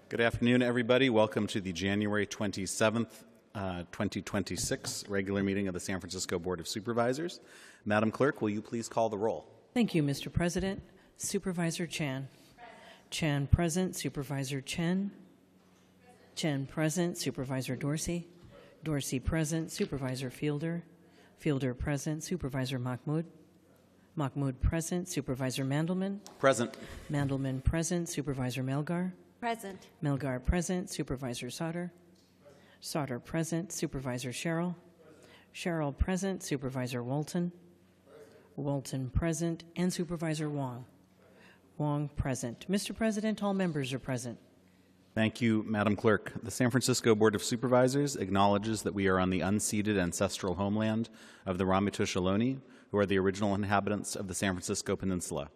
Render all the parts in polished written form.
Good afternoon, everybody. Welcome to the January 27th, 2026 regular meeting of the San Francisco Board of Supervisors. Madam Clerk, will you please call the roll? Thank you, Mr. President. Supervisor Chan. Chan present. Supervisor Chen. Chen present. Supervisor Dorsey. Dorsey present. Supervisor Fielder. Fielder present. Supervisor Mahmoud. Mahmoud present. Supervisor Mandelman. Present. Mandelman present. Supervisor Melgar. Present. Melgar present. Supervisor Sauter. Sauter present. Supervisor Sherrill. Sherrill present. Supervisor Walton. Walton present. And Supervisor Wong. Wong present. Mr. President, all members are present. Thank you, Madam Clerk. The San Francisco Board of Supervisors acknowledges that we are on the unceded ancestral homeland of the Ramaytush Ohlone, who are the original inhabitants of the San Francisco Peninsula.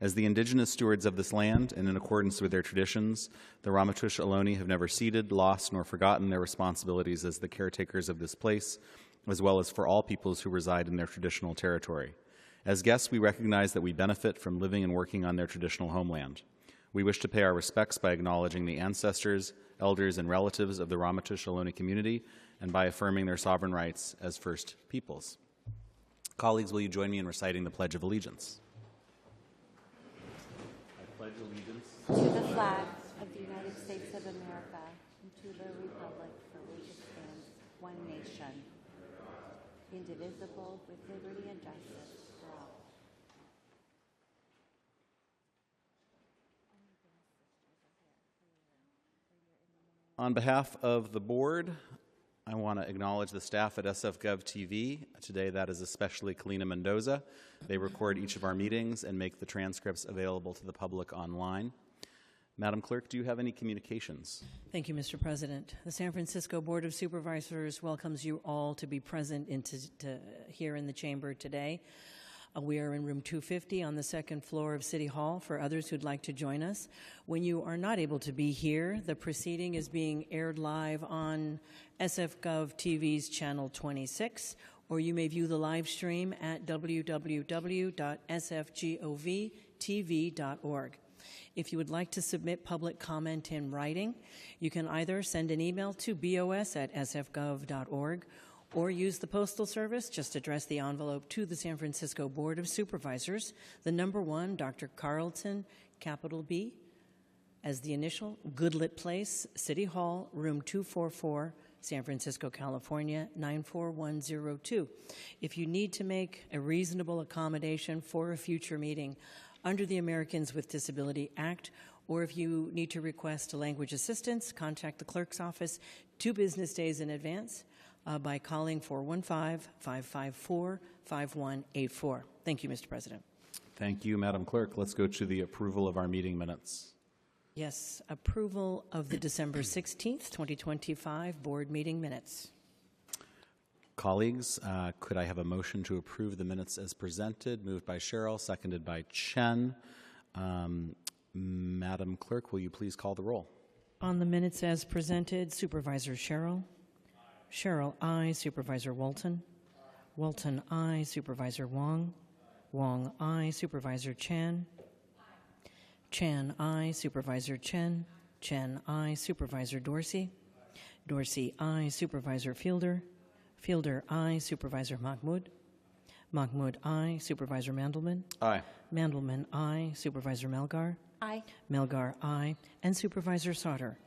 As the indigenous stewards of this land, and in accordance with their traditions, the Ramaytush Ohlone have never ceded, lost, nor forgotten their responsibilities as the caretakers of this place, as well as for all peoples who reside in their traditional territory. As guests, we recognize that we benefit from living and working on their traditional homeland. We wish to pay our respects by acknowledging the ancestors, elders, and relatives of the Ramaytush Ohlone community and by affirming their sovereign rights as First Peoples. Colleagues, will you join me in reciting the Pledge of Allegiance? I pledge allegiance To the flag of the United States of America and to the republic for which it stands, one nation, indivisible, with liberty and justice for all. On behalf of the board, I want to acknowledge the staff at SFGov TV. Today, that is especially Kalina Mendoza. They record each of our meetings and make the transcripts available to the public online. Madam Clerk, do you have any communications? Thank you, Mr. President. The San Francisco Board of Supervisors welcomes you all to be present here in the chamber today. We are in room 250 on the second floor of City Hall for others who'd like to join us. When you are not able to be here, the proceeding is being aired live on SFGov TV's channel 26, or you may view the live stream at www.sfgovtv.org. If you would like to submit public comment in writing, you can either send an email to bos@sfgov.org or use the Postal Service. Just address the envelope to the San Francisco Board of Supervisors, the number 1, Dr. Carlton, capital B, as the initial, Goodlit Place, City Hall, room 244, San Francisco, California, 94102. If you need to make a reasonable accommodation for a future meeting under the Americans with Disability Act, or if you need to request language assistance, contact the clerk's office 2 business days in advance by calling 415-554-5184. Thank you, Mr. President. Thank you, Madam Clerk. Let's go to the approval of our meeting minutes. Yes, approval of the December 16th, 2025 board meeting minutes. Colleagues, could I have a motion to approve the minutes as presented? Moved by Sherrill, seconded by Chen. Madam Clerk, will you please call the roll? On the minutes as presented, Supervisor Sherrill. Sherrill, aye. Supervisor Walton. Walton, aye. Supervisor Wong. Wong, aye. Supervisor Chan. Chan, aye. Supervisor Chen. Chen, aye. Supervisor Dorsey. Dorsey, aye. Supervisor Fielder. Fielder, aye. Supervisor Mahmoud. Mahmoud, aye. Supervisor Mandelman. Aye. Mandelman, aye. Supervisor Melgar. Aye. Melgar, aye. And Supervisor Sauter.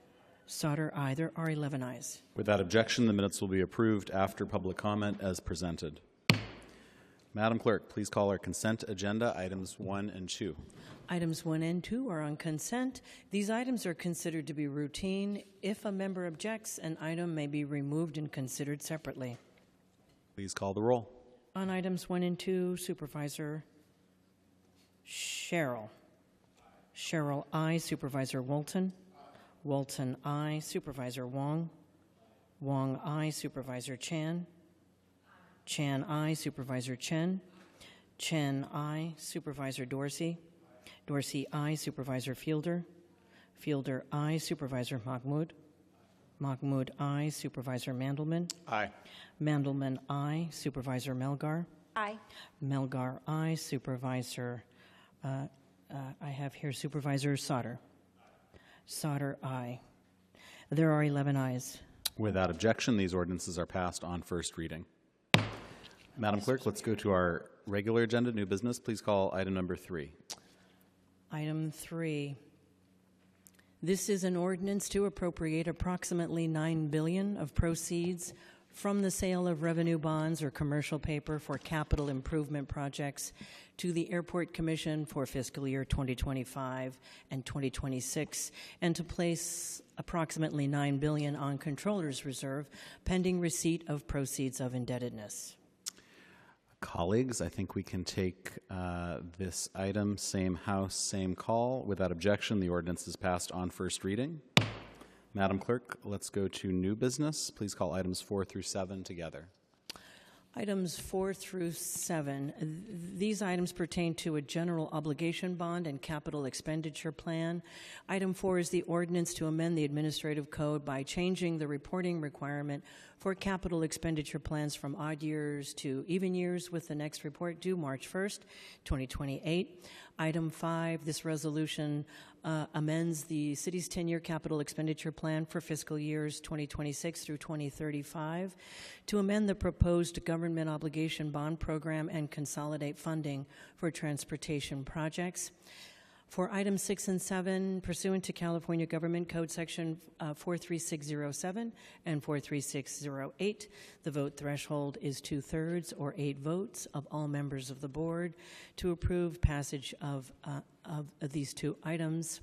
Sauter, aye. There are 11 ayes. Without objection, the minutes will be approved after public comment as presented. Madam Clerk, please call our consent agenda items 1 and 2. Items 1 and 2 are on consent. These items are considered to be routine. If a member objects, an item may be removed and considered separately. Please call the roll. On items 1 and 2, Supervisor Sherrill. Sherrill, aye. Supervisor Walton. Walton, aye. Supervisor Wong. Wong, aye. Supervisor Chan. Chan, aye. Supervisor Chen. Chen, aye. Supervisor Dorsey. Dorsey, aye. Supervisor Fielder. Fielder, aye. Supervisor Mahmoud. Mahmoud, aye. Supervisor Mandelman. Aye. Mandelman, aye. Supervisor Melgar. Aye. Melgar, aye. Supervisor, I have here Supervisor Sauter. Sauter, aye. There are 11 ayes. Without objection, these ordinances are passed on first reading. Madam Clerk, let's go to our regular agenda, new business. Please call item number 3. Item 3. This is an ordinance to appropriate approximately $9 billion of proceeds from the sale of revenue bonds or commercial paper for capital improvement projects to the Airport Commission for fiscal year 2025 and 2026, and to place approximately $9 billion on Controller's Reserve pending receipt of proceeds of indebtedness. Colleagues, I think we can take this item, same house, same call. Without objection, the ordinance is passed on first reading. Madam Clerk, let's go to new business. Please call items 4 through 7 together. Items 4 through 7. These items pertain to a general obligation bond and capital expenditure plan. Item 4 is the ordinance to amend the administrative code by changing the reporting requirement for capital expenditure plans from odd years to even years, with the next report due March 1st, 2028. Item 5, this resolution amends the city's 10-year capital expenditure plan for fiscal years 2026 through 2035 to amend the proposed government obligation bond program and consolidate funding for transportation projects. For items 6 and 7, pursuant to California Government Code Section 43607 and 43608, the vote threshold is 2/3 or 8 votes of all members of the board to approve passage of these two items.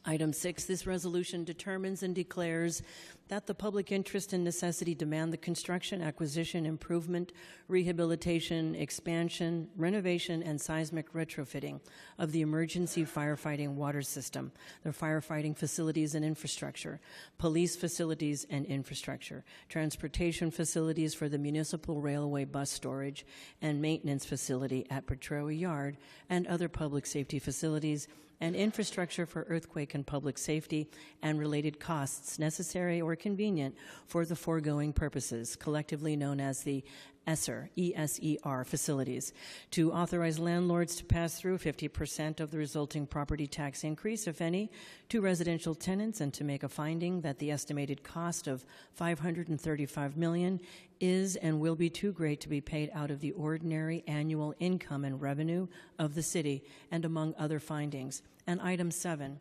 Item 6, this resolution determines and declares that the public interest and necessity demand the construction, acquisition, improvement, rehabilitation, expansion, renovation, and seismic retrofitting of the emergency firefighting water system, the firefighting facilities and infrastructure, police facilities and infrastructure, transportation facilities for the municipal railway bus storage and maintenance facility at Petroa Yard, and other public safety facilities, and infrastructure for earthquake and public safety and related costs necessary or convenient for the foregoing purposes, collectively known as the ESER facilities, to authorize landlords to pass through 50% of the resulting property tax increase, if any, to residential tenants, and to make a finding that the estimated cost of $535 million is and will be too great to be paid out of the ordinary annual income and revenue of the city, and among other findings. And item 7.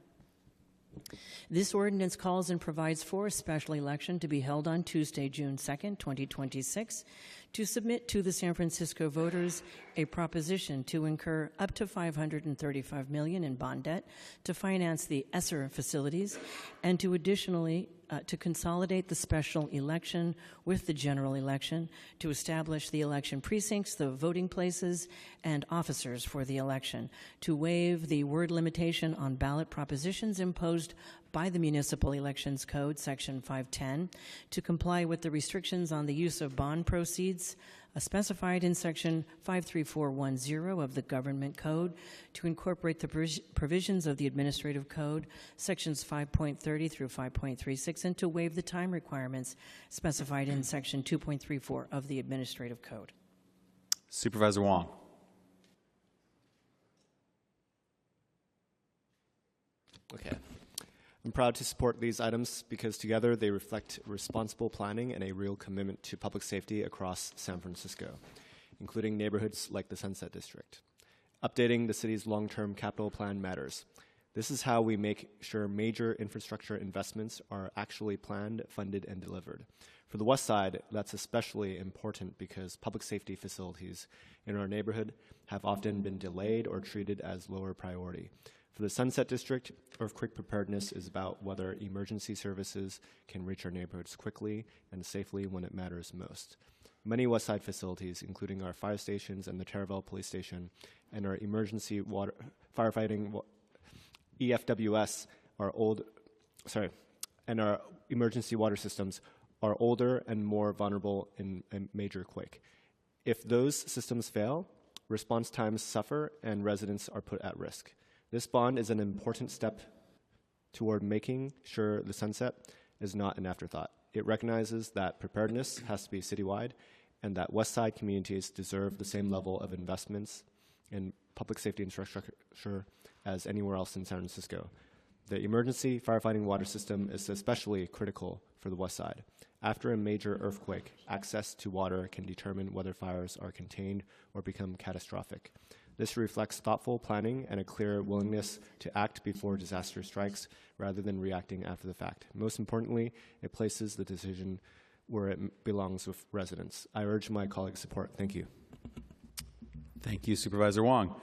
This ordinance calls and provides for a special election to be held on Tuesday, June 2nd, 2026, to submit to the San Francisco voters a proposition to incur up to $535 million in bond debt to finance the ESER facilities, and to additionally to consolidate the special election with the general election, to establish the election precincts, the voting places, and officers for the election, to waive the word limitation on ballot propositions imposed by the Municipal Elections Code, Section 510, to comply with the restrictions on the use of bond proceeds specified in Section 53410 of the Government Code, to incorporate the provisions of the Administrative Code, Sections 5.30 through 5.36, and to waive the time requirements specified in Section 2.34 of the Administrative Code. Supervisor Wong. Okay. I'm proud to support these items because together they reflect responsible planning and a real commitment to public safety across San Francisco, including neighborhoods like the Sunset District. Updating the city's long-term capital plan matters. This is how we make sure major infrastructure investments are actually planned, funded, and delivered. For the West Side, that's especially important because public safety facilities in our neighborhood have often been delayed or treated as lower priority. For the Sunset District, earthquake preparedness is about whether emergency services can reach our neighborhoods quickly and safely when it matters most. Many West Side facilities, including our fire stations and the Taraval Police Station, and our emergency water firefighting EFWS and our emergency water systems are older and more vulnerable in a major quake. If those systems fail, response times suffer and residents are put at risk. This bond is an important step toward making sure the Sunset is not an afterthought. It recognizes that preparedness has to be citywide and that West Side communities deserve the same level of investments in public safety infrastructure as anywhere else in San Francisco. The emergency firefighting water system is especially critical for the west side. After a major earthquake, access to water can determine whether fires are contained or become catastrophic. This reflects thoughtful planning and a clear willingness to act before disaster strikes rather than reacting after the fact. Most importantly, it places the decision where it belongs with residents. I urge my colleagues' support. Thank you. Thank you, Supervisor Wong.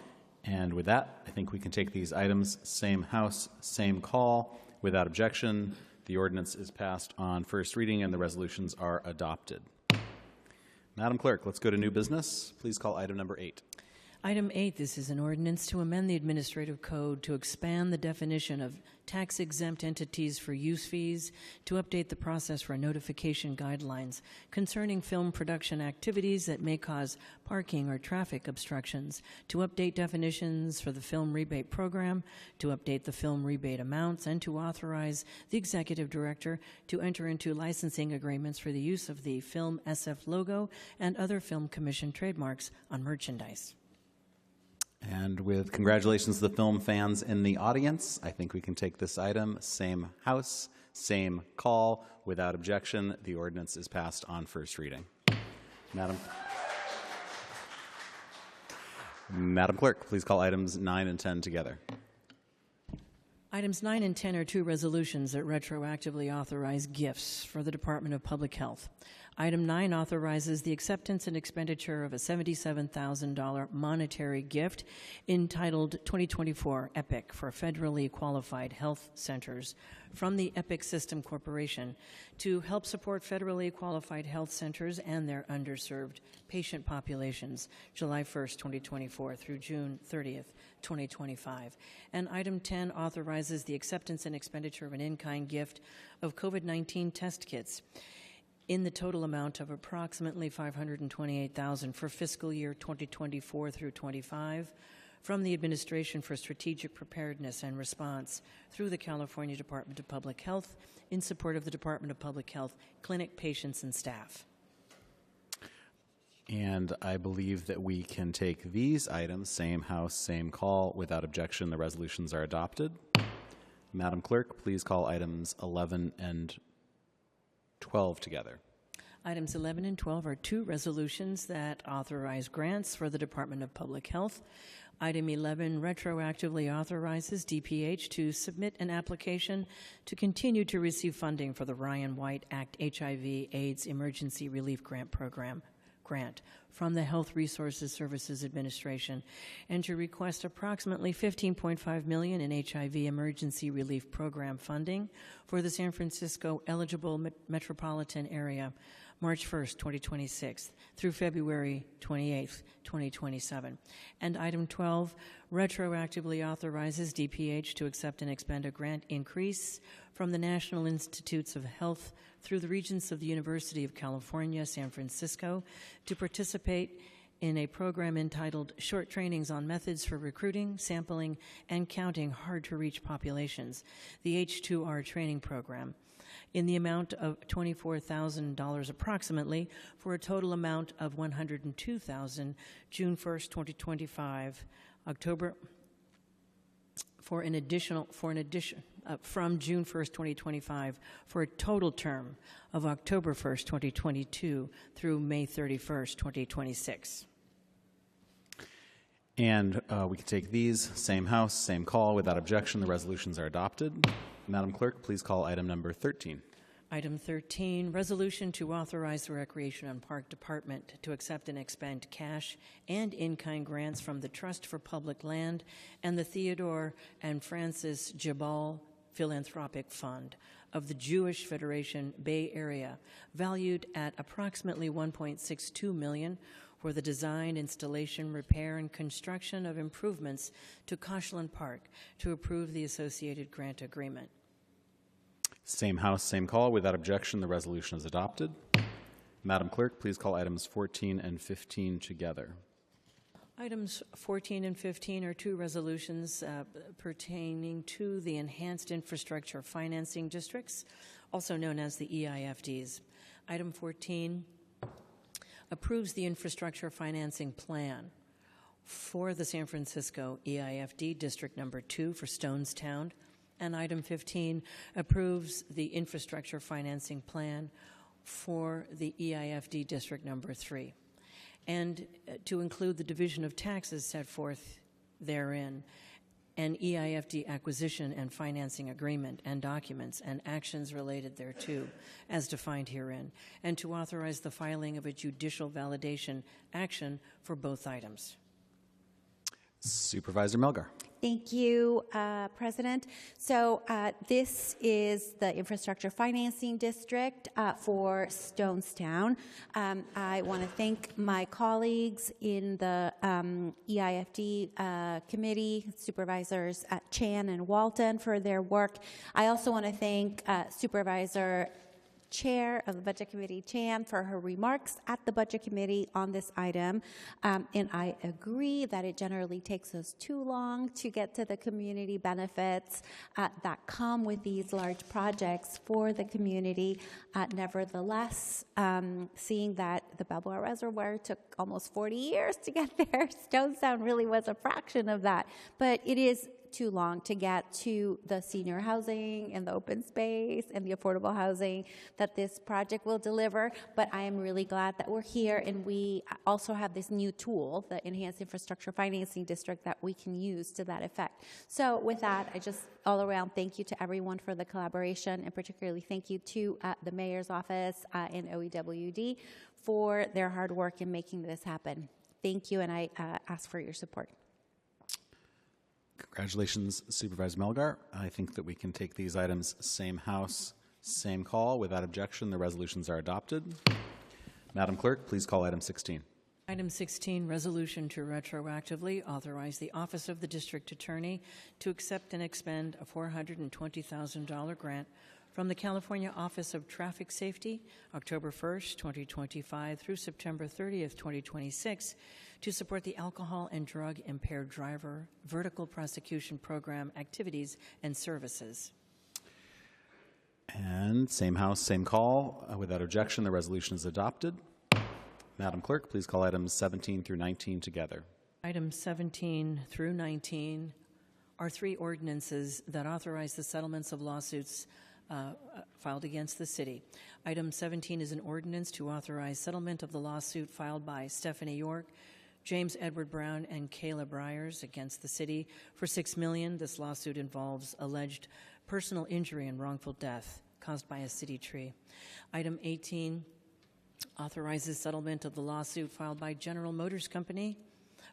And with that, I think we can take these items, same House, same call, without objection. The ordinance is passed on first reading and the resolutions are adopted. Madam Clerk, let's go to new business. Please call item number 8. Item 8, this is an ordinance to amend the administrative code to expand the definition of tax-exempt entities for use fees, to update the process for notification guidelines concerning film production activities that may cause parking or traffic obstructions, to update definitions for the film rebate program, to update the film rebate amounts, and to authorize the executive director to enter into licensing agreements for the use of the Film SF logo and other Film Commission trademarks on merchandise. And with congratulations to the film fans in the audience, I think we can take this item, same House, same call, without objection. The ordinance is passed on first reading. Madam Clerk, please call items 9 and 10 together. Items 9 and 10 are two resolutions that retroactively authorize gifts for the Department of Public Health. Item 9 authorizes the acceptance and expenditure of a $77,000 monetary gift entitled 2024 EPIC for federally qualified health centers from the EPIC System Corporation to help support federally qualified health centers and their underserved patient populations, July 1st, 2024 through June 30th, 2025. And item 10 authorizes the acceptance and expenditure of an in-kind gift of COVID-19 test kits in the total amount of approximately $528,000 for fiscal year 2024 through 25 from the Administration for Strategic Preparedness and Response through the California Department of Public Health in support of the Department of Public Health clinic patients and staff. And I believe that we can take these items, same House, same call, without objection. The resolutions are adopted. Madam Clerk, please call items 11 and 12 together. Items 11 and 12 are two resolutions that authorize grants for the Department of Public Health. Item 11 retroactively authorizes DPH to submit an application to continue to receive funding for the Ryan White Act HIV/AIDS Emergency Relief Grant Program grant from the Health Resources Services Administration and to request approximately $15.5 million in HIV emergency relief program funding for the San Francisco eligible metropolitan area, March 1st, 2026 through February 28th, 2027. And item 12 retroactively authorizes DPH to accept and expend a grant increase from the National Institutes of Health through the Regents of the University of California, San Francisco, to participate in a program entitled Short Trainings on Methods for Recruiting, Sampling, and Counting Hard-to-Reach Populations, the H2R training program, in the amount of $24,000 approximately, for a total amount of $102,000, June 1st, 2025, from June 1st, 2025, for a total term of October 1st, 2022 through May 31st, 2026. And we can take these, same House, same call, without objection. The resolutions are adopted. Madam Clerk, please call item number 13. Item 13, resolution to authorize the Recreation and Park Department to accept and expend cash and in-kind grants from the Trust for Public Land and the Theodore and Francis Jabal Philanthropic Fund of the Jewish Federation Bay Area, valued at approximately $1.62 million for the design, installation, repair, and construction of improvements to Koshland Park, to approve the associated grant agreement. Same House, same call. Without objection, the resolution is adopted. Madam Clerk, please call items 14 and 15 together. Items 14 and 15 are two resolutions pertaining to the Enhanced Infrastructure Financing Districts, also known as the EIFDs. Item 14 approves the infrastructure financing plan for the San Francisco EIFD District Number 2 for Stonestown, And item 15 approves the infrastructure financing plan for the EIFD District Number 3, and to include the division of taxes set forth therein, an EIFD acquisition and financing agreement and documents and actions related thereto, as defined herein, and to authorize the filing of a judicial validation action for both items. Supervisor Melgar. Thank you, President. So this is the Infrastructure Financing District for Stonestown. I want to thank my colleagues in the EIFD committee, Supervisors Chan and Walton, for their work. I also want to thank Supervisor Chair of the Budget Committee, Chan, for her remarks at the Budget Committee on this item. And I agree that it generally takes us too long to get to the community benefits that come with these large projects for the community. Nevertheless, seeing that the Balboa Reservoir took almost 40 years to get there, Stonestown really was a fraction of that. But it is too long to get to the senior housing and the open space and the affordable housing that this project will deliver. But I am really glad that we're here, and we also have this new tool, the Enhanced Infrastructure Financing District, that we can use to that effect. So with that, I just all around thank you to everyone for the collaboration, and particularly thank you to the Mayor's Office and OEWD for their hard work in making this happen. Thank you, and I ask for your support. Congratulations, Supervisor Melgar. I think that we can take these items same house, same call. Without objection, the resolutions are adopted. Madam Clerk, please call item 16. Item 16, resolution to retroactively authorize the Office of the District Attorney to accept and expend a $420,000 grant from the California Office of Traffic Safety, October 1st, 2025 through September 30th, 2026, to support the Alcohol and Drug Impaired Driver Vertical Prosecution Program activities and services. And same house, same call. Without objection, the resolution is adopted. Madam Clerk, please call items 17 through 19 together. Items 17 through 19 are three ordinances that authorize the settlements of lawsuits filed against the city. Item 17 is an ordinance to authorize settlement of the lawsuit filed by Stephanie York, James Edward Brown, and Kayla Briers against the city for $6 million. This lawsuit involves alleged personal injury and wrongful death caused by a city tree. Item 18 authorizes settlement of the lawsuit filed by General Motors Company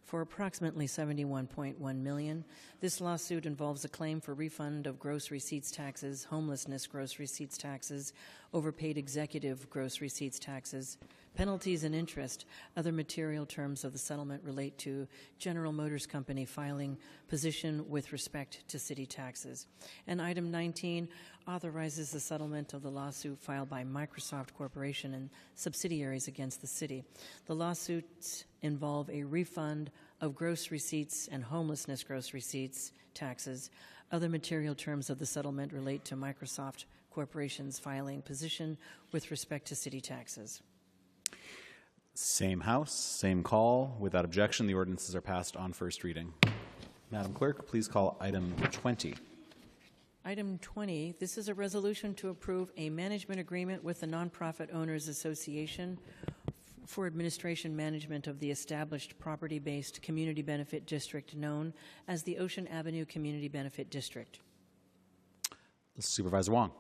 for approximately $71.1 million. This lawsuit involves a claim for refund of gross receipts taxes, homelessness gross receipts taxes, overpaid executive gross receipts taxes, penalties and interest. Other material terms of the settlement relate to General Motors Company filing position with respect to city taxes. And item 19 authorizes the settlement of the lawsuit filed by Microsoft Corporation and subsidiaries against the city. The lawsuits involve a refund of gross receipts and homelessness gross receipts taxes. Other material terms of the settlement relate to Microsoft Corporation's filing position with respect to city taxes. Same house, same call. Without objection, the ordinances are passed on first reading. Madam Clerk, please call item 20. Item 20, this is a resolution to approve a management agreement with the Nonprofit Owners Association for administration management of the established property-based community benefit district known as the Ocean Avenue Community Benefit District. Supervisor Wong.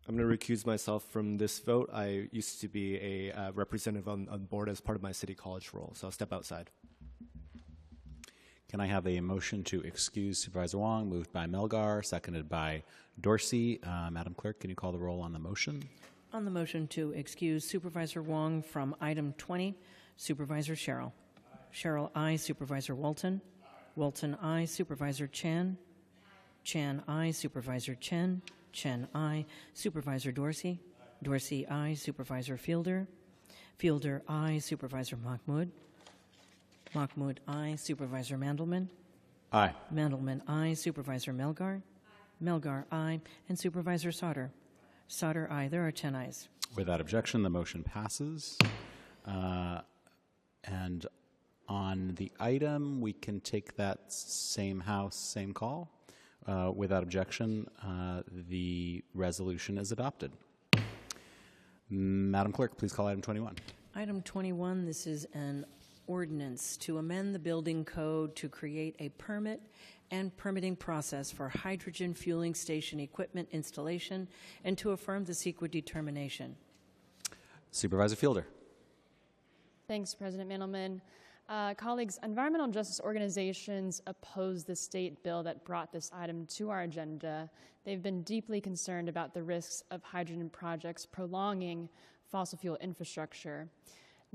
I'm going to recuse myself from this vote. I used to be a representative on board as part of my city college role, so I'll step outside. Can I have a motion to excuse Supervisor Wong, moved by Melgar, seconded by Dorsey? Madam Clerk, can you call the roll on the motion? On the motion to excuse Supervisor Wong from item 20, Supervisor Sherrill. Aye. Sherrill, aye. Supervisor Walton. Aye. Walton, aye. Supervisor Chan. Chan, aye. Supervisor Chen. Chen, aye. Supervisor Dorsey. Aye. Dorsey, aye. Supervisor Fielder. Fielder, aye. Supervisor Mahmoud. Mahmoud, aye. Supervisor Mandelman. Aye. Mandelman, aye. Supervisor Melgar. Aye. Melgar, aye. And Supervisor Sauter. Sauter, aye. There are 10 ayes. Without objection, the motion passes. And On the item, we can take that same house, same call. Without objection, the resolution is adopted. Madam Clerk, please call item 21. Item 21, this is an ordinance to amend the building code to create a permit and permitting process for hydrogen fueling station equipment installation and to affirm the CEQA determination. Supervisor Fielder. Thanks, President Mandelman. Colleagues, environmental justice organizations oppose the state bill that brought this item to our agenda. They've been deeply concerned about the risks of hydrogen projects prolonging fossil fuel infrastructure.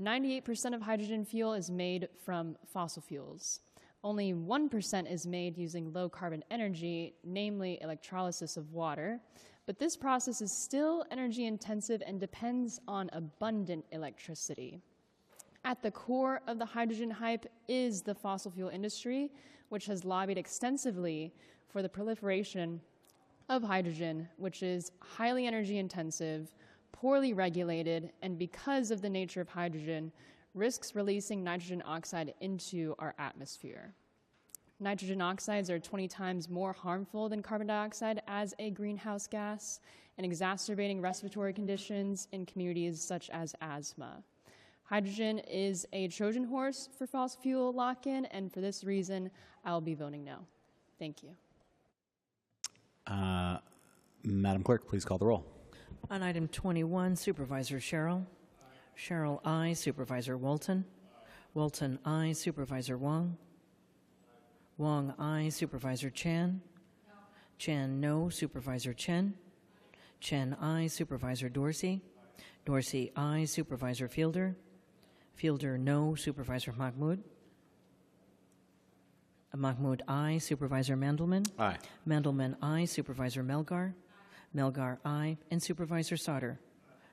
98% of hydrogen fuel is made from fossil fuels. Only 1% is made using low carbon energy, namely electrolysis of water. But this process is still energy intensive and depends on abundant electricity. At the core of the hydrogen hype is the fossil fuel industry, which has lobbied extensively for the proliferation of hydrogen, which is highly energy intensive, poorly regulated, and because of the nature of hydrogen, risks releasing nitrogen oxide into our atmosphere. Nitrogen oxides are 20 times more harmful than carbon dioxide as a greenhouse gas and exacerbating respiratory conditions in communities such as asthma. Hydrogen is a Trojan horse for fossil fuel lock-in, and for this reason, I'll be voting no. Thank you. Madam Clerk, please call the roll. On item 21, Supervisor Sherrill. Sherrill, aye. Supervisor Walton. Walton, aye. Supervisor Wong. Wong, aye. Supervisor Chan. Chan, no. Supervisor Chen. Chen, aye. Supervisor Dorsey. Dorsey, aye. Supervisor Fielder. Fielder, no. Supervisor Mahmoud. Mahmoud, aye. Supervisor Mandelman. Aye. Mandelman, aye. Supervisor Melgar. Melgar, aye. And Supervisor Sauter.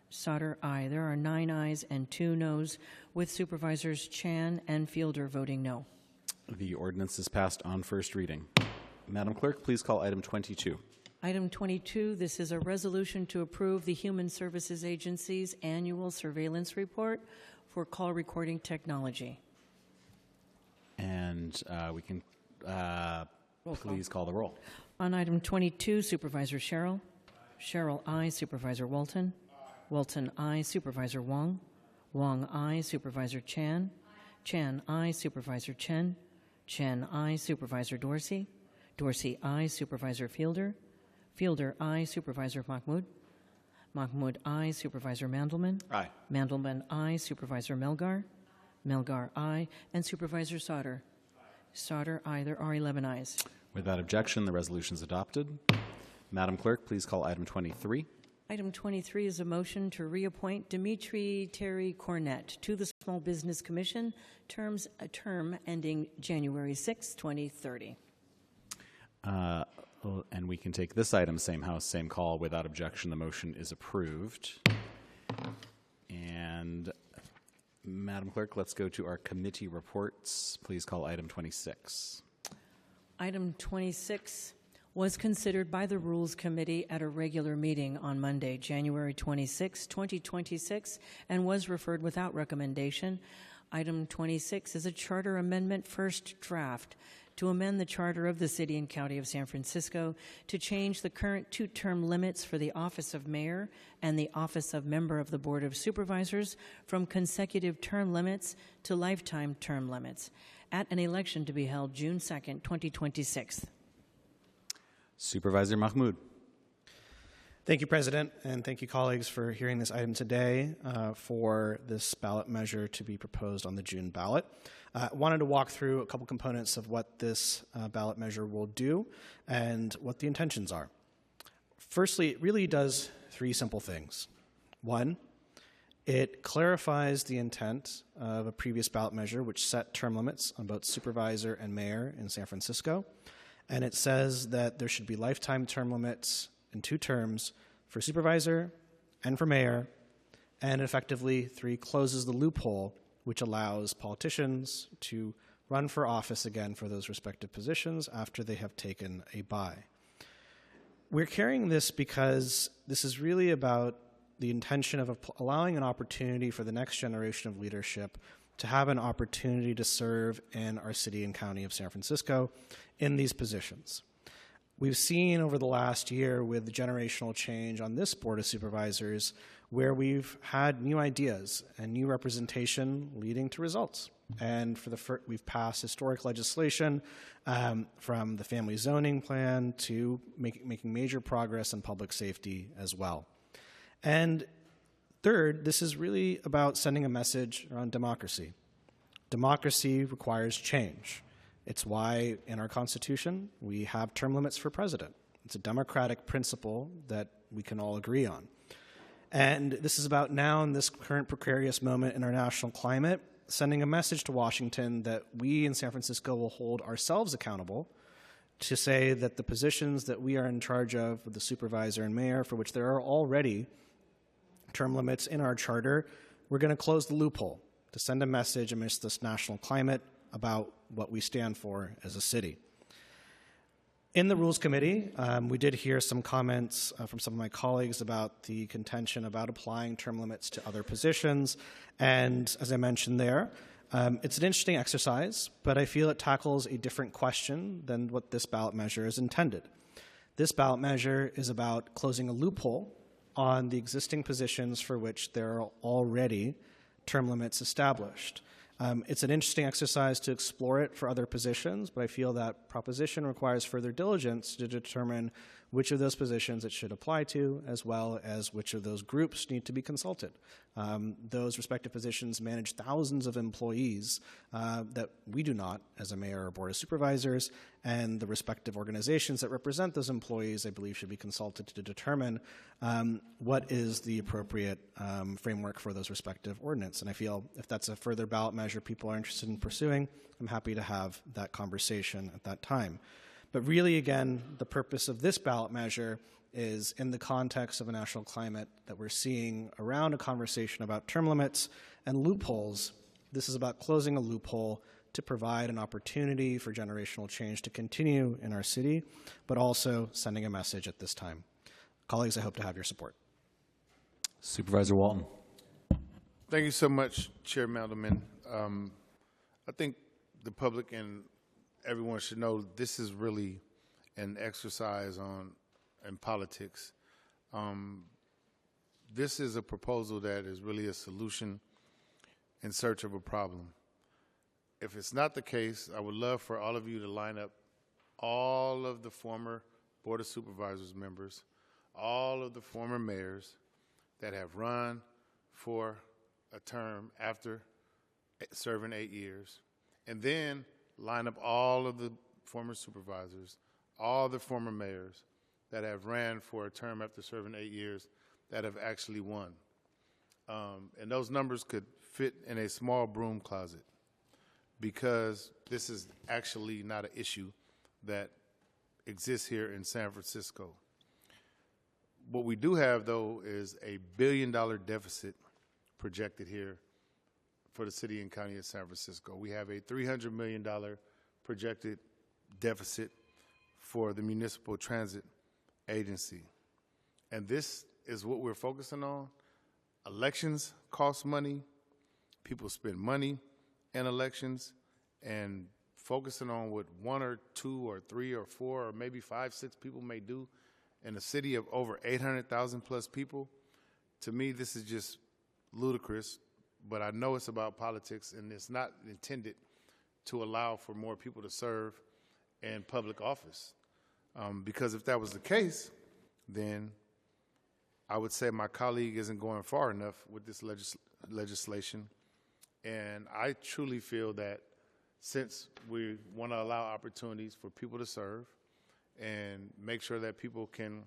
Sauter, aye. There are 9 ayes and 2 noes, with Supervisors Chan and Fielder voting no. The ordinance is passed on first reading. Madam Clerk, please call item 22. Item 22, this is a resolution to approve the Human Services Agency's annual surveillance report for call recording technology. And we can please call the roll. On item 22, Supervisor Sherrill. Sherrill, aye. Supervisor Walton. Walton, aye. Supervisor Wong. Wong, aye. Supervisor Chan. Chan, aye. Supervisor Chen. Chen, aye. Supervisor Dorsey. Dorsey, aye. Supervisor Fielder. Fielder, aye. Supervisor Mahmoud. Mahmoud, aye. Supervisor Mandelman. Aye. Mandelman, aye. Supervisor Melgar. Melgar, aye. And Supervisor Sauter. Sauter, aye. There are 11 ayes. Without objection, the resolution is adopted. Madam Clerk, please call item 23. Item 23 is a motion to reappoint Dimitri Terry Cornett to the Small Business Commission, a term ending January 6, 2030. And we can take this item, same house, same call. Without objection, the motion is approved. And Madam Clerk, let's go to our committee reports. Please call item 26. Item 26 was considered by the Rules Committee at a regular meeting on Monday, January 26, 2026, and was referred without recommendation. Item 26 is a charter amendment first draft to amend the charter of the City and County of San Francisco to change the current 2-term limits for the office of mayor and the office of member of the Board of Supervisors from consecutive term limits to lifetime term limits at an election to be held June 2nd, 2026. Supervisor Mahmoud. Thank you, President, and thank you, colleagues, for hearing this item today for this ballot measure to be proposed on the June ballot. I wanted to walk through a couple components of what this ballot measure will do and what the intentions are. Firstly, it really does 3 simple things. 1, it clarifies the intent of a previous ballot measure which set term limits on both supervisor and mayor in San Francisco. And it says that there should be lifetime term limits in 2 terms for supervisor and for mayor, and effectively 3 closes the loophole which allows politicians to run for office again for those respective positions after they have taken a bye. We're carrying this because this is really about the intention of allowing an opportunity for the next generation of leadership to have an opportunity to serve in our city and county of San Francisco in these positions. We've seen over the last year with the generational change on this Board of Supervisors where we've had new ideas and new representation leading to results. And we've passed historic legislation from the family zoning plan to making major progress in public safety as well. And third, this is really about sending a message around democracy. Democracy requires change. It's why in our Constitution we have term limits for president. It's a democratic principle that we can all agree on. And this is about now, in this current precarious moment in our national climate, sending a message to Washington that we in San Francisco will hold ourselves accountable to say that the positions that we are in charge of with the supervisor and mayor, for which there are already term limits in our charter, we're going to close the loophole to send a message amidst this national climate about what we stand for as a city. In the Rules Committee, we did hear some comments from some of my colleagues about the contention about applying term limits to other positions. And as I mentioned there, it's an interesting exercise, but I feel it tackles a different question than what this ballot measure is intended. This ballot measure is about closing a loophole on the existing positions for which there are already term limits established. It's an interesting exercise to explore it for other positions, but I feel that proposition requires further diligence to determine which of those positions it should apply to, as well as which of those groups need to be consulted. Those respective positions manage thousands of employees that we do not as a mayor or board of supervisors, and the respective organizations that represent those employees, I believe, should be consulted to determine what is the appropriate framework for those respective ordinance. And I feel if that's a further ballot measure people are interested in pursuing, I'm happy to have that conversation at that time. But really, again, the purpose of this ballot measure is in the context of a national climate that we're seeing around a conversation about term limits and loopholes. This is about closing a loophole to provide an opportunity for generational change to continue in our city, but also sending a message at this time. Colleagues, I hope to have your support. Supervisor Walton. Thank you so much, Chair Mandelman. I think the public and everyone should know this is really an exercise in politics. This is a proposal that is really a solution in search of a problem. If it's not the case, I would love for all of you to line up all of the former Board of Supervisors members, all of the former mayors that have run for a term after serving 8 years, and then line up all of the former supervisors, all the former mayors that have ran for a term after serving 8 years that have actually won. And those numbers could fit in a small broom closet because this is actually not an issue that exists here in San Francisco. What we do have, though, is a $1 billion deficit projected here for the city and county of San Francisco. We have a $300 million projected deficit for the Municipal Transit Agency. And this is what we're focusing on. Elections cost money. People spend money in elections, and focusing on what 1 or 2 or 3 or 4 or maybe 5, 6 people may do in a city of over 800,000 plus people, to me, this is just ludicrous. But I know it's about politics, and it's not intended to allow for more people to serve in public office. Because if that was the case, then I would say my colleague isn't going far enough with this legislation. And I truly feel that since we want to allow opportunities for people to serve and make sure that people can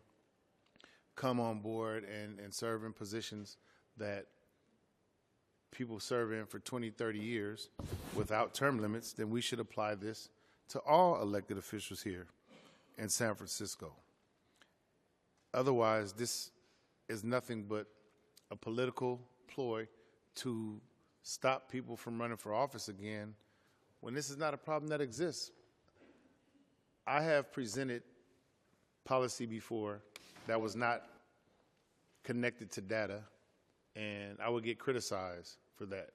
come on board and serve in positions that people serve in for 20, 30 years without term limits, then we should apply this to all elected officials here in San Francisco. Otherwise, this is nothing but a political ploy to stop people from running for office again when this is not a problem that exists. I have presented policy before that was not connected to data, and I would get criticized for that.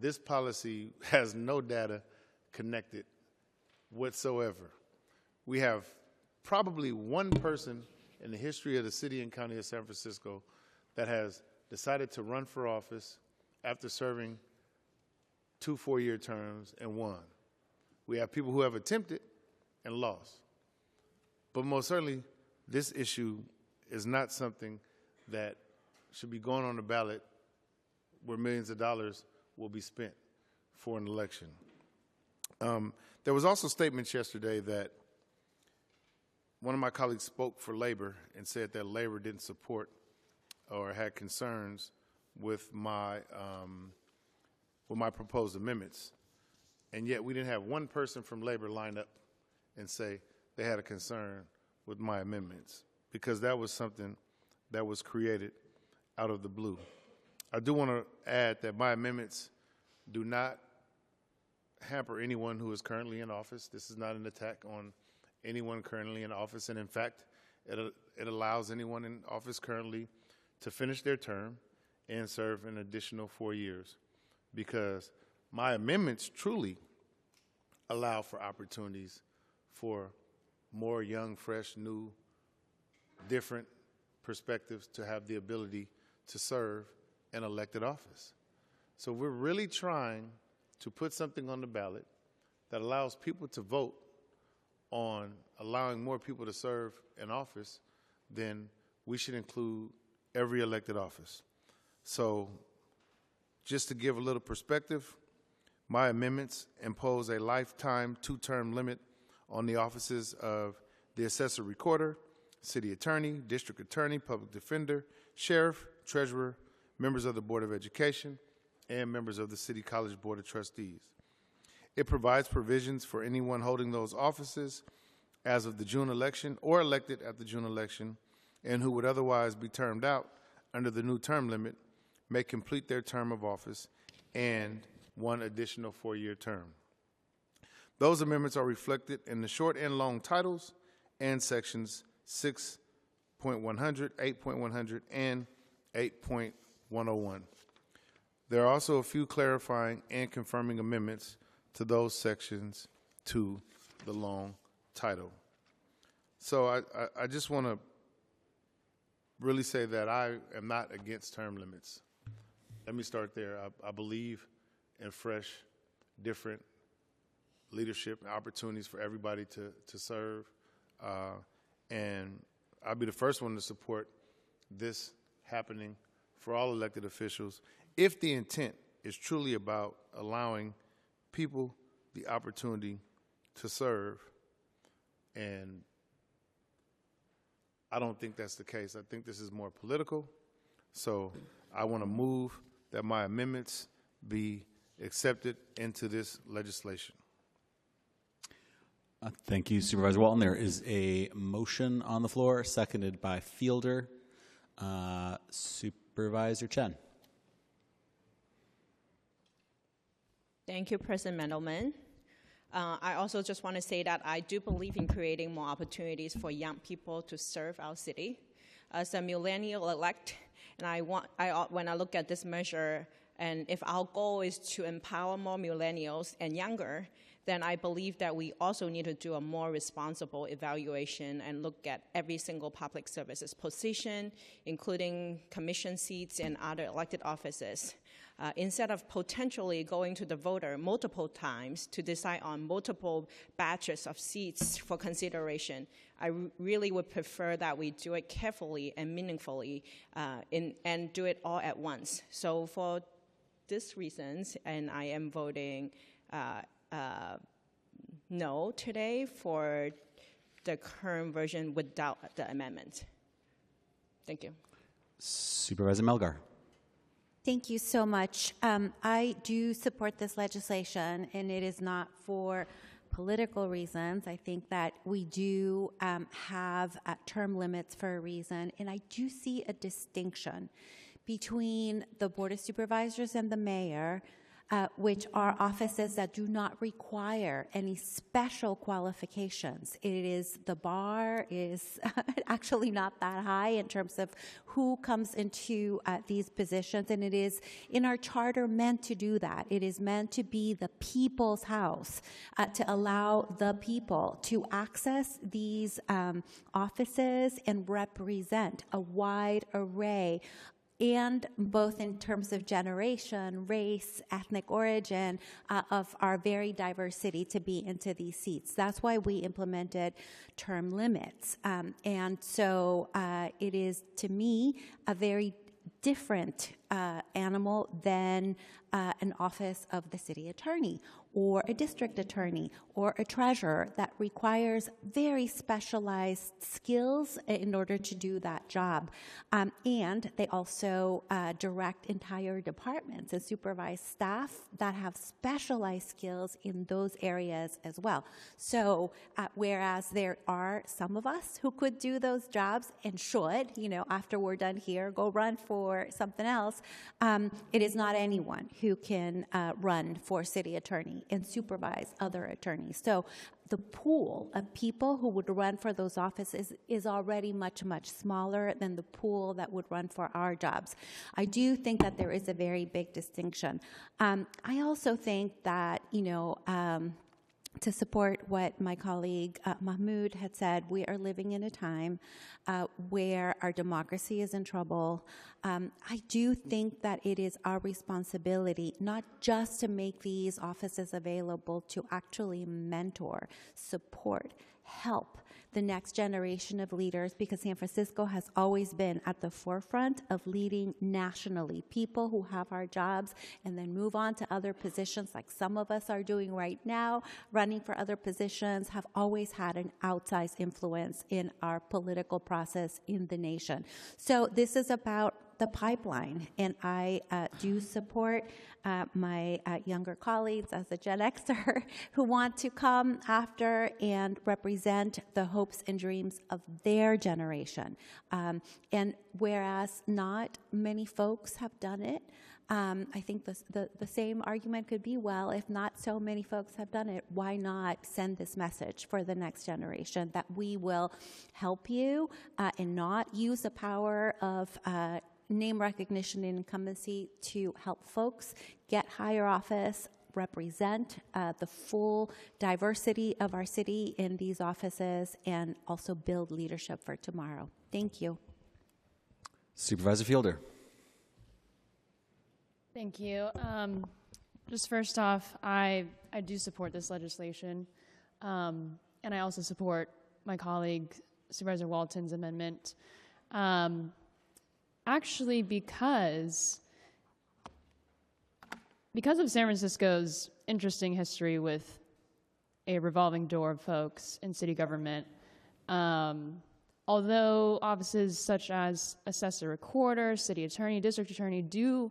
this policy has no data connected whatsoever. We have probably one person in the history of the city and county of San Francisco that has decided to run for office after serving 2 4-year terms and won. We have people who have attempted and lost. But most certainly, this issue is not something that should be going on the ballot where millions of dollars will be spent for an election. There was also statements yesterday that one of my colleagues spoke for labor and said that labor didn't support or had concerns with my proposed amendments. And yet we didn't have one person from labor line up and say they had a concern with my amendments, because that was something that was created out of the blue. I do want to add that my amendments do not hamper anyone who is currently in office. This is not an attack on anyone currently in office, and in fact, it allows anyone in office currently to finish their term and serve an additional 4 years, because my amendments truly allow for opportunities for more young, fresh, new, different perspectives to have the ability to serve an elected office. So we're really trying to put something on the ballot that allows people to vote on allowing more people to serve in office. Then we should include every elected office. So just to give a little perspective, my amendments impose a lifetime 2-term limit on the offices of the assessor recorder, city attorney, district attorney, public defender, sheriff, treasurer, members of the Board of Education, and members of the City College Board of Trustees. It provides provisions for anyone holding those offices as of the June election or elected at the June election and who would otherwise be termed out under the new term limit may complete their term of office and one additional 4-year term. Those amendments are reflected in the short and long titles and sections 6.100, 8.100, and 8.101. There are also a few clarifying and confirming amendments to those sections to the long title. So I just want to really say that I am not against term limits. Let me start there. I believe in fresh, different leadership and opportunities for everybody to serve. And I'll be the first one to support this happening for all elected officials if the intent is truly about allowing people the opportunity to serve. And I don't think that's the case. I think this is more political. So I want to move that my amendments be accepted into this legislation. Thank you, Supervisor Walton. There is a motion on the floor, seconded by Fielder. Supervisor Chen. Thank you, President Mendelman. I also just want to say that I do believe in creating more opportunities for young people to serve our city. As a millennial elect, and when I look at this measure, and if our goal is to empower more millennials and younger, then I believe that we also need to do a more responsible evaluation and look at every single public services position, including commission seats and other elected offices. Instead of potentially going to the voter multiple times to decide on multiple batches of seats for consideration, I really would prefer that we do it carefully and meaningfully and do it all at once. So for these reasons, and I am voting no today for the current version without the amendment. Thank you. Supervisor Melgar. Thank you so much. I do support this legislation, and it is not for political reasons. I think that we do have term limits for a reason, and I do see a distinction between the Board of Supervisors and the mayor which are offices that do not require any special qualifications. The bar is actually not that high in terms of who comes into these positions, and it is in our charter meant to do that. It is meant to be the people's house, to allow the people to access these offices and represent a wide array, and both in terms of generation, race, ethnic origin of our very diverse city to be into these seats. That's why we implemented term limits. And so it is, to me, a very different animal than an office of the city attorney or a district attorney or a treasurer that requires very specialized skills in order to do that job. And they also direct entire departments and supervise staff that have specialized skills in those areas as well. So whereas there are some of us who could do those jobs and should, after we're done here, go run for something else, it is not anyone who can run for city attorney and supervise other attorneys. So the pool of people who would run for those offices is already much, much smaller than the pool that would run for our jobs. I do think that there is a very big distinction. I also think that, to support what my colleague Mahmoud had said, we are living in a time where our democracy is in trouble. I do think that it is our responsibility not just to make these offices available to actually mentor, support, help the next generation of leaders, because San Francisco has always been at the forefront of leading nationally. People who have our jobs and then move on to other positions, like some of us are doing right now, running for other positions, have always had an outsized influence in our political process in the nation. So this is about the pipeline, and I do support my younger colleagues as a Gen Xer who want to come after and represent the hopes and dreams of their generation. And whereas not many folks have done it, I think the same argument could be, well, if not so many folks have done it, why not send this message for the next generation that we will help you and not use the power of name recognition and incumbency to help folks get higher office, represent the full diversity of our city in these offices, and also build leadership for tomorrow. Thank you. Supervisor Fielder. Thank you. Just first off, I do support this legislation, and I also support my colleague Supervisor Walton's amendment. Actually, because of San Francisco's interesting history with a revolving door of folks in city government, although offices such as assessor recorder, city attorney, district attorney do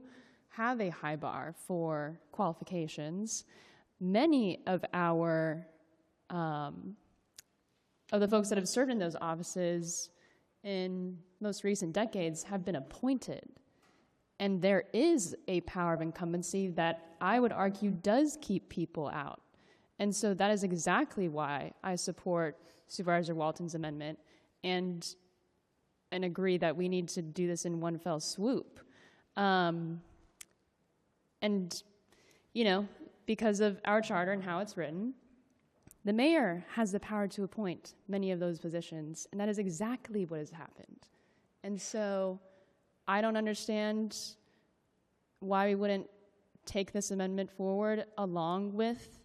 have a high bar for qualifications, many of our of the folks that have served in those offices in most recent decades have been appointed. And there is a power of incumbency that I would argue does keep people out. And so that is exactly why I support Supervisor Walton's amendment and agree that we need to do this in one fell swoop. And, because of our charter and how it's written, the mayor has the power to appoint many of those positions, and that is exactly what has happened. And so I don't understand why we wouldn't take this amendment forward along with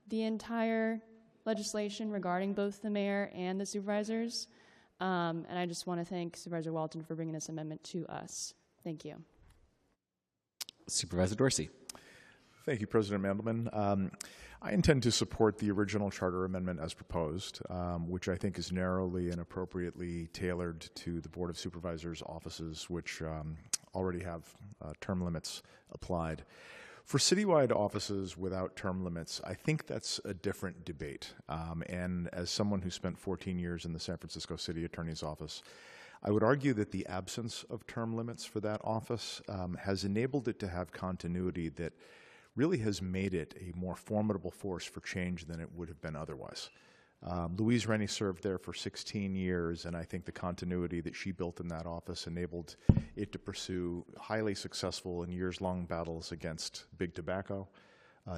the entire legislation regarding both the mayor and the supervisors. And I just want to thank Supervisor Walton for bringing this amendment to us. Thank you. Supervisor Dorsey. Thank you, President Mandelman. I intend to support the original charter amendment as proposed, which I think is narrowly and appropriately tailored to the Board of Supervisors offices, which already have term limits applied. For citywide offices without term limits, I think that's a different debate. And as someone who spent 14 years in the San Francisco City Attorney's Office, I would argue that the absence of term limits for that office has enabled it to have continuity that really has made it a more formidable force for change than it would have been otherwise. Louise Rennie served there for 16 years, and I think the continuity that she built in that office enabled it to pursue highly successful and years-long battles against big tobacco.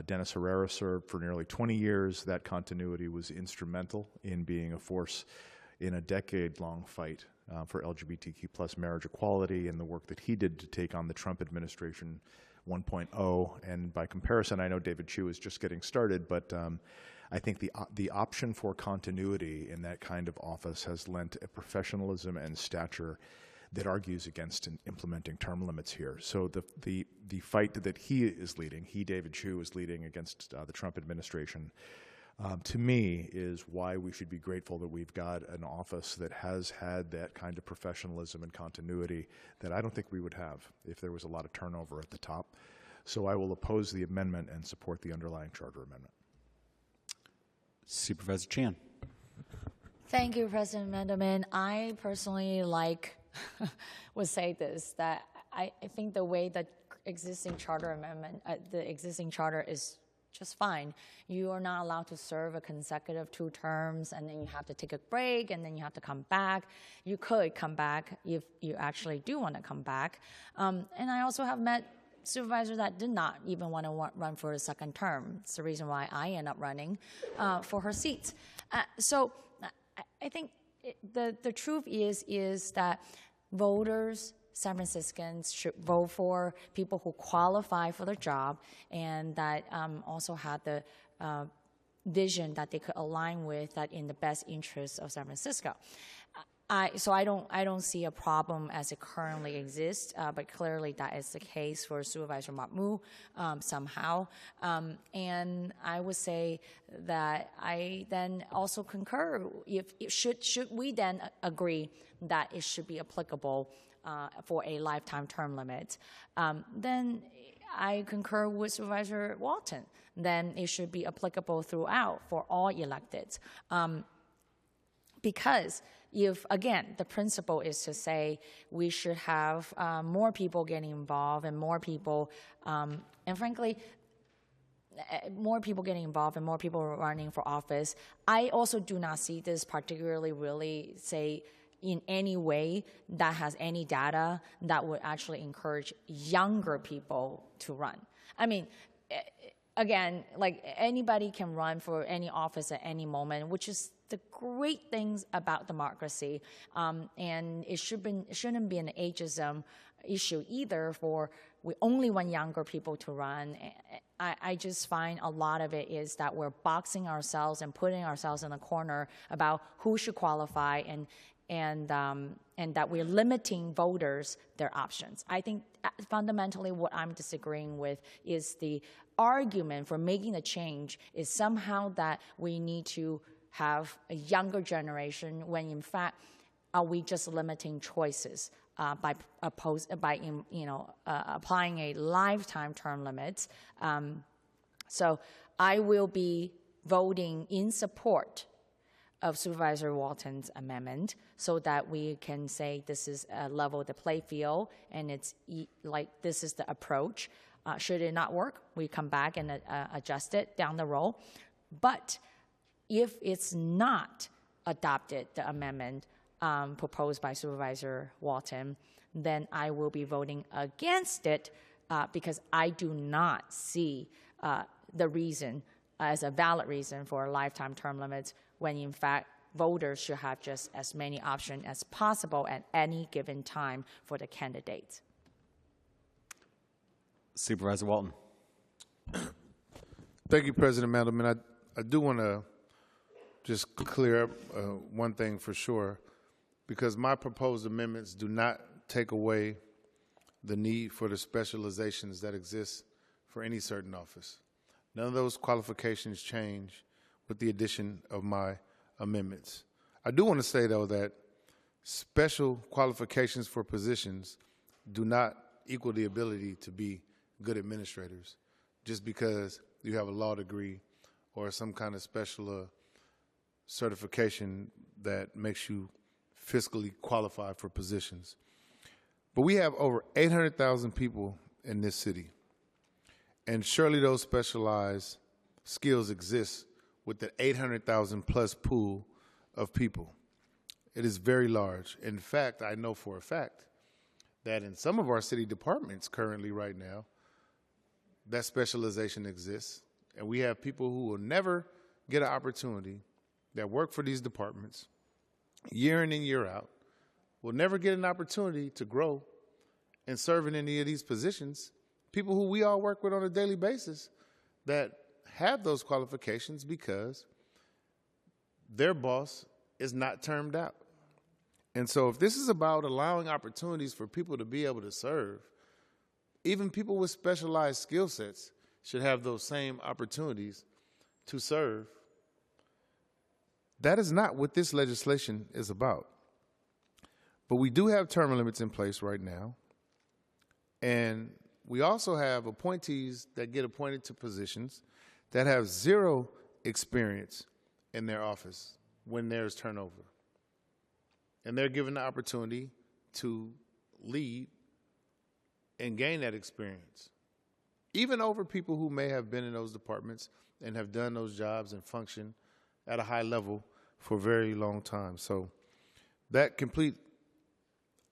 Dennis Herrera served for nearly 20 years. That continuity was instrumental in being a force in a decade-long fight for LGBTQ plus marriage equality, and the work that he did to take on the Trump administration 1.0. And by comparison, I know David Chu is just getting started, but I think the option for continuity in that kind of office has lent a professionalism and stature that argues against implementing term limits here. So the fight that he is leading, David Chu, is leading against the Trump administration, to me, is why we should be grateful that we've got an office that has had that kind of professionalism and continuity that I don't think we would have if there was a lot of turnover at the top. So I will oppose the amendment and support the underlying charter amendment. Supervisor Chan. Thank you, President Mandelman. I personally would say this, that I think the way the existing charter amendment, the existing charter is just fine. You are not allowed to serve a consecutive 2 terms, and then you have to take a break, and then you have to come back. You could come back if you actually do want to come back. And I also have met supervisors that did not even want to run for a 2nd term. It's the reason why I end up running for her seat. So I think the truth is that voters, San Franciscans, should vote for people who qualify for the job and that also had the vision that they could align with that in the best interest of San Francisco. So I don't see a problem as it currently exists, but clearly that is the case for Supervisor Mahmoud somehow. And I would say that I then also concur should we then agree that it should be applicable for a lifetime term limit, then I concur with Supervisor Walton. Then it should be applicable throughout for all electeds. Because if, again, the principle is to say we should have more people getting involved and more people, and frankly, more people getting involved and more people running for office, I also do not see this particularly really, say, in any way that has any data that would actually encourage younger people to run. I mean, again, like anybody can run for any office at any moment, which is the great things about democracy. And it shouldn't be an ageism issue either for we only want younger people to run. I just find a lot of it is that we're boxing ourselves and putting ourselves in a corner about who should qualify and that we're limiting voters their options. I think fundamentally what I'm disagreeing with is the argument for making the change is somehow that we need to have a younger generation when in fact are we just limiting choices by applying a lifetime term limit. So I will be voting in support of Supervisor Walton's amendment so that we can say this is a level the play field and it's like this is the approach. Should it not work, we come back and adjust it down the road. But if it's not adopted, the amendment proposed by Supervisor Walton, then I will be voting against it because I do not see the reason as a valid reason for lifetime term limits when in fact voters should have just as many options as possible at any given time for the candidates. Supervisor Walton. Thank you, President Mandelman. I do want to just clear up one thing for sure, because my proposed amendments do not take away the need for the specializations that exist for any certain office. None of those qualifications change with the addition of my amendments. I do want to say, though, that special qualifications for positions do not equal the ability to be good administrators just because you have a law degree or some kind of special certification that makes you fiscally qualified for positions. But we have over 800,000 people in this city, And surely those specialized skills exist with the 800,000 plus pool of people. It is very large. In fact, I know for a fact that in some of our city departments currently right now, that specialization exists. And we have people who will never get an opportunity that work for these departments year in and year out, will never get an opportunity to grow and serve in any of these positions. People who we all work with on a daily basis that have those qualifications because their boss is not termed out. And so if this is about allowing opportunities for people to be able to serve, even people with specialized skill sets should have those same opportunities to serve. That is not what this legislation is about. But we do have term limits in place right now. And we also have appointees that get appointed to positions that have zero experience in their office when there's turnover. And they're given the opportunity to lead and gain that experience, even over people who may have been in those departments and have done those jobs and function at a high level for a very long time. So that complete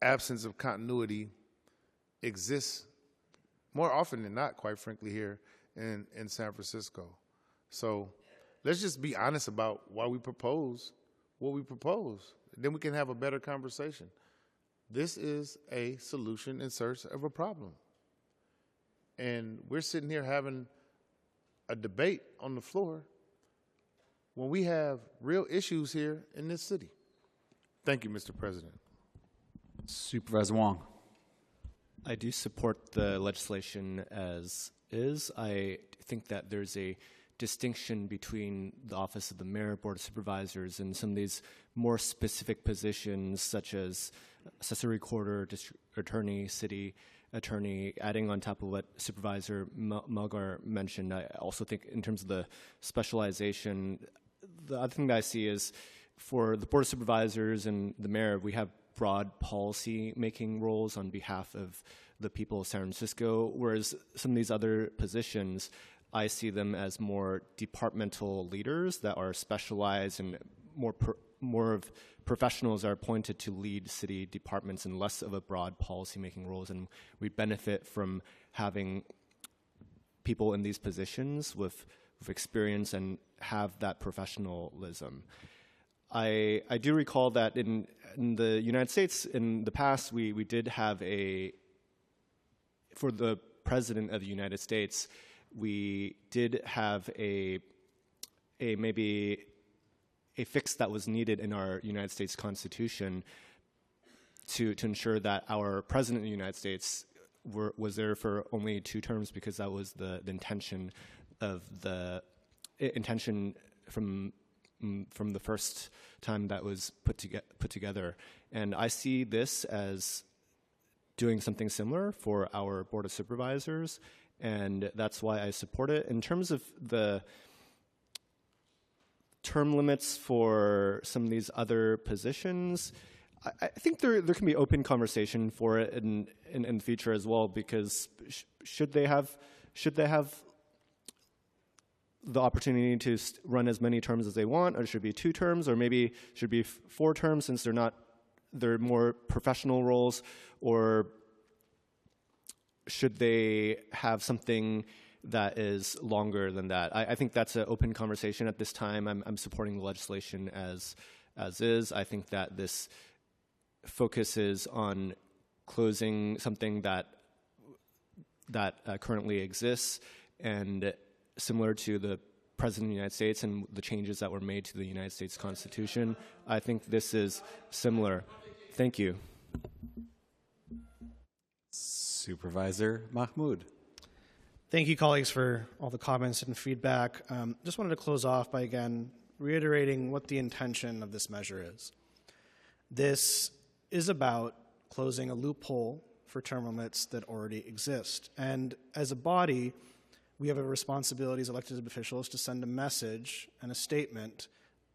absence of continuity exists more often than not, quite frankly, here in San Francisco. So let's just be honest about why we propose what we propose. Then we can have a better conversation. This is a solution in search of a problem. And we're sitting here having a debate on the floor when we have real issues here in this city. Thank you, Mr. President. Supervisor Wong. I do support the legislation as is. I think that there's a distinction between the Office of the Mayor, Board of Supervisors, and some of these more specific positions such as Assessor Recorder, District Attorney, City Attorney, adding on top of what Supervisor Melgar mentioned. I also think in terms of the specialization, the other thing that I see is for the Board of Supervisors and the Mayor, we have broad policy-making roles on behalf of the people of San Francisco, whereas some of these other positions, I see them as more departmental leaders that are specialized and more of professionals are appointed to lead city departments and less of a broad policy-making roles. And we benefit from having people in these positions with experience and have that professionalism. I do recall that in the United States in the past, we did have for the President of the United States, we did have maybe a fix that was needed in our United States Constitution to ensure that our President of the United States was there for only 2 terms, because that was the intention from the first time that was put together. And I see this as doing something similar for our Board of Supervisors, and that's why I support it. In terms of the term limits for some of these other positions, I think there can be open conversation for it in the future as well, because should they have the opportunity to run as many terms as they want, or should it be 2 terms, or maybe should be 4 terms since they're more professional roles, or should they have something that is longer than that? I think that's an open conversation at this time. I'm supporting the legislation as is. I think that this focuses on closing something that currently exists, and similar to the President of the United States and the changes that were made to the United States Constitution, I think this is similar. Thank you. Supervisor Mahmoud. Thank you, colleagues, for all the comments and feedback. Just wanted to close off by, again, reiterating what the intention of this measure is. This is about closing a loophole for term limits that already exist. And as a body, we have a responsibility as elected officials to send a message and a statement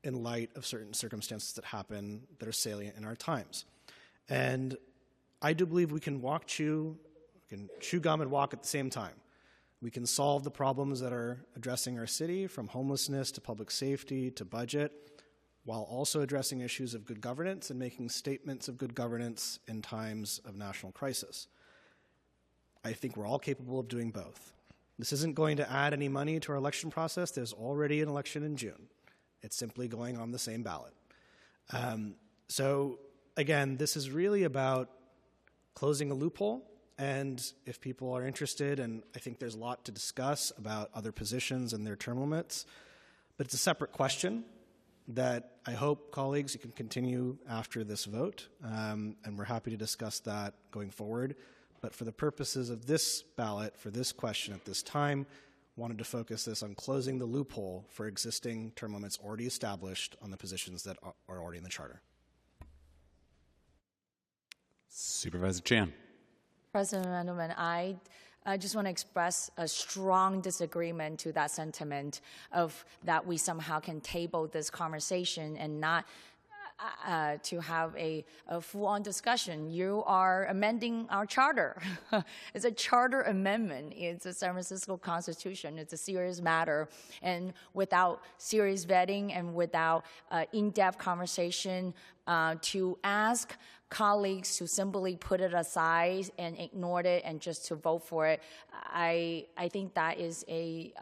in light of certain circumstances that happen that are salient in our times. And I do believe we can chew gum and walk at the same time. We can solve the problems that are addressing our city, from homelessness to public safety to budget, while also addressing issues of good governance and making statements of good governance in times of national crisis. I think we're all capable of doing both. This isn't going to add any money to our election process. There's already an election in June. It's simply going on the same ballot. So again, this is really about closing a loophole. And if people are interested, and I think there's a lot to discuss about other positions and their term limits, but it's a separate question that I hope, colleagues, you can continue after this vote, and we're happy to discuss that going forward. But for the purposes of this ballot, for this question at this time, wanted to focus this on closing the loophole for existing term limits already established on the positions that are already in the charter. Supervisor Chan. President Mandelman, I just want to express a strong disagreement to that sentiment of that we somehow can table this conversation and not to have a full-on discussion. You are amending our charter. It's a charter amendment. It's a San Francisco Constitution. It's a serious matter. And without serious vetting and without in-depth conversation, to ask colleagues to simply put it aside and ignore it and just to vote for it, I think that is a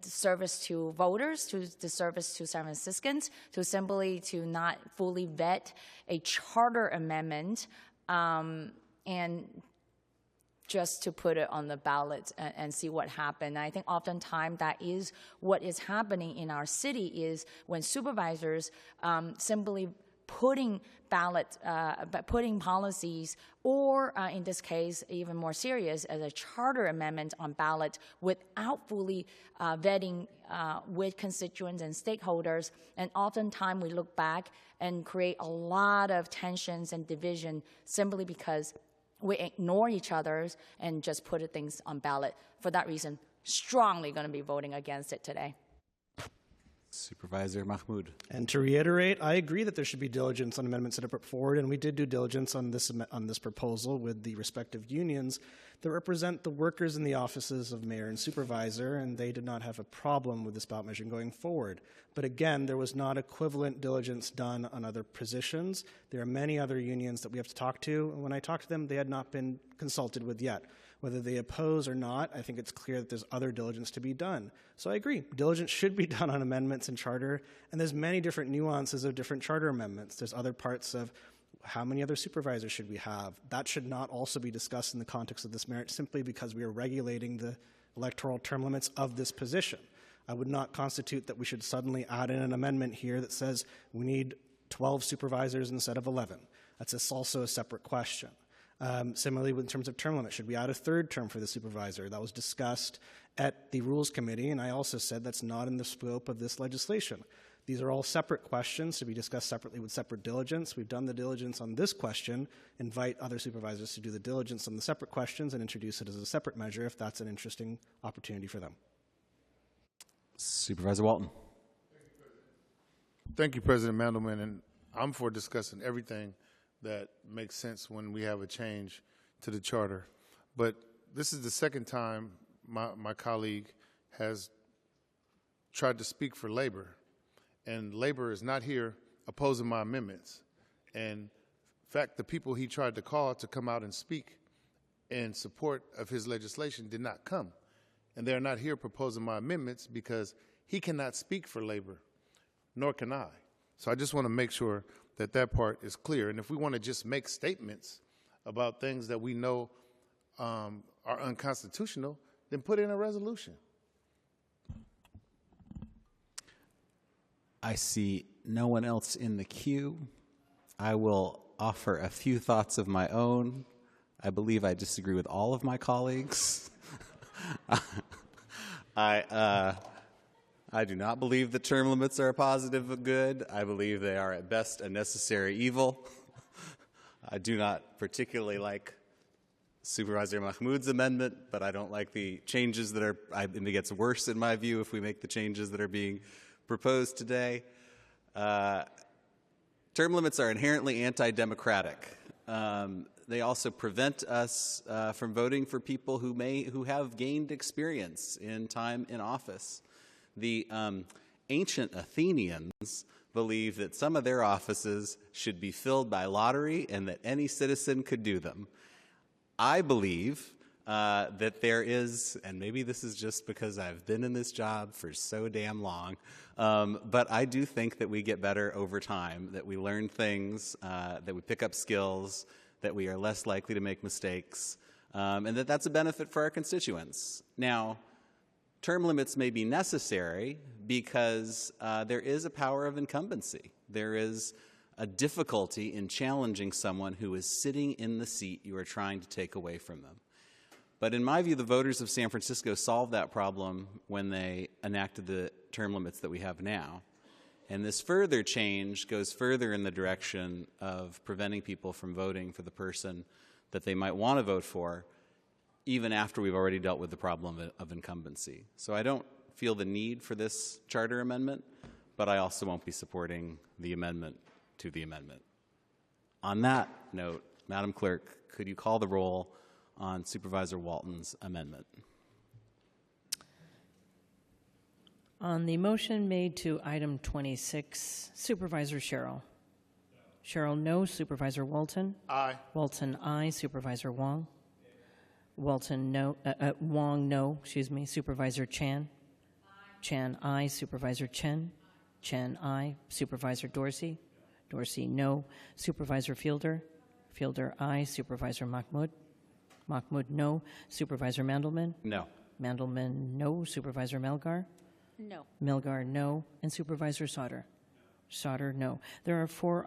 disservice to voters, to disservice to San Franciscans, to not fully vet a charter amendment and just to put it on the ballot and see what happened. I think oftentimes that is what is happening in our city is when supervisors simply putting policies, or in this case, even more serious, as a charter amendment on ballot without fully vetting with constituents and stakeholders. And oftentimes we look back and create a lot of tensions and division simply because we ignore each other and just put things on ballot. For that reason, strongly going to be voting against it today. Supervisor Mahmoud. And to reiterate, I agree that there should be diligence on amendments that are put forward, and we did do diligence on this proposal with the respective unions that represent the workers in the offices of mayor and supervisor, and they did not have a problem with this ballot measure going forward. But again, there was not equivalent diligence done on other positions. There are many other unions that we have to talk to, and when I talked to them, they had not been consulted with yet. Whether they oppose or not, I think it's clear that there's other diligence to be done. So I agree, diligence should be done on amendments in charter, and there's many different nuances of different charter amendments. There's other parts of how many other supervisors should we have? That should not also be discussed in the context of this merit simply because we are regulating the electoral term limits of this position. I would not constitute that we should suddenly add in an amendment here that says we need 12 supervisors instead of 11. That's also a separate question. Similarly, in terms of term limit, should we add a third term for the supervisor? That was discussed at the Rules Committee, and I also said that's not in the scope of this legislation. These are all separate questions to be discussed separately with separate diligence. We've done the diligence on this question, invite other supervisors to do the diligence on the separate questions and introduce it as a separate measure if that's an interesting opportunity for them. Supervisor Walton. Thank you, President Mandelman, and I'm for discussing everything that makes sense when we have a change to the charter. But this is the second time my colleague has tried to speak for labor, and labor is not here opposing my amendments. And in fact, the people he tried to call to come out and speak in support of his legislation did not come. And they're not here proposing my amendments because he cannot speak for labor, nor can I. So I just want to make sure that that part is clear. And if we want to just make statements about things that we know are unconstitutional, then put in a resolution. I see no one else in the queue. I will offer a few thoughts of my own. I believe I disagree with all of my colleagues. I do not believe that term limits are a positive good. I believe they are at best a necessary evil. I do not particularly like Supervisor Mahmoud's amendment, but I don't like the changes that are, I think it gets worse in my view if we make the changes that are being proposed today. Term limits are inherently anti-democratic. they also prevent us from voting for people who have gained experience in time in office. The ancient Athenians believed that some of their offices should be filled by lottery and that any citizen could do them. I believe that there is, and maybe this is just because I've been in this job for so damn long, but I do think that we get better over time, that we learn things, that we pick up skills, that we are less likely to make mistakes, and that that's a benefit for our constituents. Now, term limits may be necessary because there is a power of incumbency. There is a difficulty in challenging someone who is sitting in the seat you are trying to take away from them. But in my view, the voters of San Francisco solved that problem when they enacted the term limits that we have now. And this further change goes further in the direction of preventing people from voting for the person that they might want to vote for, even after we've already dealt with the problem of incumbency. So I don't feel the need for this charter amendment, but I also won't be supporting the amendment to the amendment. On that note, Madam Clerk, could you call the roll on Supervisor Walton's amendment? On the motion made to item 26, Supervisor Sherrill. Sherrill, no. Supervisor Walton? Aye. Walton, aye. Supervisor Wong? Walton, no. Wong, no. Excuse me. Supervisor Chan? Chan, aye. Supervisor Chen? Chen, aye. Supervisor Dorsey? Dorsey, no. Supervisor Fielder? Fielder, aye. Supervisor Mahmoud? Mahmoud, no. Supervisor Mandelman? No. Mandelman, no. Supervisor Melgar? No. Melgar, no. And Supervisor Sauter? Sauter, no. There are 4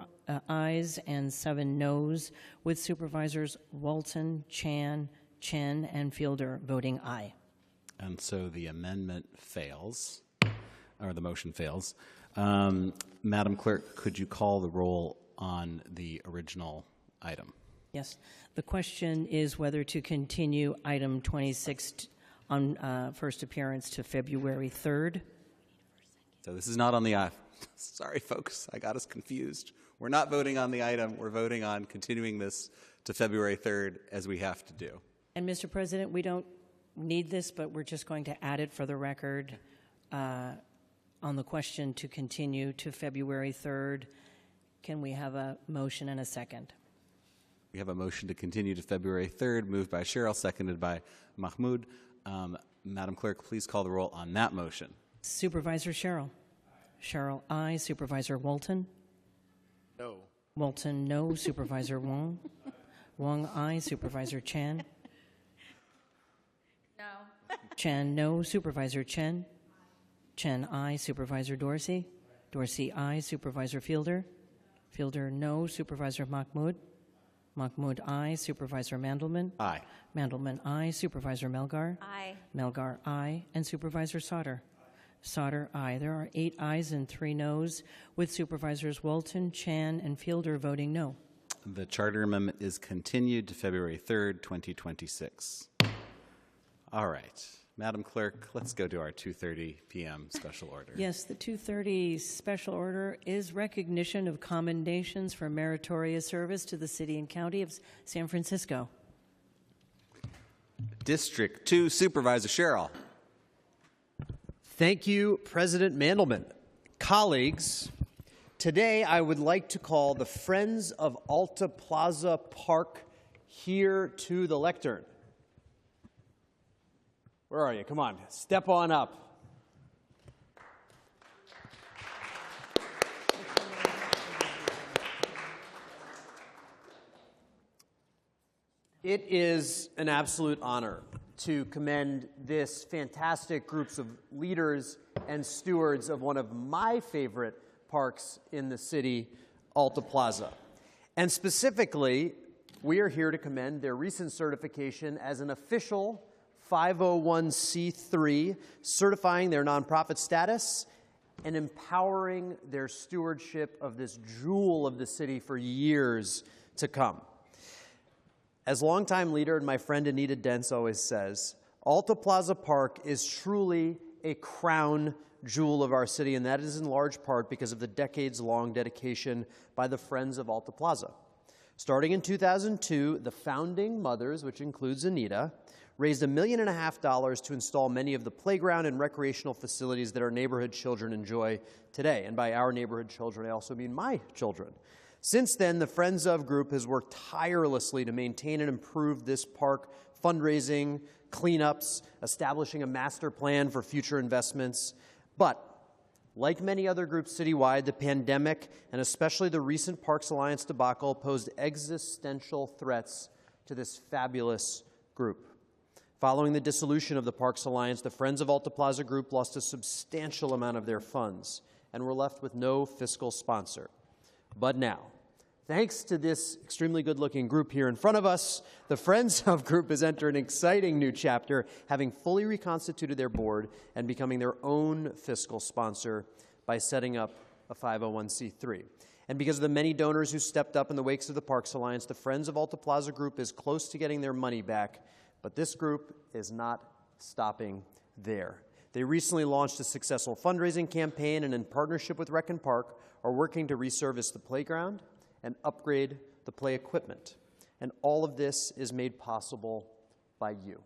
ayes and 7 noes, with Supervisors Walton, Chan, Chen, and Fielder voting aye. And so the amendment fails, or the motion fails. Madam Clerk, could you call the roll on the original item? Yes. The question is whether to continue item 26 on first appearance to February 3rd. So this is not on the sorry, folks, I got us confused. We're not voting on the item. We're voting on continuing this to February 3rd, as we have to do. And, Mr. President, we don't need this, but we're just going to add it for the record on the question to continue to February 3rd. Can we have a motion and a second? We have a motion to continue to February 3rd, moved by Cheryl, seconded by Mahmoud. Madam Clerk, please call the roll on that motion. Supervisor Sherrill? Sherrill, aye. Supervisor Walton? No. Walton, no. Supervisor Wong? Wong, aye. Supervisor Chan? No. Chan, no. Supervisor Chen? Chen, aye. Supervisor Dorsey? Dorsey, aye. Supervisor Fielder? Fielder, no. Supervisor Mahmoud? Mahmoud, aye. Supervisor Mandelman? Aye. Mandelman, aye. Supervisor Melgar? Aye. Melgar, aye. And Supervisor Sauter? Sauter, aye. There are 8 ayes and 3 noes, with Supervisors Walton, Chan, and Fielder voting no. The charter amendment is continued to February 3rd, 2026. All right. Madam Clerk, let's go to our 2:30 p.m. special order. Yes, the 2:30 special order is recognition of commendations for meritorious service to the City and County of San Francisco. District 2 Supervisor Sherrill. Thank you, President Mandelman. Colleagues, today I would like to call the Friends of Alta Plaza Park here to the lectern. Where are you? Come on, step on up. It is an absolute honor to commend this fantastic group of leaders and stewards of one of my favorite parks in the city, Alta Plaza. And specifically, we are here to commend their recent certification as an official 501c3, certifying their nonprofit status and empowering their stewardship of this jewel of the city for years to come. As longtime leader and my friend Anita Dents always says, Alta Plaza Park is truly a crown jewel of our city, and that is in large part because of the decades-long dedication by the Friends of Alta Plaza. Starting in 2002, the founding mothers, which includes Anita, raised $1.5 million to install many of the playground and recreational facilities that our neighborhood children enjoy today. And by our neighborhood children, I also mean my children. Since then, the Friends of Group has worked tirelessly to maintain and improve this park, fundraising, cleanups, establishing a master plan for future investments. But like many other groups citywide, the pandemic, and especially the recent Parks Alliance debacle, posed existential threats to this fabulous group. Following the dissolution of the Parks Alliance, the Friends of Alta Plaza Group lost a substantial amount of their funds and were left with no fiscal sponsor. But now, thanks to this extremely good-looking group here in front of us, the Friends of Group has entered an exciting new chapter, having fully reconstituted their board and becoming their own fiscal sponsor by setting up a 501c3. And because of the many donors who stepped up in the wakes of the Parks Alliance, the Friends of Alta Plaza Group is close to getting their money back, but this group is not stopping there. They recently launched a successful fundraising campaign and in partnership with Rec and Park are working to resurface the playground and upgrade the play equipment. And all of this is made possible by you.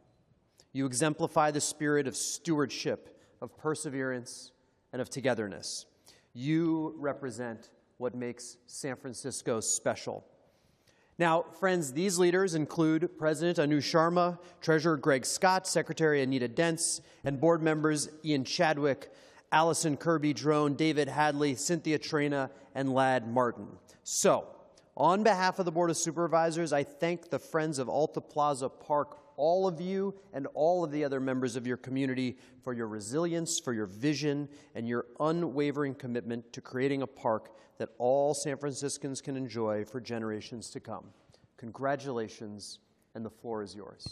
You exemplify the spirit of stewardship, of perseverance, and of togetherness. You represent what makes San Francisco special. Now, friends, these leaders include President Anu Sharma, Treasurer Greg Scott, Secretary Anita Dentz, and board members Ian Chadwick, Allison Kirby-Drone, David Hadley, Cynthia Trena, and Ladd Martin. So, on behalf of the Board of Supervisors, I thank the Friends of Alta Plaza Park, all of you and all of the other members of your community for your resilience, for your vision, and your unwavering commitment to creating a park that all San Franciscans can enjoy for generations to come. Congratulations, and the floor is yours.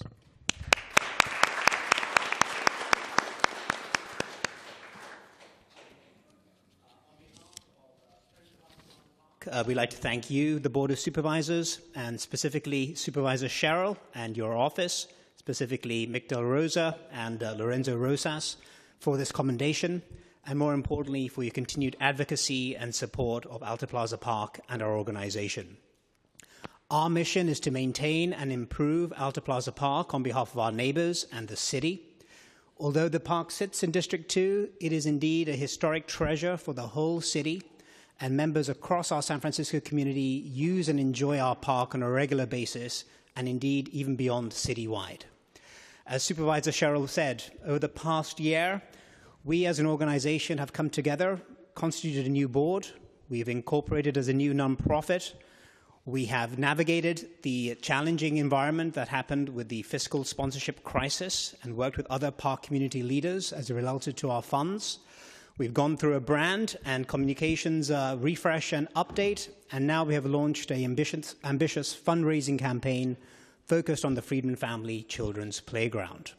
We'd like to thank you, the Board of Supervisors, and specifically Supervisor Sherrill and your office, specifically Mick Del Rosa and Lorenzo Rosas, for this commendation, and more importantly, for your continued advocacy and support of Alta Plaza Park and our organization. Our mission is to maintain and improve Alta Plaza Park on behalf of our neighbors and the city. Although the park sits in District 2, it is indeed a historic treasure for the whole city, and members across our San Francisco community use and enjoy our park on a regular basis, and indeed even beyond citywide. As Supervisor Sherrill said, over the past year, we as an organization have come together, constituted a new board, we have incorporated as a new nonprofit, we have navigated the challenging environment that happened with the fiscal sponsorship crisis and worked with other park community leaders as it related to our funds. We've gone through a brand and communications refresh and update, and now we have launched an ambitious fundraising campaign focused on the Friedman Family Children's Playground.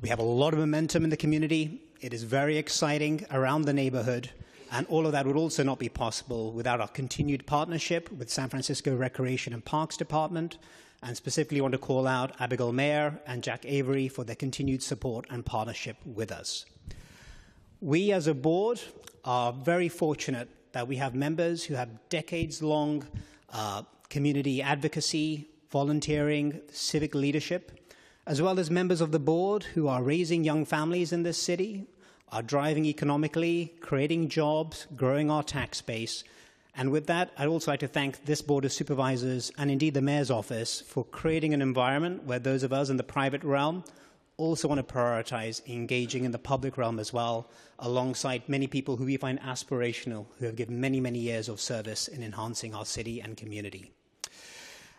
We have a lot of momentum in the community. It is very exciting around the neighborhood, and all of that would also not be possible without our continued partnership with San Francisco Recreation and Parks Department, and specifically want to call out Abigail Mayer and Jack Avery for their continued support and partnership with us. We as a board are very fortunate that we have members who have decades-long community advocacy, volunteering, civic leadership, as well as members of the board who are raising young families in this city, are driving economically, creating jobs, growing our tax base. And with that, I'd also like to thank this Board of Supervisors and indeed the Mayor's Office for creating an environment where those of us in the private realm also want to prioritize engaging in the public realm as well, alongside many people who we find aspirational, who have given many, many years of service in enhancing our city and community.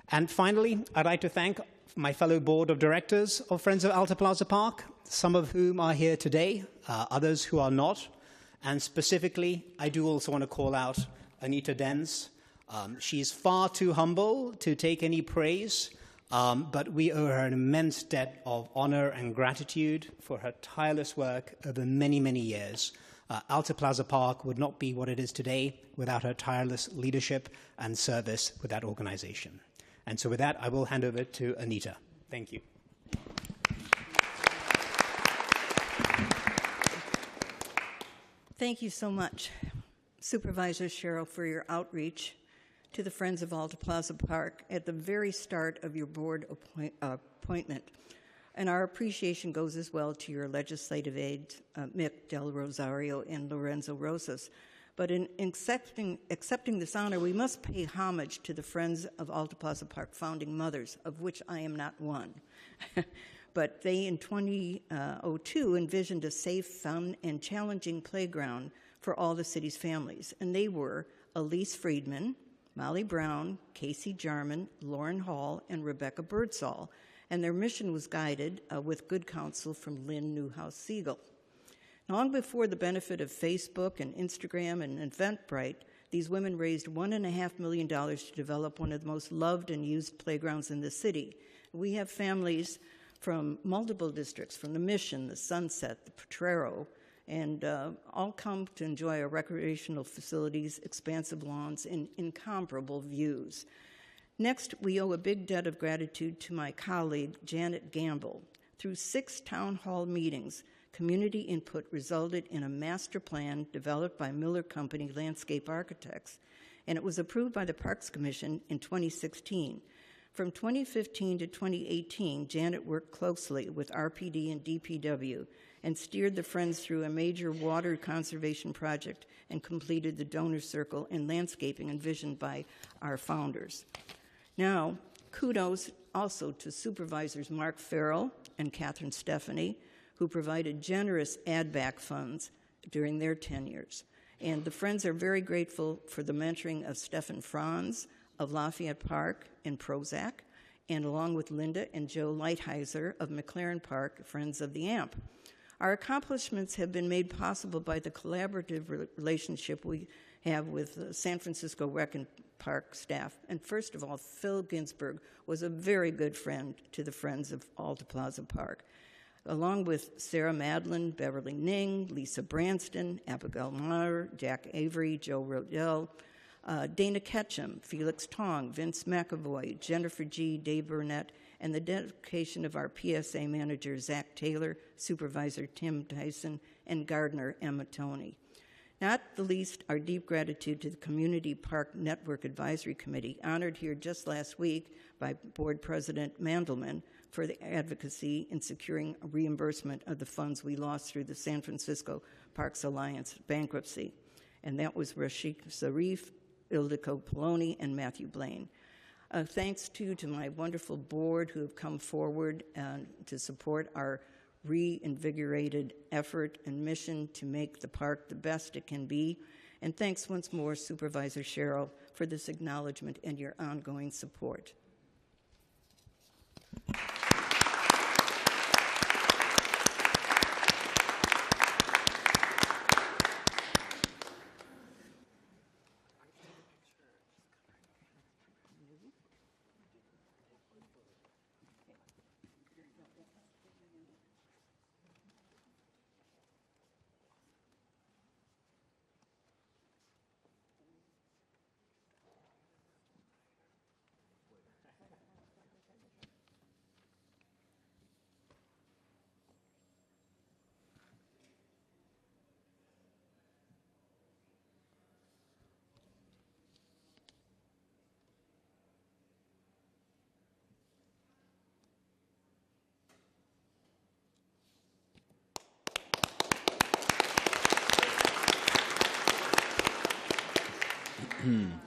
And finally, I'd like to thank my fellow board of directors of Friends of Alta Plaza Park, some of whom are here today, others who are not. And specifically, I do also want to call out Anita Dentz. She's far too humble to take any praise, but we owe her an immense debt of honor and gratitude for her tireless work over many, many years. Alta Plaza Park would not be what it is today without her tireless leadership and service with that organization. And so with that, I will hand over to Anita. Thank you. Thank you so much, Supervisor Sherrill, for your outreach to the Friends of Alta Plaza Park at the very start of your board appointment. And our appreciation goes as well to your legislative aides, Mick Del Rosario and Lorenzo Rosas. But in accepting this honor, we must pay homage to the Friends of Alta Plaza Park founding mothers, of which I am not one. But they, in 2002, envisioned a safe, fun, and challenging playground for all the city's families. And they were Elise Friedman, Molly Brown, Casey Jarman, Lauren Hall, and Rebecca Birdsall. And their mission was guided with good counsel from Lynn Newhouse-Siegel. Long before the benefit of Facebook and Instagram and Eventbrite, these women raised $1.5 million to develop one of the most loved and used playgrounds in the city. We have families from multiple districts, from the Mission, the Sunset, the Potrero, and all come to enjoy our recreational facilities, expansive lawns, and incomparable views. Next, we owe a big debt of gratitude to my colleague, Janet Gamble. Through 6 town hall meetings, community input resulted in a master plan developed by Miller Company Landscape Architects, and it was approved by the Parks Commission in 2016. From 2015 to 2018, Janet worked closely with RPD and DPW and steered the Friends through a major water conservation project and completed the donor circle and landscaping envisioned by our founders. Now, kudos also to Supervisors Mark Farrell and Catherine Stephanie, who provided generous add-back funds during their tenures. And the Friends are very grateful for the mentoring of Stefan Franz of Lafayette Park and Prozac, and along with Linda and Joe Lighthizer of McLaren Park, Friends of the AMP. Our accomplishments have been made possible by the collaborative relationship we have with San Francisco Rec and Park staff. And first of all, Phil Ginsburg was a very good friend to the Friends of Alta Plaza Park, along with Sarah Madlin, Beverly Ning, Lisa Branston, Abigail Meyer, Jack Avery, Joe Rodell, Dana Ketchum, Felix Tong, Vince McAvoy, Jennifer G., Dave Burnett, and the dedication of our PSA manager, Zach Taylor, Supervisor Tim Tyson, and Gardener Emma Toney. Not the least, our deep gratitude to the Community Park Network Advisory Committee, honored here just last week by Board President Mandelman for the advocacy in securing a reimbursement of the funds we lost through the San Francisco Parks Alliance bankruptcy. And that was Rashik Zarif, Ildiko Poloni, and Matthew Blaine. Thanks, too, to my wonderful board who have come forward to support our reinvigorated effort and mission to make the park the best it can be. And thanks once more, Supervisor Sherrill, for this acknowledgement and your ongoing support.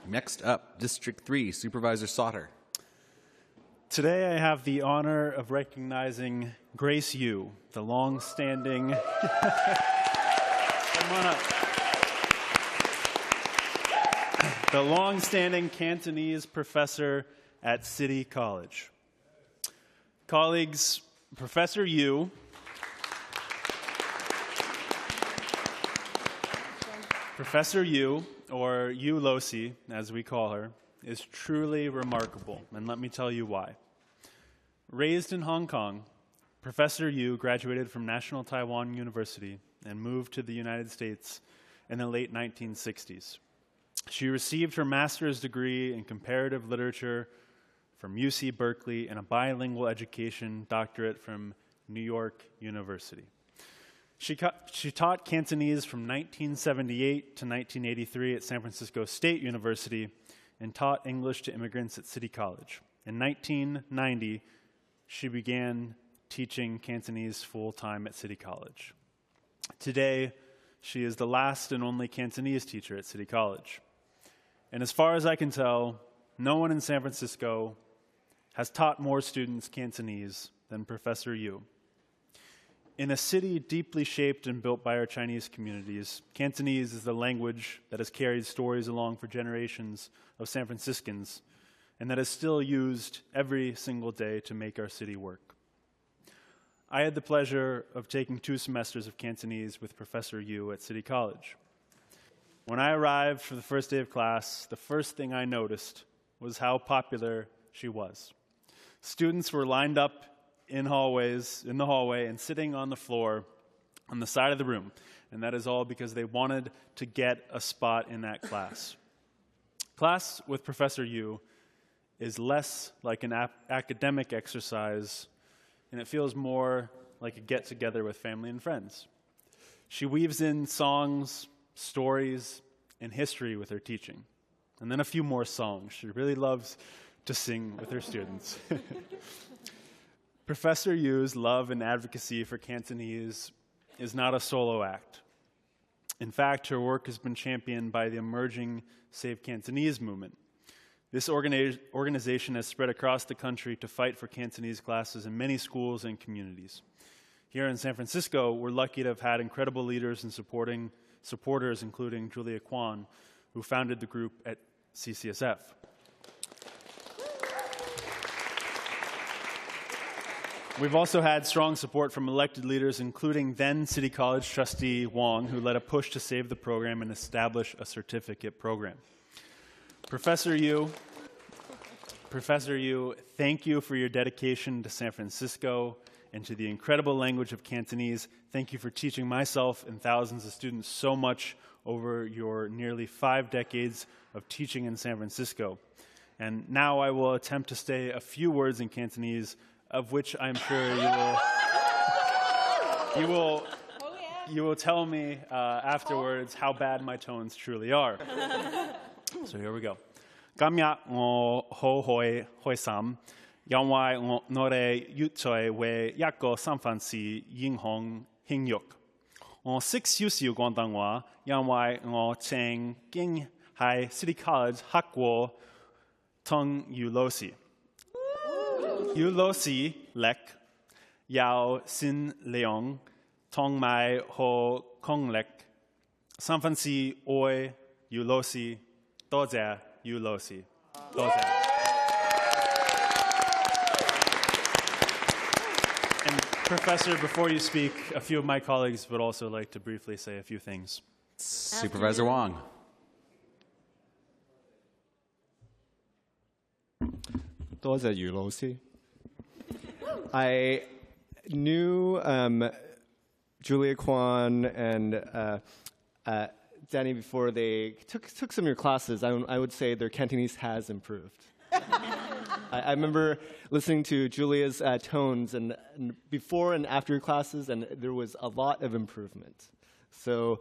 Next up, District 3, Supervisor Sauter. Today I have the honor of recognizing Grace Yu, the long-standing... Come on up. The long-standing Cantonese professor at City College. Colleagues, Professor Yu or Yu Losi, as we call her, is truly remarkable, and let me tell you why. Raised in Hong Kong, Professor Yu graduated from National Taiwan University and moved to the United States in the late 1960s. She received her master's degree in comparative literature from UC Berkeley and a bilingual education doctorate from New York University. She taught Cantonese from 1978 to 1983 at San Francisco State University and taught English to immigrants at City College. In 1990, she began teaching Cantonese full-time at City College. Today, she is the last and only Cantonese teacher at City College. And as far as I can tell, no one in San Francisco has taught more students Cantonese than Professor Yu. In a city deeply shaped and built by our Chinese communities, Cantonese is the language that has carried stories along for generations of San Franciscans and that is still used every single day to make our city work. I had the pleasure of taking 2 semesters of Cantonese with Professor Yu at City College. When I arrived for the first day of class, the first thing I noticed was how popular she was. Students were lined up in the hallway, and sitting on the floor on the side of the room, and that is all because they wanted to get a spot in that class. Class with Professor Yu is less like an academic exercise, and it feels more like a get-together with family and friends. She weaves in songs, stories, and history with her teaching, and then a few more songs. She really loves to sing with her students. Professor Yu's love and advocacy for Cantonese is not a solo act. In fact, her work has been championed by the emerging Save Cantonese movement. This organization has spread across the country to fight for Cantonese classes in many schools and communities. Here in San Francisco, we're lucky to have had incredible leaders and supporters, including Julia Kwan, who founded the group at CCSF. We've also had strong support from elected leaders, including then City College trustee Wong, who led a push to save the program and establish a certificate program. Professor Yu, thank you for your dedication to San Francisco and to the incredible language of Cantonese. Thank you for teaching myself and thousands of students so much over your nearly 5 decades of teaching in San Francisco. And now I will attempt to say a few words in Cantonese, of which I'm sure you will tell me afterwards how bad my tones truly are. So here we go. Gamya ngo ho hoi sam, yangwai ngo nore yutchoi we yakko samfansi yinghong hingyuk. On 6 yusiu guandangwa, yangwai ngo cheng ging hai City College hakwo tong yulosi. Yulosi lek yao sin leong tong mai ho kong lek samfansi oi yulosi doze yulosi doze. And Professor, before you speak, a few of my colleagues would also like to briefly say a few things. Supervisor Wong. Doze yulosi. I knew Julia Kwan and Danny before they took some of your classes. I would say their Cantonese has improved. I remember listening to Julia's tones and before and after your classes, and there was a lot of improvement. So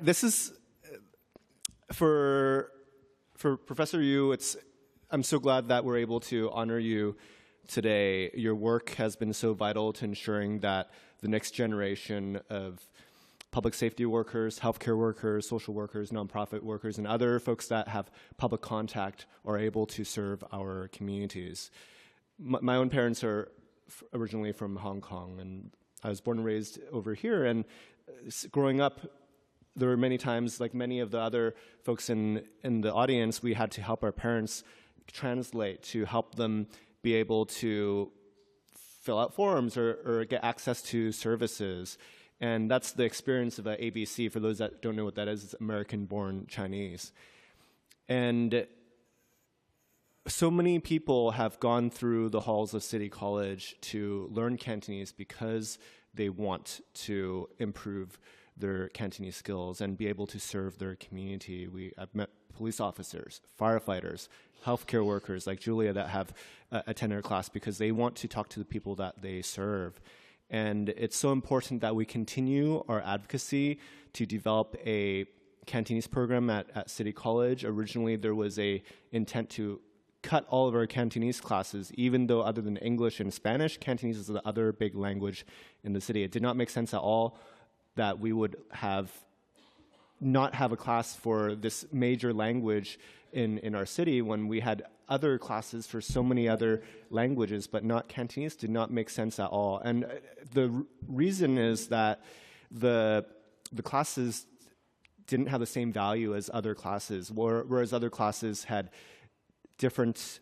this is for Professor Yu. I'm so glad that we're able to honor you today. Your work has been so vital to ensuring that the next generation of public safety workers, healthcare workers, social workers, nonprofit workers, and other folks that have public contact are able to serve our communities. My own parents are originally from Hong Kong, and I was born and raised over here, and growing up, there were many times, like many of the other folks in the audience, we had to help our parents translate to help them be able to fill out forms or get access to services. And that's the experience of ABC. For those that don't know what that is, it's American-born Chinese. And so many people have gone through the halls of City College to learn Cantonese because they want to improve their Cantonese skills and be able to serve their community. I've met police officers, firefighters, healthcare workers like Julia that have attended our class because they want to talk to the people that they serve. And it's so important that we continue our advocacy to develop a Cantonese program at City College. Originally, there was a intent to cut all of our Cantonese classes, even though other than English and Spanish, Cantonese is the other big language in the city. It did not make sense at all that we would not have a class for this major language in our city when we had other classes for so many other languages, but not Cantonese. Did not make sense at all. And the reason is that the classes didn't have the same value as other classes, whereas other classes had different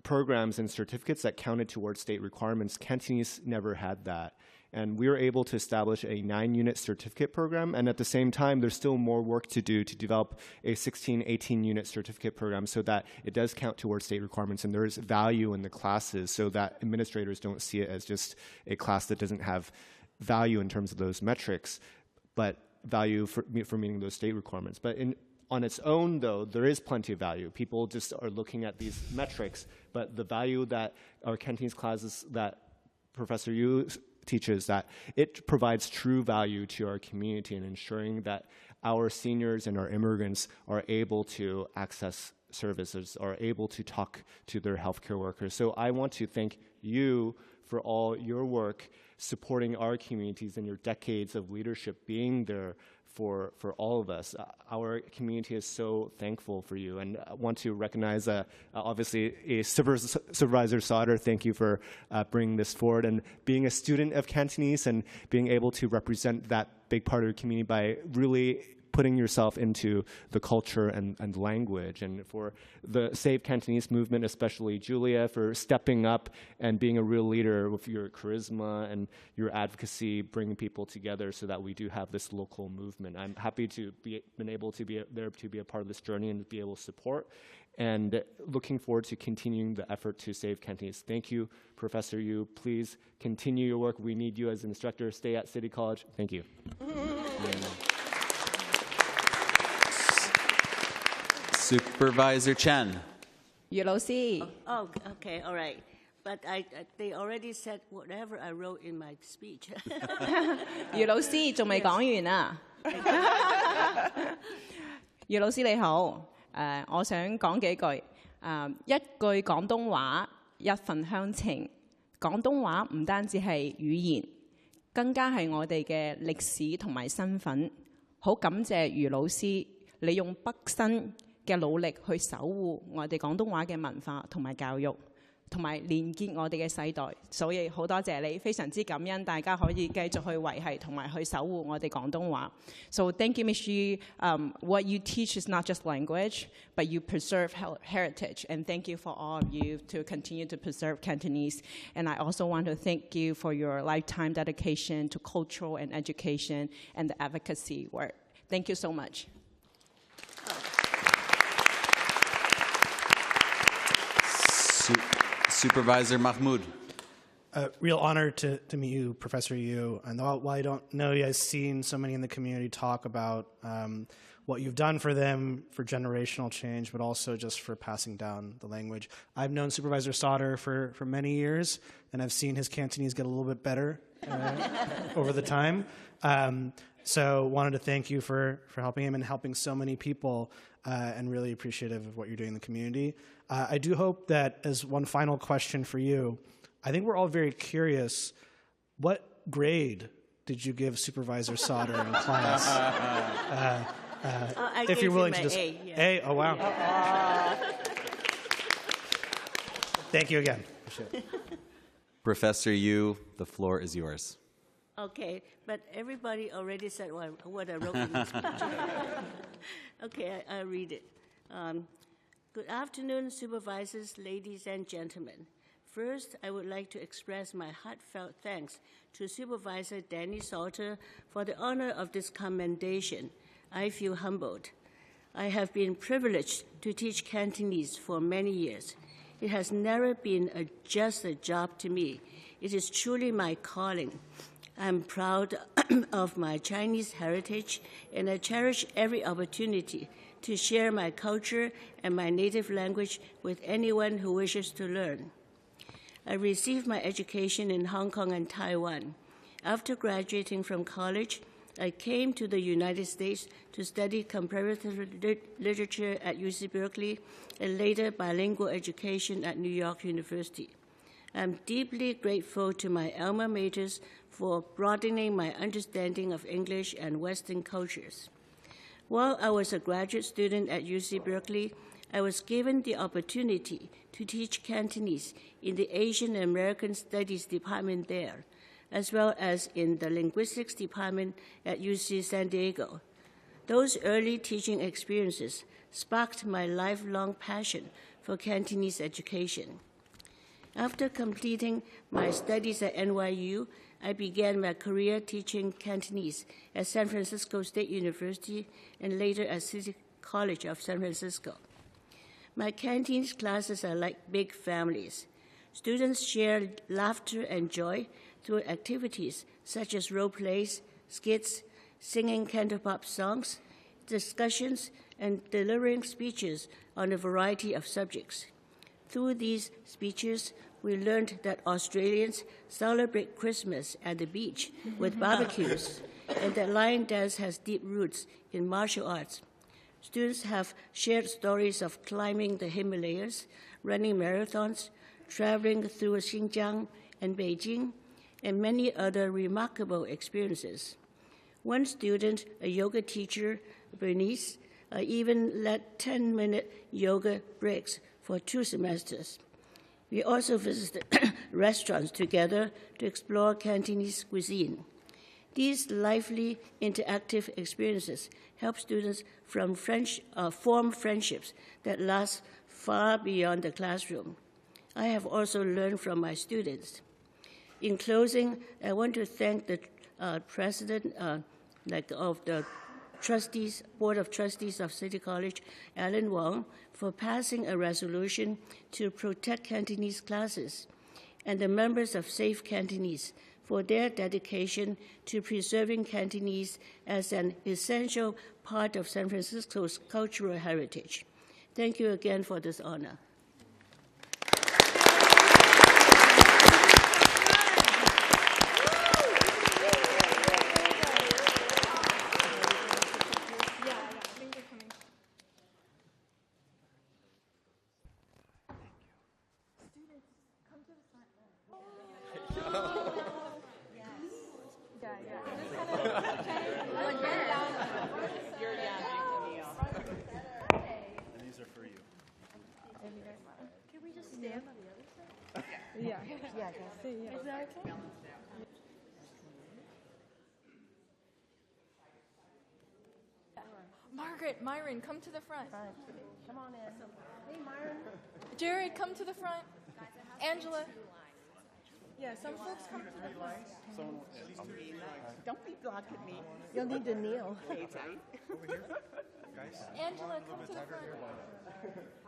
programs and certificates that counted towards state requirements. Cantonese never had that. And we were able to establish a 9-unit certificate program, and at the same time, there's still more work to do to develop a 16, 18-unit certificate program so that it does count towards state requirements, and there is value in the classes so that administrators don't see it as just a class that doesn't have value in terms of those metrics, but value for meeting those state requirements. But on its own, though, there is plenty of value. People just are looking at these metrics, but the value that our Cantonese classes that Professor Yu teaches, that it provides true value to our community in ensuring that our seniors and our immigrants are able to access services, are able to talk to their healthcare workers. So I want to thank you for all your work supporting our communities and your decades of leadership being there for all of us. Our community is so thankful for you, and I want to recognize, obviously, Supervisor Sauter, thank you for bringing this forward, and being a student of Cantonese and being able to represent that big part of your community by really putting yourself into the culture and language. And for the Save Cantonese movement, especially Julia, for stepping up and being a real leader with your charisma and your advocacy, bringing people together so that we do have this local movement. I'm happy to been able to be there to be a part of this journey and be able to support, and looking forward to continuing the effort to save Cantonese. Thank you, Professor Yu. Please continue your work. We need you as an instructor. Stay at City College. Thank you. Supervisor Chen. 余老師， Oh, okay, all right. But they already said whatever I wrote in my speech. 余老師仲未講完啊！余老師你好，我想講幾句。一句廣東話，一份鄉情。廣東話唔單止係語言，更加係我哋嘅歷史同埋身份。好感謝余老師，你用畢生嘅努力去守護我哋廣東話嘅文化同埋教育，同埋連結我哋嘅世代，所以好多謝你，非常之感恩大家可以繼續去維繫同埋去守護我哋廣東話。So thank you, Ms. Xu. What you teach is not just language, but you preserve heritage, and thank you for all of you to continue to preserve Cantonese. And I also want to thank you for your lifetime dedication to cultural and education and the advocacy work. Thank you so much. Supervisor Mahmoud. Real honor to meet you, Professor Yu. And while I don't know you, I've seen so many in the community talk about what you've done for them for generational change, but also just for passing down the language. I've known Supervisor Sauter for many years, and I've seen his Cantonese get a little bit better over the time. So wanted to thank you for helping him and helping so many people, and really appreciative of what you're doing in the community. I do hope that, as one final question for you, I think we're all very curious, what grade did you give Supervisor Sauter in class? If you're willing to just A, yeah. A? Oh, wow. Thank you again. Appreciate it. Professor Yu, the floor is yours. Okay, but everybody already said what I wrote in the speech. Okay, I'll read it. Good afternoon, supervisors, ladies and gentlemen. First, I would like to express my heartfelt thanks to Supervisor Danny Sauter for the honor of this commendation. I feel humbled. I have been privileged to teach Cantonese for many years. It has never been just a job to me. It is truly my calling. I'm proud of my Chinese heritage, and I cherish every opportunity to share my culture and my native language with anyone who wishes to learn. I received my education in Hong Kong and Taiwan. After graduating from college, I came to the United States to study comparative literature at UC Berkeley and later bilingual education at New York University. I'm deeply grateful to my alma maters for broadening my understanding of English and Western cultures. While I was a graduate student at UC Berkeley, I was given the opportunity to teach Cantonese in the Asian American Studies department there, as well as in the linguistics department at UC San Diego. Those early teaching experiences sparked my lifelong passion for Cantonese education. After completing my studies at NYU, I began my career teaching Cantonese at San Francisco State University and later at City College of San Francisco. My Cantonese classes are like big families. Students share laughter and joy through activities such as role plays, skits, singing cantopop songs, discussions, and delivering speeches on a variety of subjects. Through these speeches, we learned that Australians celebrate Christmas at the beach with barbecues, and that lion dance has deep roots in martial arts. Students have shared stories of climbing the Himalayas, running marathons, traveling through Xinjiang and Beijing, and many other remarkable experiences. One student, a yoga teacher, Bernice, even led 10-minute yoga breaks for 2 semesters. We also visited restaurants together to explore Cantonese cuisine. These lively, interactive experiences help students form friendships that last far beyond the classroom. I have also learned from my students. In closing, I want to thank the president of the Board of Trustees of City College, Alan Wong, for passing a resolution to protect Cantonese classes, and the members of Safe Cantonese for their dedication to preserving Cantonese as an essential part of San Francisco's cultural heritage. Thank you again for this honor. Margaret, Myron, come to the front. Come on in. Hey, Myron. Jared, come to the front. Angela. Yeah, some folks come to the front. Don't be blocking me. You'll need to kneel. Angela, come to the front.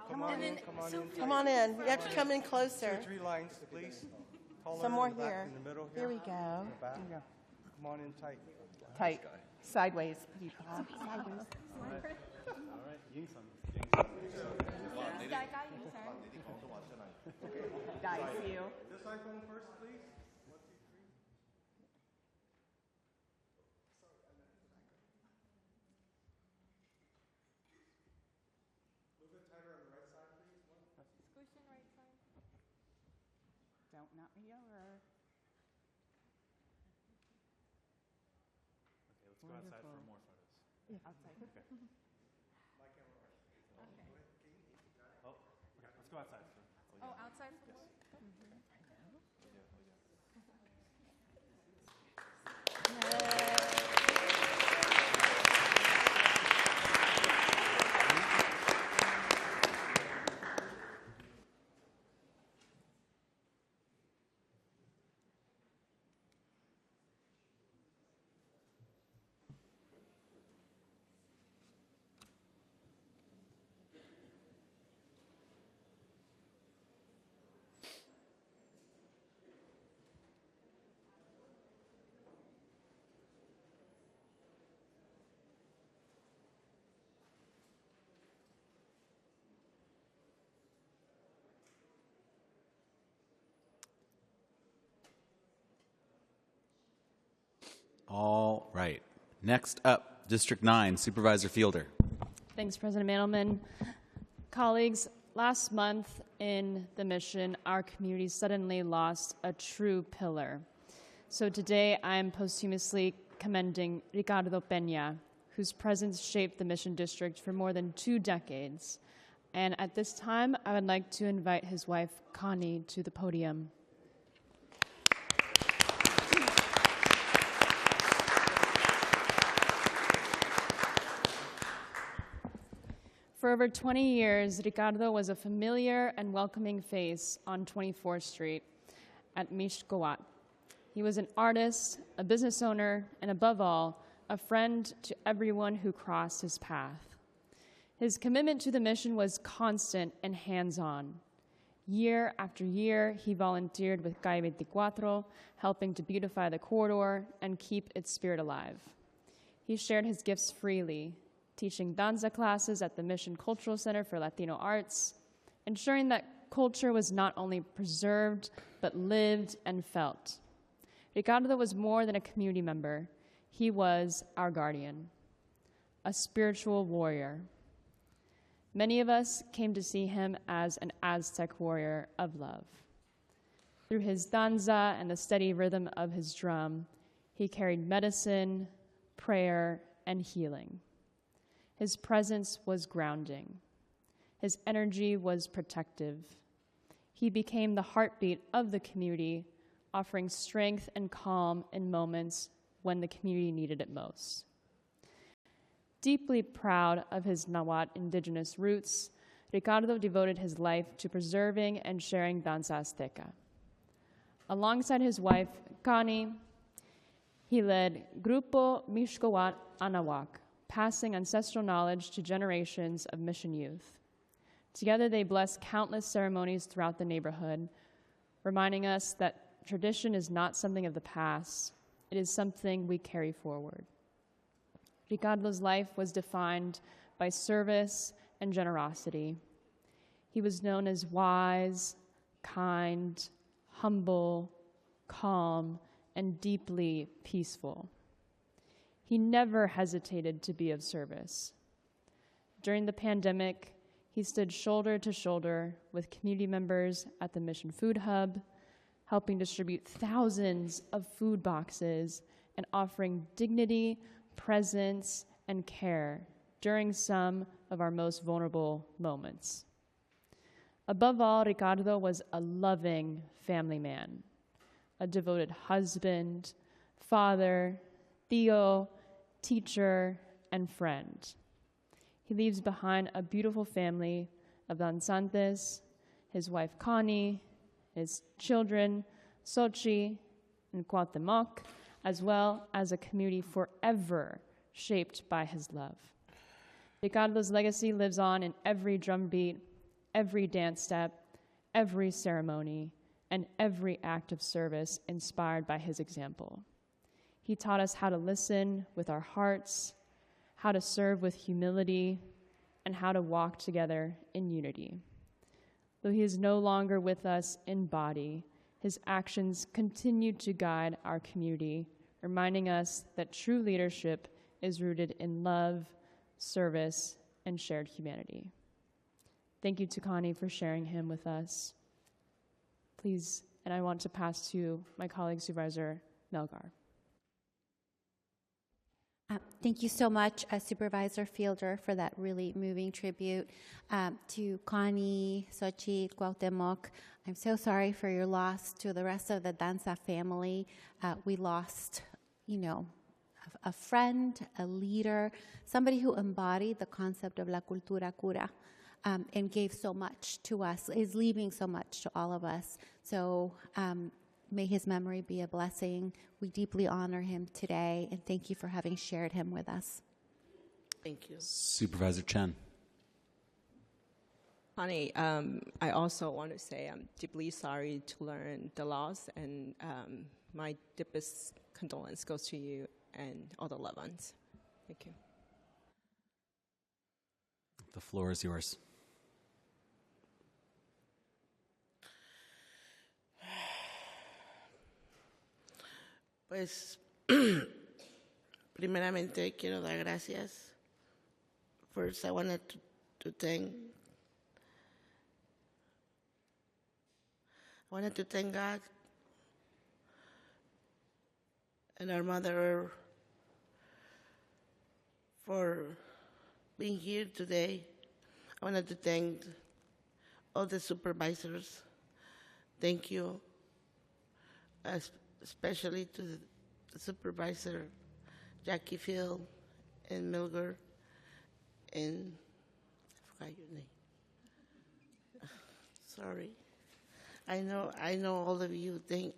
Come on in. Sophia. Come on in. You have to come in closer. 2 or 3 lines, please. Some more in the back, here. in the middle Here we go. in the back. Come on in tight. Tight. Sideways, people. Sideways. Dice you. This iPhone first, please. 1, 2, 3. A little bit tighter on the right side, please. Squishing right side. Don't knock me over. Okay, let's go outside for more photos. Yeah, outside. Okay. My camera right. Okay. Oh, okay, let's go outside. Oh, outside for more? All right. Next up, District 9, Supervisor Fielder. Thanks, President Mandelman. Colleagues, last month in the mission, our community suddenly lost a true pillar. So today I am posthumously commending Ricardo Peña, whose presence shaped the mission district for more than 2 decades. And at this time, I would like to invite his wife, Connie, to the podium. For over 20 years, Ricardo was a familiar and welcoming face on 24th Street at Mishkowat. He was an artist, a business owner, and above all, a friend to everyone who crossed his path. His commitment to the mission was constant and hands-on. Year after year, he volunteered with Calle 24, helping to beautify the corridor and keep its spirit alive. He shared his gifts freely, teaching danza classes at the Mission Cultural Center for Latino Arts, ensuring that culture was not only preserved, but lived and felt. Ricardo was more than a community member. He was our guardian, a spiritual warrior. Many of us came to see him as an Aztec warrior of love. Through his danza and the steady rhythm of his drum, he carried medicine, prayer, and healing. His presence was grounding. His energy was protective. He became the heartbeat of the community, offering strength and calm in moments when the community needed it most. Deeply proud of his Nahuatl indigenous roots, Ricardo devoted his life to preserving and sharing danza azteca. Alongside his wife, Connie, he led Grupo Mishkowat Anahuac, passing ancestral knowledge to generations of mission youth. Together, they blessed countless ceremonies throughout the neighborhood, reminding us that tradition is not something of the past, it is something we carry forward. Ricardo's life was defined by service and generosity. He was known as wise, kind, humble, calm, and deeply peaceful. He never hesitated to be of service. During the pandemic, he stood shoulder to shoulder with community members at the Mission Food Hub, helping distribute thousands of food boxes and offering dignity, presence, and care during some of our most vulnerable moments. Above all, Ricardo was a loving family man, a devoted husband, father, tío, teacher, and friend. He leaves behind a beautiful family of danzantes, his wife Connie, his children Xochi and Cuauhtemoc, as well as a community forever shaped by his love. Ricardo's legacy lives on in every drumbeat, every dance step, every ceremony, and every act of service inspired by his example. He taught us how to listen with our hearts, how to serve with humility, and how to walk together in unity. Though he is no longer with us in body, his actions continue to guide our community, reminding us that true leadership is rooted in love, service, and shared humanity. Thank you to Connie for sharing him with us. Please, and I want to pass to my colleague, Supervisor Melgar. Thank you so much, Supervisor Fielder, for that really moving tribute to Connie, Xochitl, Cuauhtemoc. I'm so sorry for your loss. To the rest of the Danza family, we lost, a friend, a leader, somebody who embodied the concept of la cultura cura and gave so much to us, is leaving so much to all of us. So may his memory be a blessing. We deeply honor him today, and thank you for having shared him with us. Thank you. Supervisor Chen. Honey, I also want to say I'm deeply sorry to learn the loss, and my deepest condolence goes to you and all the loved ones. Thank you. The floor is yours. Pues, Primeramente, quiero dar gracias. First, I wanted to thank God and our mother for being here today. I wanted to thank all the supervisors. Thank you, especially to the supervisor, Jackie Field and Milger, and I forgot your name. Sorry. I know all of you think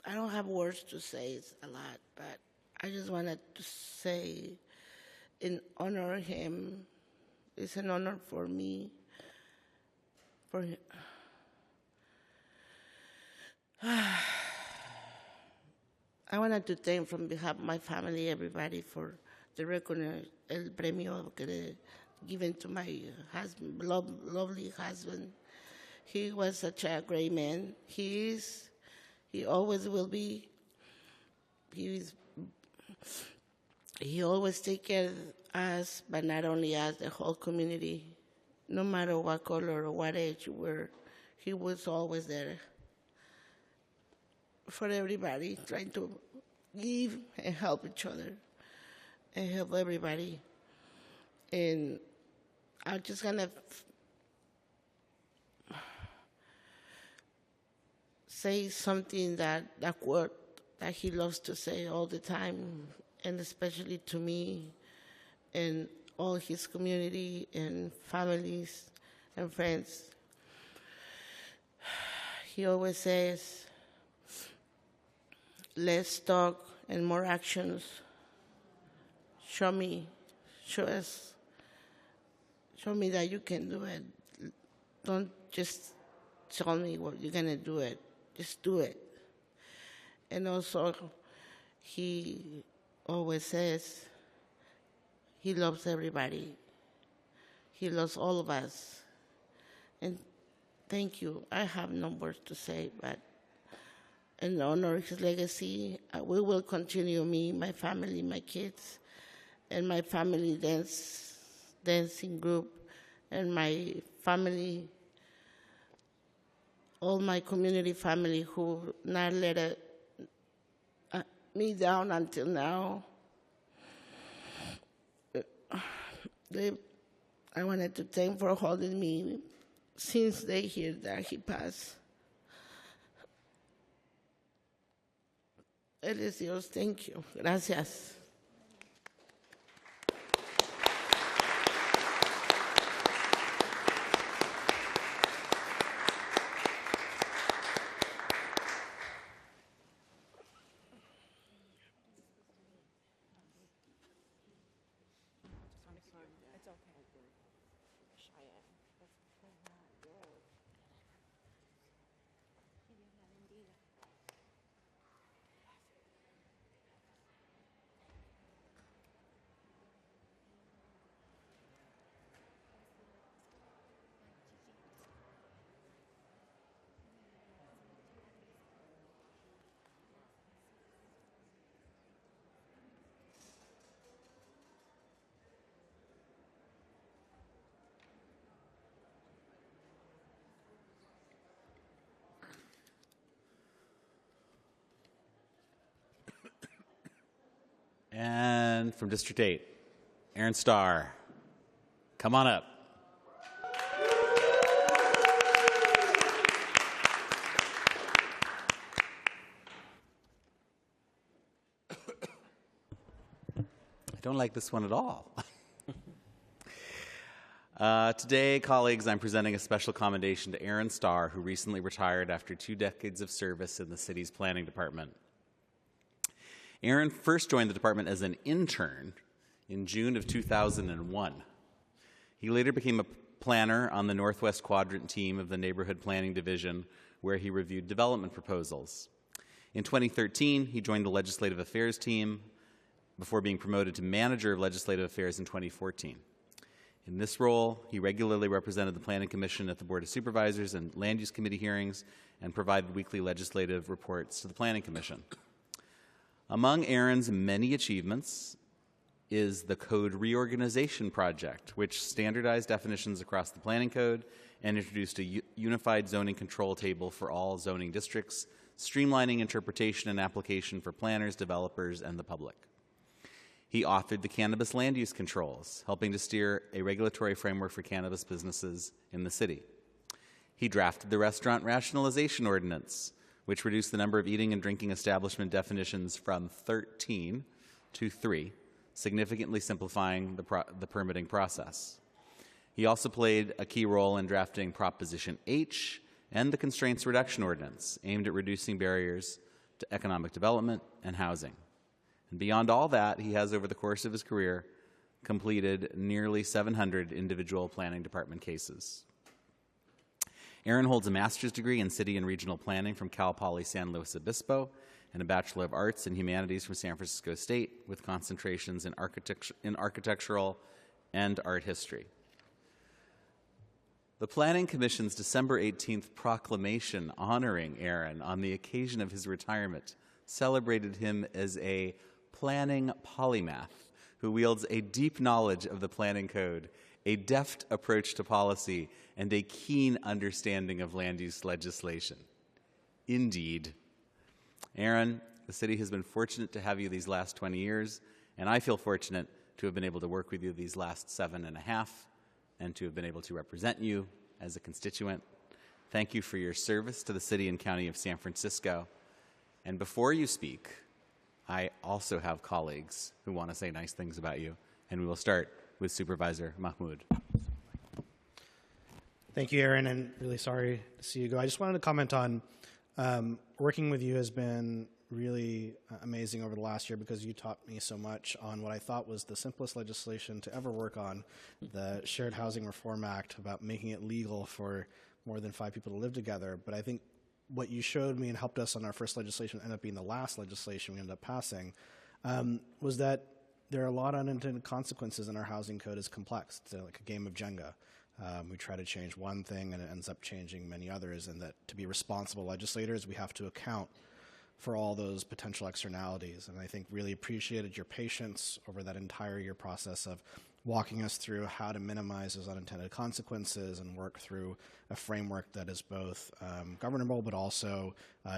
I don't have words to say, it's a lot, but I just wanted to say in honor of him, it's an honor for me, for I wanted to thank from behalf of my family, everybody, for the recognition, el premio given to my husband, lovely husband. He was such a great man. He is. He always will be. He always take care of us, but not only us, the whole community. No matter what color or what age you were, he was always there for everybody, trying to give and help each other and help everybody. And I'm just gonna say something that quote that he loves to say all the time, and especially to me and all his community and families and friends. He always says, less talk and more actions. Show me that you can do it. Don't just tell me what you're gonna do it. Just do it. And also, he always says he loves everybody. He loves all of us. And thank you. I have no words to say, but in honor of his legacy, we will continue, me, my family, my kids, and my family dancing group, and my family, all my community family who not let me down until now. I wanted to thank for holding me since they hear that he passed. Él es Dios, thank you. Gracias. And from District 8, Aaron Starr. Come on up. I don't like this one at all. Today, colleagues, I'm presenting a special commendation to Aaron Starr, who recently retired after 2 decades of service in the city's planning department. Aaron first joined the department as an intern in June of 2001. He later became a planner on the Northwest Quadrant team of the Neighborhood Planning Division, where he reviewed development proposals. In 2013, he joined the Legislative Affairs team before being promoted to Manager of Legislative Affairs in 2014. In this role, he regularly represented the Planning Commission at the Board of Supervisors and Land Use Committee hearings and provided weekly legislative reports to the Planning Commission. Among Aaron's many achievements is the Code Reorganization Project, which standardized definitions across the Planning Code and introduced a unified zoning control table for all zoning districts, streamlining interpretation and application for planners, developers, and the public. He authored the Cannabis Land Use Controls, helping to steer a regulatory framework for cannabis businesses in the city. He drafted the Restaurant Rationalization Ordinance, which reduced the number of eating and drinking establishment definitions from 13 to 3, significantly simplifying the permitting process. He also played a key role in drafting Proposition H and the Constraints Reduction Ordinance, aimed at reducing barriers to economic development and housing. And beyond all that, he has, over the course of his career, completed nearly 700 individual planning department cases. Aaron holds a master's degree in city and regional planning from Cal Poly San Luis Obispo and a Bachelor of Arts and Humanities from San Francisco State with concentrations in architectural and art history. The Planning Commission's December 18th proclamation honoring Aaron on the occasion of his retirement celebrated him as a planning polymath who wields a deep knowledge of the planning code, a deft approach to policy, and a keen understanding of land use legislation. Indeed. Aaron, the city has been fortunate to have you these last 20 years, and I feel fortunate to have been able to work with you these last 7.5 and to have been able to represent you as a constituent. Thank you for your service to the city and county of San Francisco. And before you speak, I also have colleagues who want to say nice things about you, and we will start with Supervisor Mahmoud. Thank you, Aaron, and really sorry to see you go. I just wanted to comment on working with you has been really amazing over the last year because you taught me so much on what I thought was the simplest legislation to ever work on, the Shared Housing Reform Act, about making it legal for more than 5 people to live together. But I think what you showed me and helped us on our first legislation, ended up being the last legislation we ended up passing, was that there are a lot of unintended consequences in our housing code. Is complex. It's like a game of Jenga. We try to change one thing and it ends up changing many others, and that to be responsible legislators, we have to account for all those potential externalities. And I think really appreciated your patience over that entire year process of walking us through how to minimize those unintended consequences and work through a framework that is both governable but also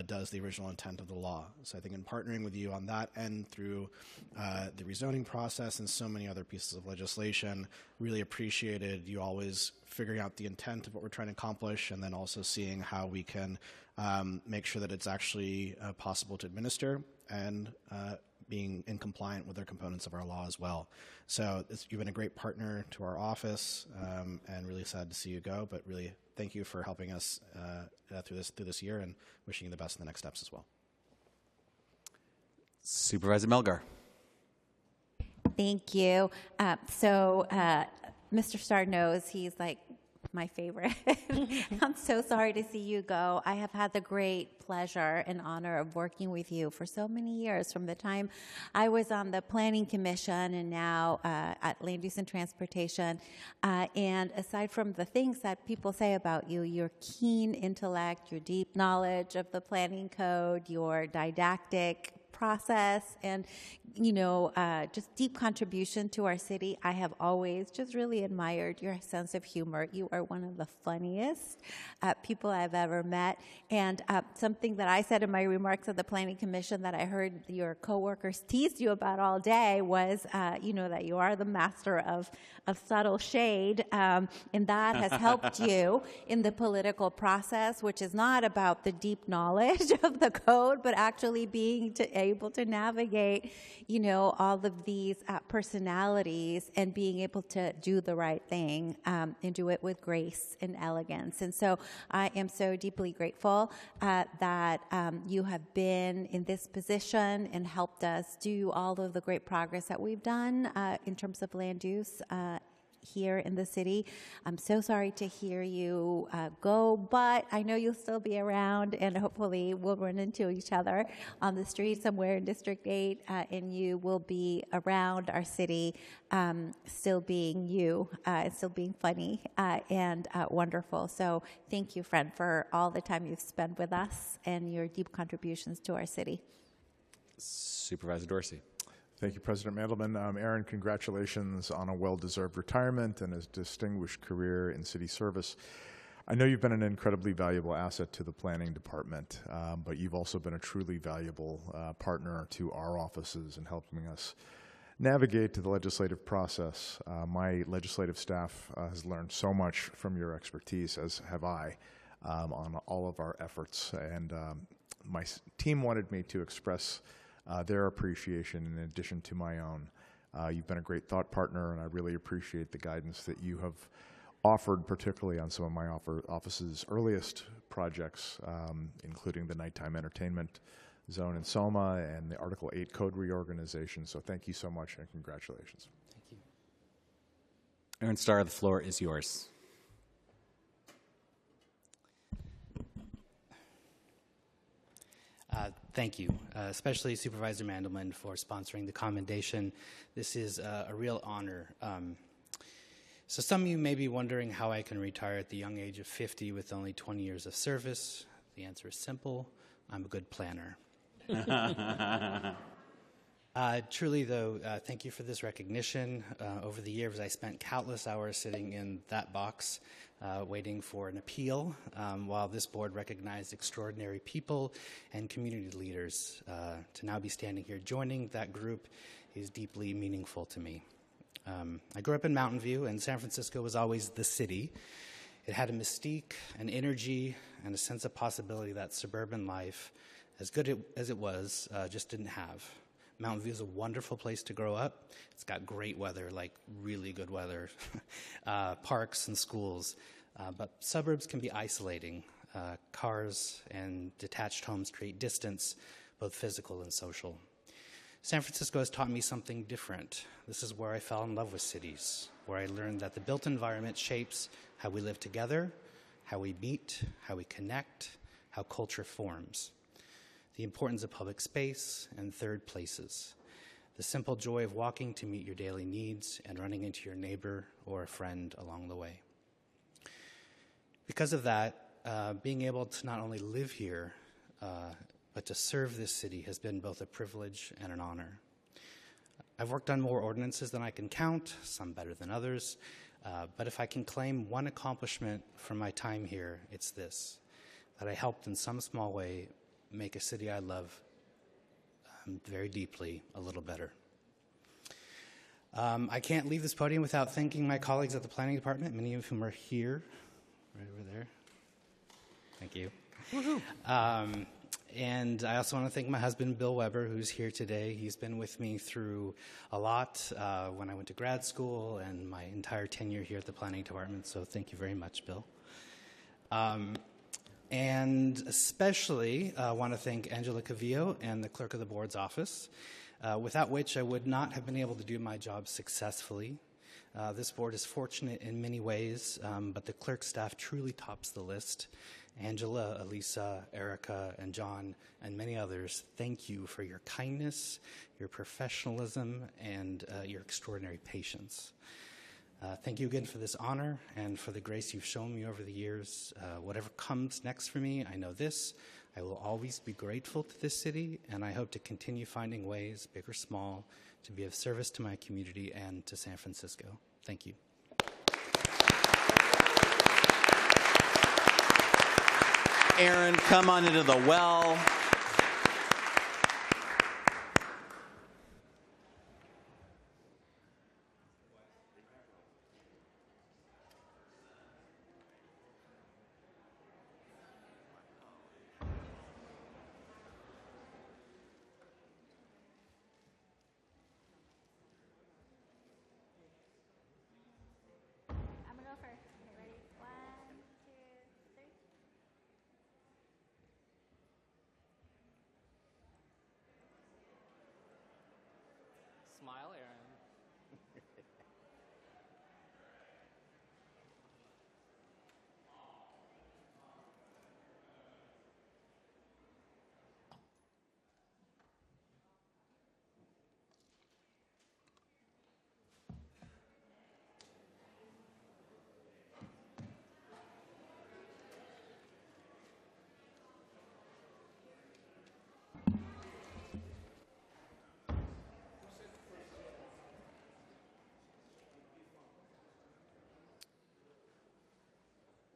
does the original intent of the law. So I think in partnering with you on that end through the rezoning process and so many other pieces of legislation, really appreciated you always figuring out the intent of what we're trying to accomplish and then also seeing how we can make sure that it's actually possible to administer and being in compliant with the components of our law as well. So you've been a great partner to our office, and really sad to see you go, but really thank you for helping us through this year, and wishing you the best in the next steps as well. Supervisor Melgar. Thank you. Mr. Starr knows he's like my favorite. I'm so sorry to see you go. I have had the great pleasure and honor of working with you for so many years, from the time I was on the Planning Commission and now at Land Use and Transportation. And aside from the things that people say about you, your keen intellect, your deep knowledge of the planning code, your didactic process, and just deep contribution to our city. I have always just really admired your sense of humor. You are one of the funniest people I've ever met. And something that I said in my remarks at the Planning Commission that I heard your coworkers tease you about all day was, that you are the master of subtle shade, and that has helped you in the political process, which is not about the deep knowledge of the code, but actually being able to navigate, all of these personalities and being able to do the right thing and do it with grace and elegance. And so I am so deeply grateful that you have been in this position and helped us do all of the great progress that we've done in terms of land use here in the city. I'm so sorry to hear you go, but I know you'll still be around, and hopefully we'll run into each other on the street somewhere in District 8, and you will be around our city, still being you, and still being funny and wonderful. So thank you, friend, for all the time you've spent with us and your deep contributions to our city. Supervisor Dorsey. Thank you, President Mandelman. Aaron, congratulations on a well-deserved retirement and a distinguished career in city service. I know you've been an incredibly valuable asset to the planning department, but you've also been a truly valuable partner to our offices in helping us navigate to the legislative process. My legislative staff has learned so much from your expertise, as have I, on all of our efforts. And my team wanted me to express their appreciation in addition to my own. You've been a great thought partner, and I really appreciate the guidance that you have offered, particularly on some of my office's earliest projects, including the nighttime entertainment zone in Soma and the Article 8 code reorganization. So thank you so much, and congratulations. Thank you. Aaron Starr, the floor is yours. Thank you, especially Supervisor Mandelman for sponsoring the commendation. This is a real honor. So some of you may be wondering how I can retire at the young age of 50 with only 20 years of service. The answer is simple. I'm a good planner. Truly, though, thank you for this recognition. Over the years, I spent countless hours sitting in that box waiting for an appeal, while this board recognized extraordinary people and community leaders. To now be standing here joining that group is deeply meaningful to me. I grew up in Mountain View, and San Francisco was always the city. It had a mystique, an energy, and a sense of possibility that suburban life, as good as it was, just didn't have. Mountain View is a wonderful place to grow up. It's got great weather, like really good weather, parks and schools. But suburbs can be isolating. Cars and detached homes create distance, both physical and social. San Francisco has taught me something different. This is where I fell in love with cities, where I learned that the built environment shapes how we live together, how we meet, how we connect, how culture forms. The importance of public space and third places. The simple joy of walking to meet your daily needs and running into your neighbor or a friend along the way. Because of that, being able to not only live here, but to serve this city has been both a privilege and an honor. I've worked on more ordinances than I can count, some better than others, but if I can claim one accomplishment from my time here, it's this, that I helped in some small way make a city I love very deeply a little better. I can't leave this podium without thanking my colleagues at the planning department, many of whom are here, right over there. Thank you. And I also want to thank my husband, Bill Weber, who's here today. He's been with me through a lot when I went to grad school and my entire tenure here at the planning department, so thank you very much, Bill. And especially want to thank Angela Cavillo and the clerk of the board's office, without which I would not have been able to do my job successfully. This board is fortunate in many ways, but the clerk staff truly tops the list. Angela, Elisa, Erica, and John, and many others, thank you for your kindness, your professionalism, and your extraordinary patience. Thank you again for this honor and for the grace you've shown me over the years. Whatever comes next for me, I know this. I will always be grateful to this city, and I hope to continue finding ways, big or small, to be of service to my community and to San Francisco. Thank you. Aaron, come on into the well.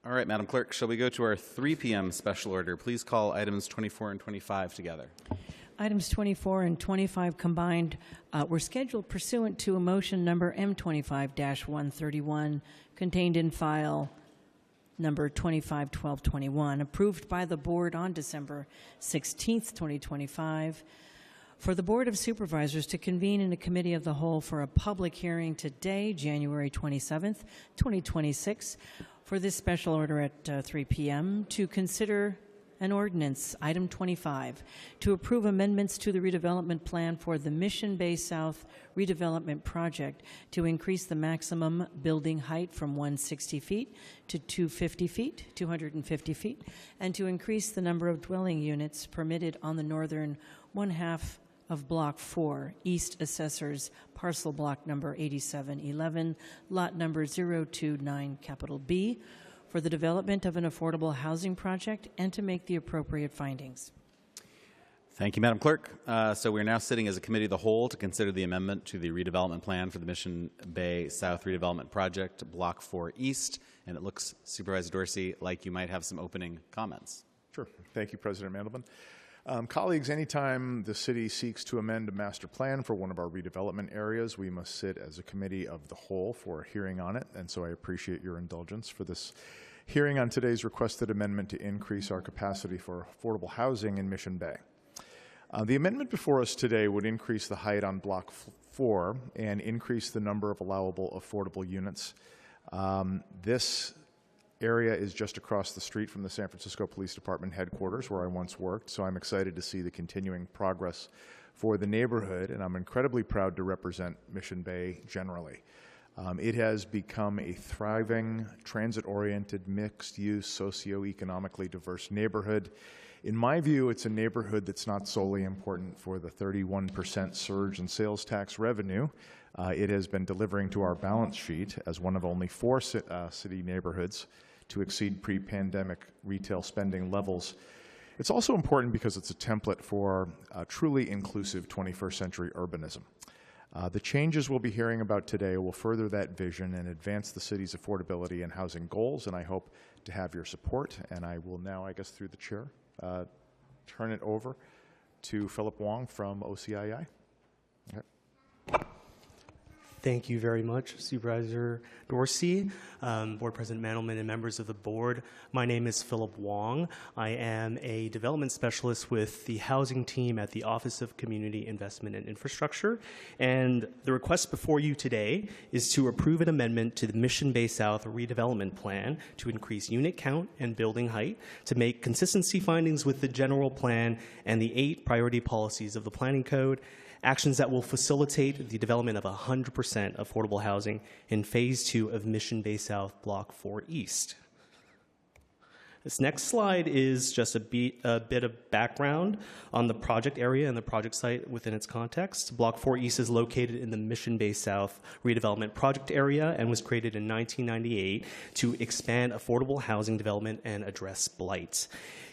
All right, Madam Clerk, shall we go to our 3 p.m. special order? Please call items 24 and 25 together. Items 24 and 25 combined were scheduled pursuant to a motion number M25-131 contained in file number 251221, approved by the Board on December 16th, 2025, for the Board of Supervisors to convene in a committee of the whole for a public hearing today, January 27th, 2026, for this special order at 3 p.m. to consider an ordinance, item 25, to approve amendments to the redevelopment plan for the Mission Bay South redevelopment project to increase the maximum building height from 160 feet to 250 feet, and to increase the number of dwelling units permitted on the northern one-half of Block 4, East Assessors, parcel block number 8711, lot number 029, capital B, for the development of an affordable housing project and to make the appropriate findings. Thank you, Madam Clerk. So we're now sitting as a committee of the whole to consider the amendment to the redevelopment plan for the Mission Bay South redevelopment project, Block 4 East. And it looks, Supervisor Dorsey, like you might have some opening comments. Sure. Thank you, President Mandelman. Colleagues, anytime the city seeks to amend a master plan for one of our redevelopment areas, we must sit as a committee of the whole for a hearing on it, and so I appreciate your indulgence for this hearing on today's requested amendment to increase our capacity for affordable housing in Mission Bay. The amendment before us today would increase the height on Block 4 and increase the number of allowable affordable units. This area is just across the street from the San Francisco Police Department headquarters where I once worked, so I'm excited to see the continuing progress for the neighborhood, and I'm incredibly proud to represent Mission Bay generally. It has become a thriving, transit-oriented, mixed-use, socioeconomically diverse neighborhood. In my view, it's a neighborhood that's not solely important for the 31% surge in sales tax revenue it has been delivering to our balance sheet as one of only 4 city neighborhoods to exceed pre-pandemic retail spending levels. It's also important because it's a template for truly inclusive 21st century urbanism. The changes we'll be hearing about today will further that vision and advance the city's affordability and housing goals, and I hope to have your support. And I will now, I guess through the chair, turn it over to Philip Wong from OCII. Okay. Thank you very much, Supervisor Dorsey, Board President Mandelman, and members of the board. My name is Philip Wong. I am a development specialist with the housing team at the Office of Community Investment and Infrastructure. And the request before you today is to approve an amendment to the Mission Bay South redevelopment plan to increase unit count and building height, to make consistency findings with the general plan and the 8 priority policies of the Planning Code, actions that will facilitate the development of 100% affordable housing in Phase 2 of Mission Bay South Block 4 East. This next slide is just a bit of background on the project area and the project site within its context. Block 4 East is located in the Mission Bay South redevelopment project area and was created in 1998 to expand affordable housing development and address blight.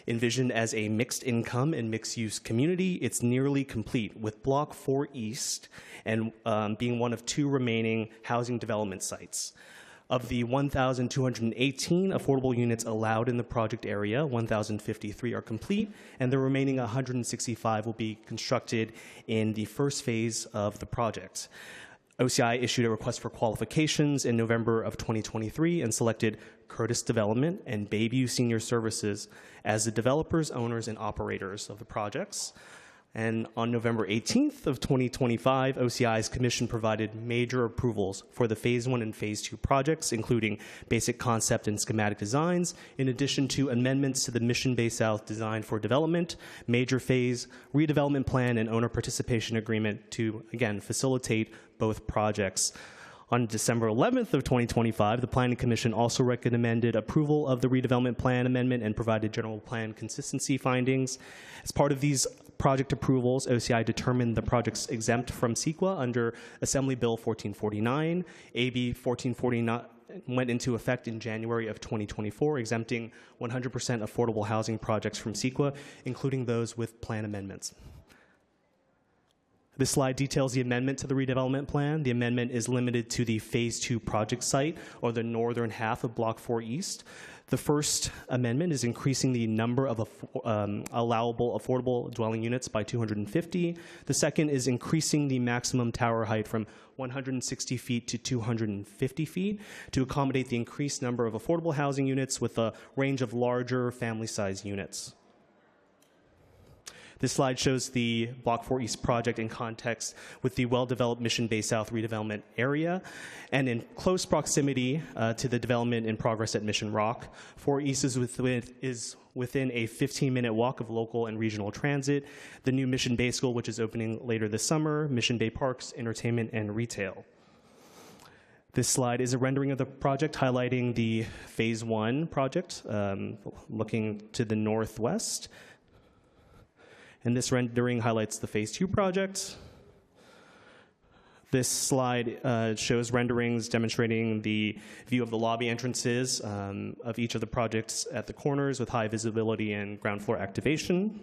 Envisioned as a mixed income and mixed use community, it's nearly complete, with Block 4 East and being one of 2 remaining housing development sites. Of the 1,218 affordable units allowed in the project area, 1,053 are complete, and the remaining 165 will be constructed in the first phase of the project. OCI issued a request for qualifications in November of 2023 and selected Curtis Development and Bayview Senior Services as the developers, owners, and operators of the projects. And on November 18th of 2025, OCI's commission provided major approvals for the Phase 1 and Phase 2 projects, including basic concept and schematic designs, in addition to amendments to the Mission Bay South Design for Development, Major Phase, Redevelopment Plan, and Owner Participation Agreement to, again, facilitate both projects. On December 11th of 2025, the Planning Commission also recommended approval of the redevelopment plan amendment and provided general plan consistency findings. As part of these project approvals, OCI determined the projects exempt from CEQA under Assembly Bill 1449. AB 1449 went into effect in January of 2024, exempting 100% affordable housing projects from CEQA, including those with plan amendments. This slide details the amendment to the redevelopment plan. The amendment is limited to the Phase 2 project site, or the northern half of Block 4 East. The first amendment is increasing the number of allowable affordable dwelling units by 250. The second is increasing the maximum tower height from 160 feet to 250 feet to accommodate the increased number of affordable housing units with a range of larger family-size units. This slide shows the Block 4 East project in context with the well-developed Mission Bay South redevelopment area and in close proximity to the development in progress at Mission Rock. 4 East is within a 15-minute walk of local and regional transit, the new Mission Bay School, which is opening later this summer, Mission Bay Parks, entertainment, and retail. This slide is a rendering of the project highlighting the Phase 1 project, looking to the northwest. And this rendering highlights the Phase 2 project. This slide shows renderings demonstrating the view of the lobby entrances of each of the projects at the corners with high visibility and ground floor activation.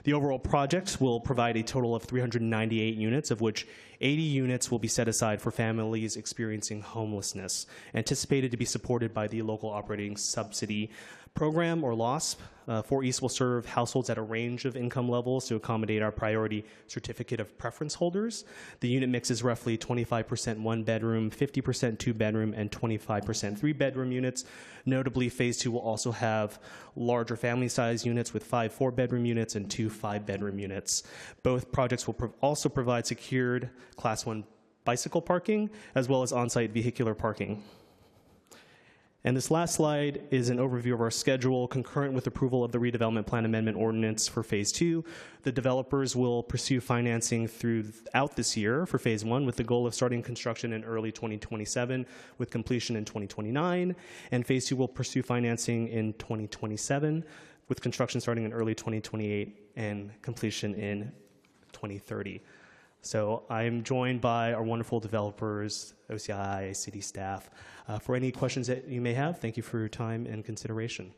The overall project will provide a total of 398 units, of which 80 units will be set aside for families experiencing homelessness, anticipated to be supported by the local operating subsidy program, or LOSP. 4 East will serve households at a range of income levels to accommodate our priority certificate of preference holders. The unit mix is roughly 25% one-bedroom, 50% two-bedroom, and 25% three-bedroom units. Notably, Phase 2 will also have larger family-size units with 5 four-bedroom units and 2 five-bedroom units. Both projects will also provide secured Class 1 bicycle parking, as well as on-site vehicular parking. And this last slide is an overview of our schedule. Concurrent with approval of the redevelopment plan amendment ordinance for Phase 2, the developers will pursue financing throughout this year for Phase 1 with the goal of starting construction in early 2027 with completion in 2029. And Phase 2 will pursue financing in 2027 with construction starting in early 2028 and completion in 2030. So I'm joined by our wonderful developers, OCI, city staff. For any questions that you may have, thank you for your time and consideration.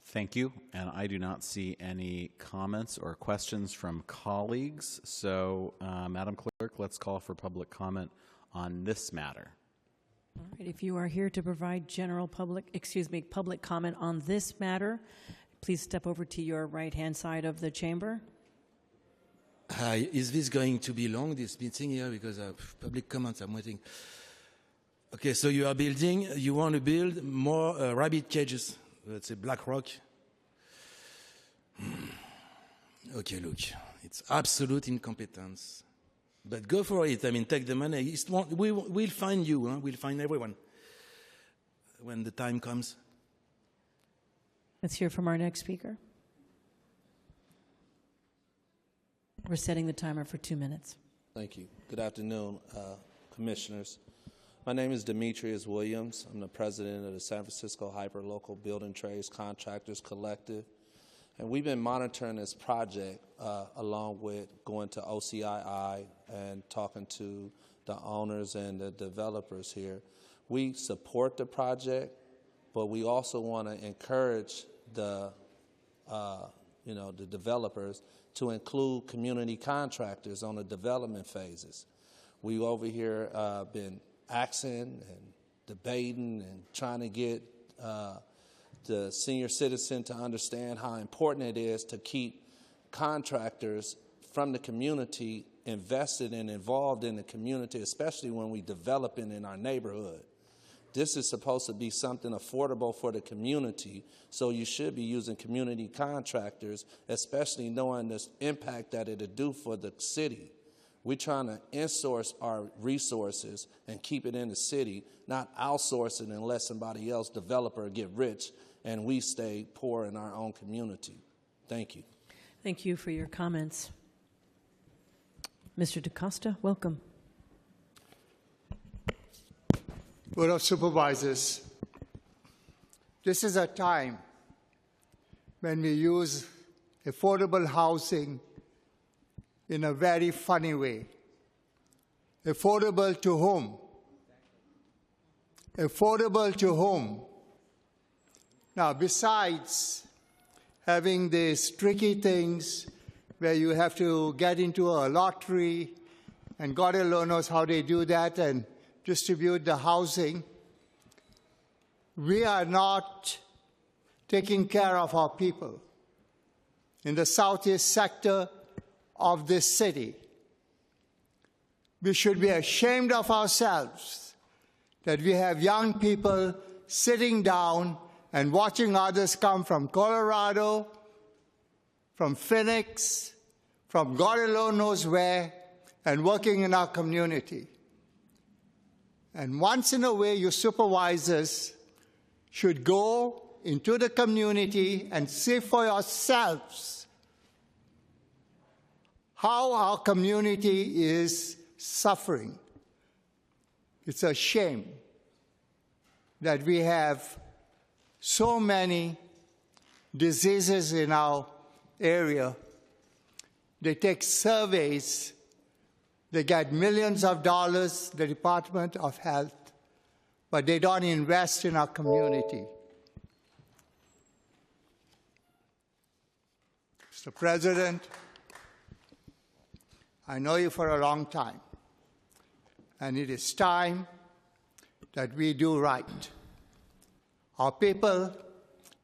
Thank you. And I do not see any comments or questions from colleagues. So, Madam Clerk, let's call for public comment on this matter. All right, if you are here to provide public comment on this matter, please step over to your right-hand side of the chamber. Hi, is this going to be long, this meeting here? Because public comments, I'm waiting. Okay, so you want to build more rabbit cages. Let's say Black Rock. Okay, look, it's absolute incompetence. But go for it. I mean, take the money. We'll find you. Huh? We'll find everyone when the time comes. Let's hear from our next speaker. We're setting the timer for 2 minutes. Thank you. Good afternoon, commissioners. My name is Demetrius Williams. I'm the president of the San Francisco Hyperlocal Building Trades Contractors Collective. And we've been monitoring this project along with going to OCII and talking to the owners and the developers here. We support the project, but we also want to encourage the developers to include community contractors on the development phases. We over here been asking and debating and trying to get the senior citizen to understand how important it is to keep contractors from the community invested and involved in the community, especially when we developing in our neighborhood. This is supposed to be something affordable for the community, so you should be using community contractors, especially knowing the impact that it'll do for the city. We're trying to insource our resources and keep it in the city, not outsource it and let somebody else, developer, get rich, and we stay poor in our own community. Thank you. Thank you for your comments. Mr. DaCosta, welcome. Board of Supervisors, this is a time when we use affordable housing in a very funny way. Affordable to whom? Affordable to whom? Now, besides having these tricky things where you have to get into a lottery, and God alone knows how they do that, and distribute the housing, we are not taking care of our people in the southeast sector of this city. We should be ashamed of ourselves that we have young people sitting down and watching others come from Colorado, from Phoenix, from God alone knows where, and working in our community. And once in a way, your supervisors should go into the community and see for yourselves how our community is suffering. It's a shame that we have so many diseases in our area. They take surveys. They get millions of dollars, the Department of Health, but they don't invest in our community. Mr. President, I know you for a long time, and it is time that we do right. Our people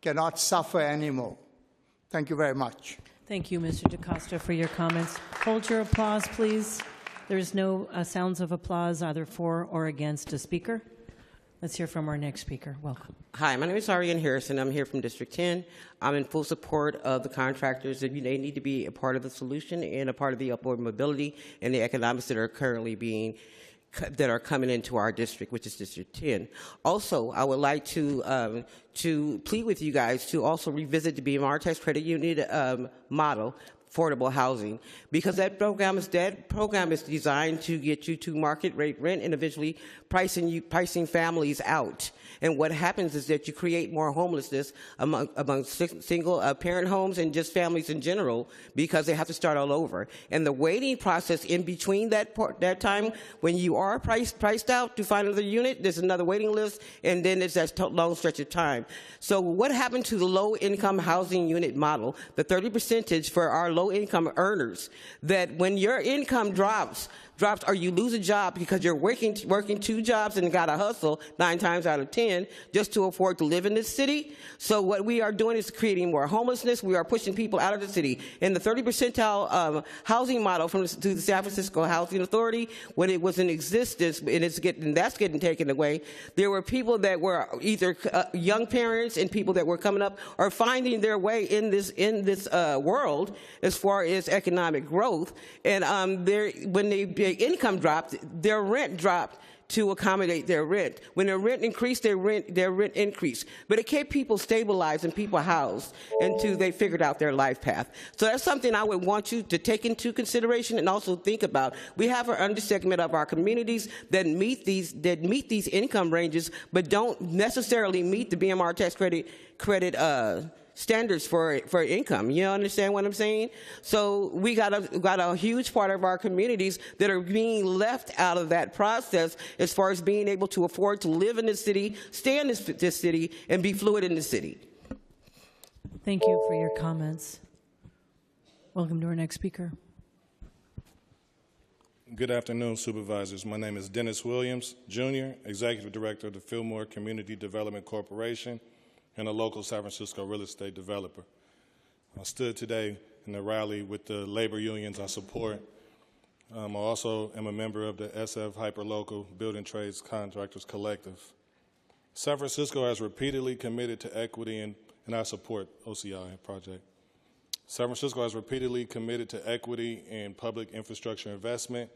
cannot suffer anymore. Thank you very much. Thank you, Mr. DaCosta, for your comments. Hold your applause, please. There's no sounds of applause either for or against a speaker. Let's hear from our next speaker. Welcome. Hi, my name is Ariane Harrison. I'm here from District 10. I'm in full support of the contractors. They need to be a part of the solution and a part of the upward mobility and the economics that are currently coming into our district, which is District 10. Also, I would like to plead with you guys to also revisit the BMR tax credit unit model, affordable housing, because that program is designed to get you to market rate rent and eventually pricing families out. And what happens is that you create more homelessness among single parent homes and just families in general, because they have to start all over. And the waiting process in between that time when you are priced out to find another unit, there's another waiting list, and then there's that long stretch of time. So what happened to the low-income housing unit model, the 30% for our low-income earners, that when your income drops or you lose a job because you're working 2 jobs and got to hustle 9 times out of 10 just to afford to live in this city. So what we are doing is creating more homelessness. We are pushing people out of the city. And the 30 percentile housing model to the San Francisco Housing Authority, when it was in existence, and that's getting taken away, there were people that were either young parents and people that were coming up or finding their way in this world as far as economic growth. And when their income dropped, their rent dropped to accommodate their rent. When their rent increased, their rent increased. But it kept people stabilized and people housed until they figured out their life path. So that's something I would want you to take into consideration and also think about. We have an undersegment of our communities that meet these income ranges, but don't necessarily meet the BMR tax credit standards for income. You understand what I'm saying? So we got a huge part of our communities that are being left out of that process as far as being able to afford to live in this city, stay in this city, and be fluid in the city. Thank you for your comments. Welcome to our next speaker. Good afternoon, supervisors. My name is Dennis Williams, Jr., Executive Director of the Fillmore Community Development Corporation and a local San Francisco real estate developer. I stood today in the rally with the labor unions I support. I also am a member of the SF Hyperlocal Building Trades Contractors Collective. San Francisco has repeatedly committed to equity, and I support OCI project. San Francisco has repeatedly committed to equity in public infrastructure investment.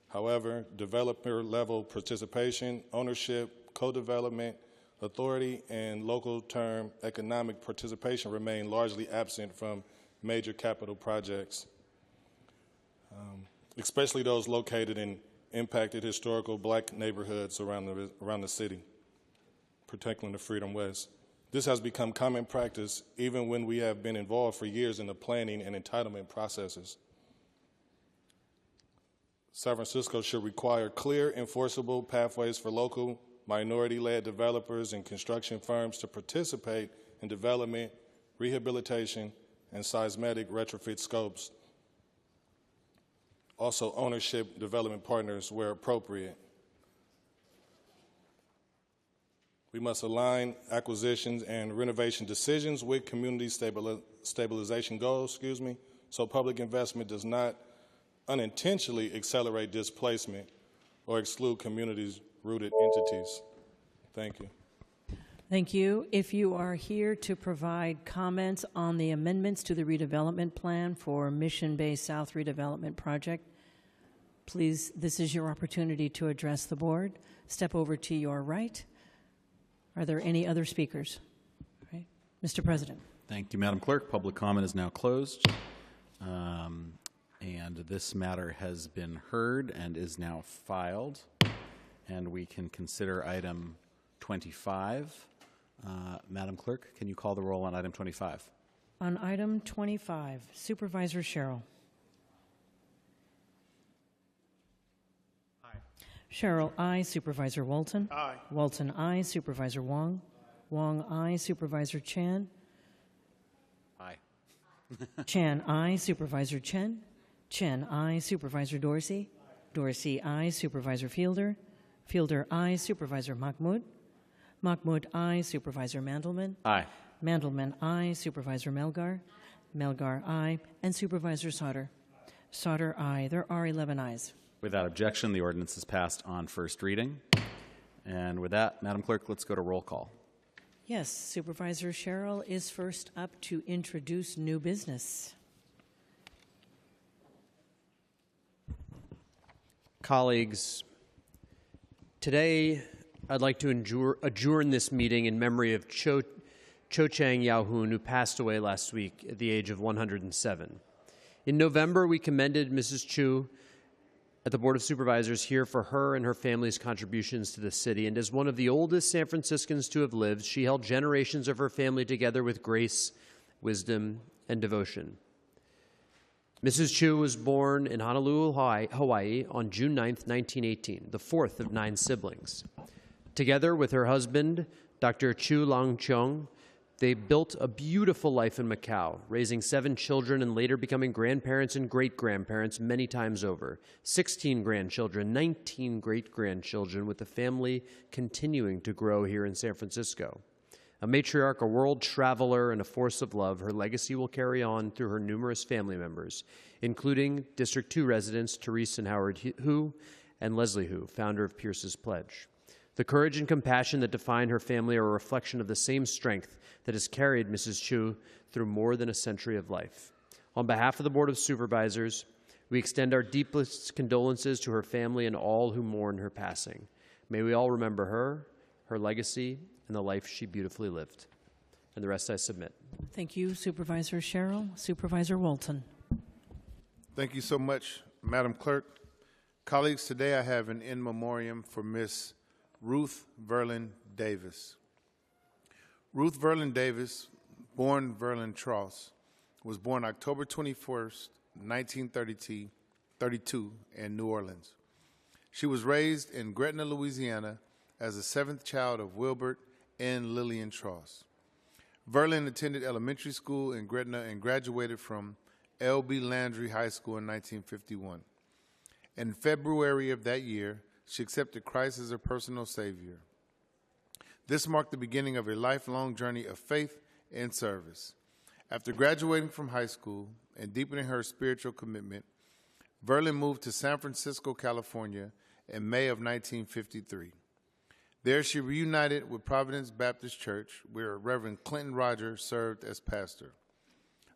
However, developer-level participation, ownership, co-development, authority, and local term economic participation remain largely absent from major capital projects, especially those located in impacted historical black neighborhoods around the city, particularly the Freedom West. This has become common practice even when we have been involved for years in the planning and entitlement processes. San Francisco should require clear, enforceable pathways for local minority-led developers and construction firms to participate in development, rehabilitation, and seismic retrofit scopes. Also, ownership development partners where appropriate. We must align acquisitions and renovation decisions with community stabilization goals, so public investment does not unintentionally accelerate displacement or exclude communities-rooted entities. Thank you. Thank you. If you are here to provide comments on the amendments to the redevelopment plan for Mission Bay South redevelopment project, please, this is your opportunity to address the board. Step over to your right. Are there any other speakers? All right. Mr. President. Thank you, Madam Clerk. Public comment is now closed. And this matter has been heard and is now filed. And we can consider item 25. Madam Clerk, can you call the roll on item 25? On item 25, Supervisor Sherrill. Aye. Sherrill, aye. Supervisor Walton. Aye. Walton, aye. Supervisor Wong. Wong, aye. Supervisor Chan. Aye. Chan, aye. Supervisor Chen. Chen, aye. Supervisor Dorsey. Dorsey, aye. Supervisor Fielder. Fielder, aye. Supervisor Mahmoud. Mahmoud, aye. Supervisor Mandelman. Aye. Mandelman, aye. Supervisor Melgar. Melgar, aye. And Supervisor Sauter. Sauter, aye. There are 11 ayes. Without objection, the ordinance is passed on first reading. And with that, Madam Clerk, let's go to roll call. Yes, Supervisor Sherrill is first up to introduce new business. Colleagues, today I'd like to adjourn this meeting in memory of Cho Chang Yao-hun, who passed away last week at the age of 107. In November, we commended Mrs. Chu at the Board of Supervisors here for her and her family's contributions to the city. And as one of the oldest San Franciscans to have lived, she held generations of her family together with grace, wisdom, and devotion. Mrs. Chu was born in Honolulu, Hawaii on June 9th, 1918, the fourth of 9 siblings. Together with her husband, Dr. Chu Lang Cheong, they built a beautiful life in Macau, raising 7 children and later becoming grandparents and great-grandparents many times over. 16 grandchildren, 19 great-grandchildren, with the family continuing to grow here in San Francisco. A matriarch, a world traveler, and a force of love, her legacy will carry on through her numerous family members, including District 2 residents Therese and Howard Hu and Leslie Hu, founder of Pierce's Pledge. The courage and compassion that define her family are a reflection of the same strength that has carried Mrs. Chu through more than a century of life. On behalf of the Board of Supervisors, we extend our deepest condolences to her family and all who mourn her passing. May we all remember her, her legacy, and the life she beautifully lived. And the rest I submit. Thank you, Supervisor Sherrill. Supervisor Walton. Thank you so much, Madam Clerk. Colleagues, today I have an in memoriam for Miss Ruth Verlin Davis. Ruth Verlin Davis, born Verlin Tross, was born October 21st, 1932 in New Orleans. She was raised in Gretna, Louisiana as the 7th child of Wilbert and Lillian Tross. Verlin attended elementary school in Gretna and graduated from L.B. Landry High School in 1951. In February of that year, she accepted Christ as her personal Savior. This marked the beginning of a lifelong journey of faith and service. After graduating from high school and deepening her spiritual commitment, Verlin moved to San Francisco, California in May of 1953. There she reunited with Providence Baptist Church, where Reverend Clinton Rogers served as pastor.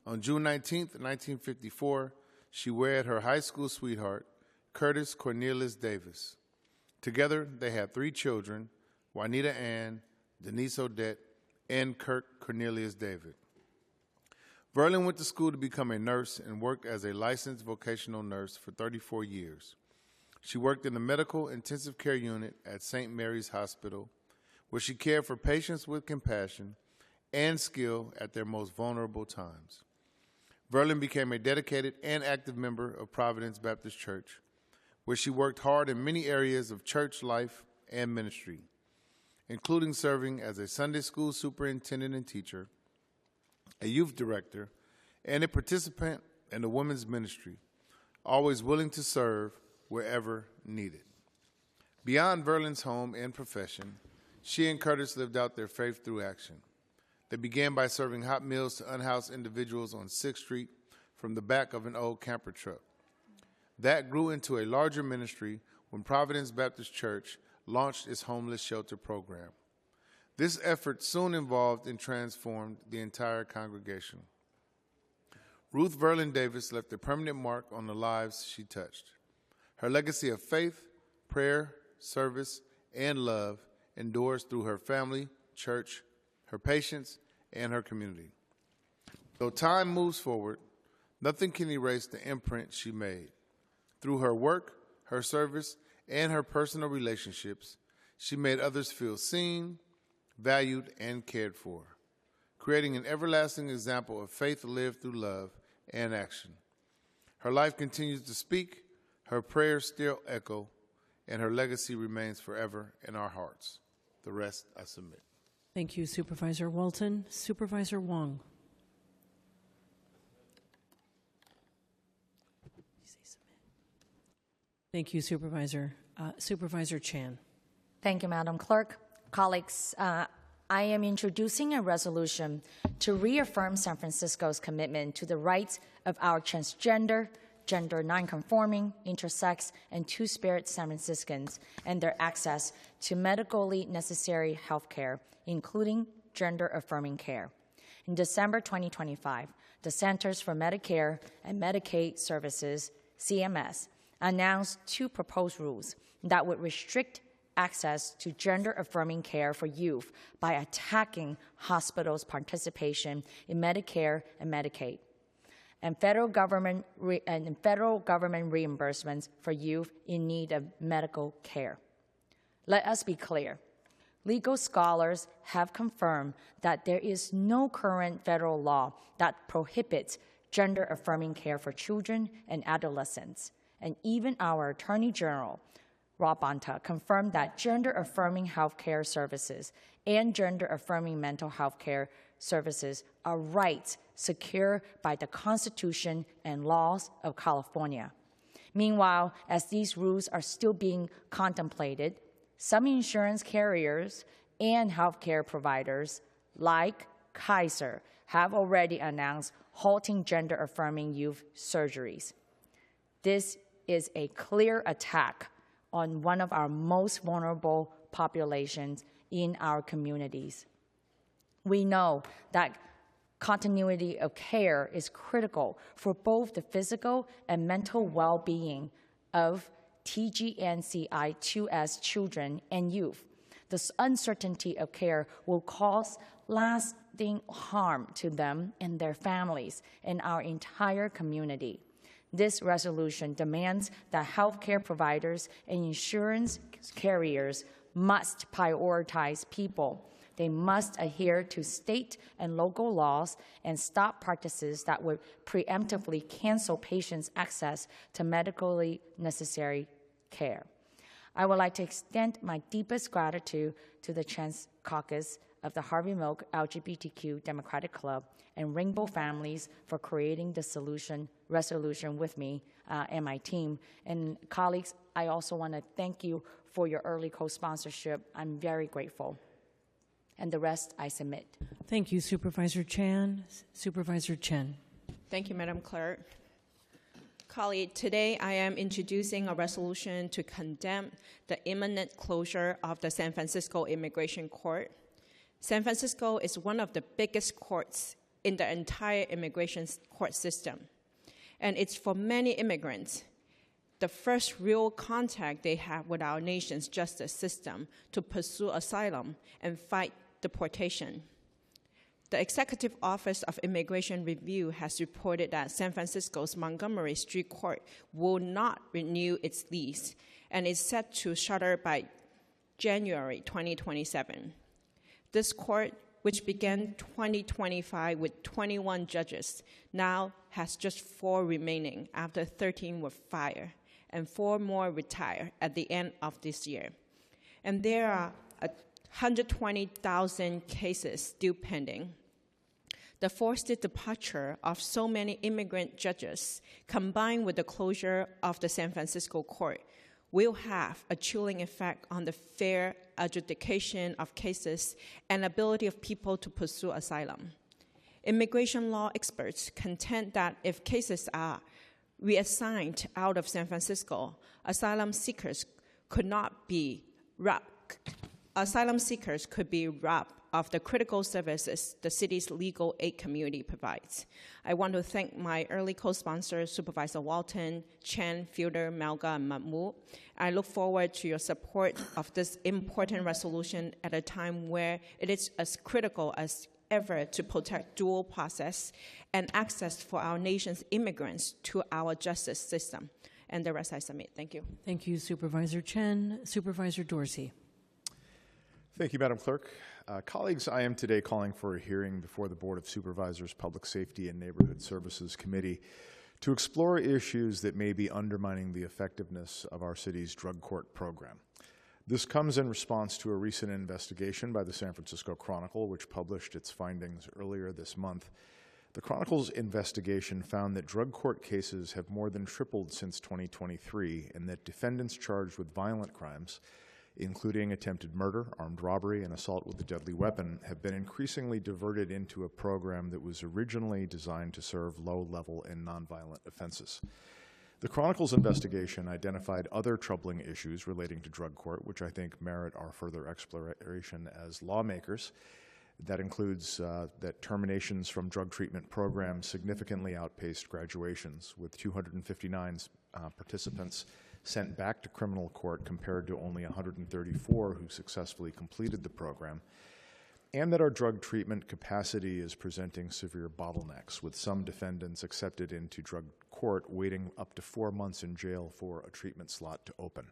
On June 19, 1954, she wed her high school sweetheart, Curtis Cornelius Davis. Together, they had 3 children, Juanita Ann, Denise Odette, and Kirk Cornelius David. Verlin went to school to become a nurse and worked as a licensed vocational nurse for 34 years. She worked in the medical intensive care unit at St. Mary's Hospital, where she cared for patients with compassion and skill at their most vulnerable times. Verlin became a dedicated and active member of Providence Baptist Church, where she worked hard in many areas of church life and ministry, including serving as a Sunday school superintendent and teacher, a youth director, and a participant in the women's ministry, always willing to serve wherever needed. Beyond Verlin's home and profession, She and Curtis lived out their faith through action. They began by serving hot meals to unhoused individuals on 6th Street from the back of an old camper truck. That grew into a larger ministry when Providence Baptist Church launched its homeless shelter program. This effort soon involved and transformed the entire congregation. Ruth Verlin Davis left a permanent mark on the lives she touched. Her legacy of faith, prayer, service, and love endures through her family, church, her patients, and her community. Though time moves forward, nothing can erase the imprint she made. Through her work, her service, and her personal relationships, she made others feel seen, valued, and cared for, creating an everlasting example of faith lived through love and action. Her life continues to speak, her prayers still echo, and her legacy remains forever in our hearts. The rest I submit. Thank you, Supervisor Walton. Supervisor Wong. Thank you, Supervisor. Supervisor Chan. Thank you, Madam Clerk. Colleagues, I am introducing a resolution to reaffirm San Francisco's commitment to the rights of our transgender, gender nonconforming, intersex, and two-spirit San Franciscans and their access to medically necessary health care, including gender-affirming care. In December 2025, the Centers for Medicare and Medicaid Services, CMS, announced 2 proposed rules that would restrict access to gender-affirming care for youth by attacking hospitals' participation in Medicare and Medicaid, and federal government reimbursements for youth in need of medical care. Let us be clear. Legal scholars have confirmed that there is no current federal law that prohibits gender-affirming care for children and adolescents. And even our Attorney General, Rob Bonta, confirmed that gender-affirming health care services and gender-affirming mental health care services are rights secured by the Constitution and laws of California. Meanwhile, as these rules are still being contemplated, some insurance carriers and healthcare providers, like Kaiser, have already announced halting gender-affirming youth surgeries. This is a clear attack on one of our most vulnerable populations in our communities. We know that continuity of care is critical for both the physical and mental well-being of TGNCI2S children and youth. This uncertainty of care will cause lasting harm to them and their families and our entire community. This resolution demands that healthcare providers and insurance carriers must prioritize people. They must adhere to state and local laws and stop practices that would preemptively cancel patients' access to medically necessary care. I would like to extend my deepest gratitude to the Trans Caucus of the Harvey Milk LGBTQ Democratic Club and Rainbow Families for creating the resolution with me and my team. And colleagues, I also want to thank you for your early co-sponsorship. I'm very grateful. And the rest I submit. Thank you, Supervisor Chan. Supervisor Chen. Thank you, Madam Clerk. Colleague, today I am introducing a resolution to condemn the imminent closure of the San Francisco Immigration Court. San Francisco is one of the biggest courts in the entire immigration court system. And it's for many immigrants the first real contact they have with our nation's justice system to pursue asylum and fight deportation. The Executive Office of Immigration Review has reported that San Francisco's Montgomery Street Court will not renew its lease and is set to shutter by January 2027. This court, which began 2025 with 21 judges, now has just 4 remaining after 13 were fired and 4 more retire at the end of this year. And there are 120,000 cases still pending. The forced departure of so many immigrant judges, combined with the closure of the San Francisco court, will have a chilling effect on the fair adjudication of cases and ability of people to pursue asylum. Immigration law experts contend that if cases are reassigned out of San Francisco, asylum seekers could be robbed of the critical services the city's legal aid community provides. I want to thank my early co-sponsors, Supervisor Walton, Chen, Fielder, Malga, and Mahmoud. I look forward to your support of this important resolution at a time where it is as critical as ever to protect dual process and access for our nation's immigrants to our justice system. And the rest I submit. Thank you. Thank you, Supervisor Chen. Supervisor Dorsey. Thank you, Madam Clerk. Colleagues, I am today calling for a hearing before the Board of Supervisors, Public Safety and Neighborhood Services Committee to explore issues that may be undermining the effectiveness of our city's drug court program. This comes in response to a recent investigation by the San Francisco Chronicle, which published its findings earlier this month. The Chronicle's investigation found that drug court cases have more than tripled since 2023, and that defendants charged with violent crimes, including attempted murder, armed robbery, and assault with a deadly weapon, have been increasingly diverted into a program that was originally designed to serve low-level and nonviolent offenses. The Chronicle's investigation identified other troubling issues relating to drug court, which I think merit our further exploration as lawmakers. That includes that terminations from drug treatment programs significantly outpaced graduations, with 259 participants sent back to criminal court compared to only 134 who successfully completed the program, and that our drug treatment capacity is presenting severe bottlenecks, with some defendants accepted into drug court waiting up to 4 months in jail for a treatment slot to open.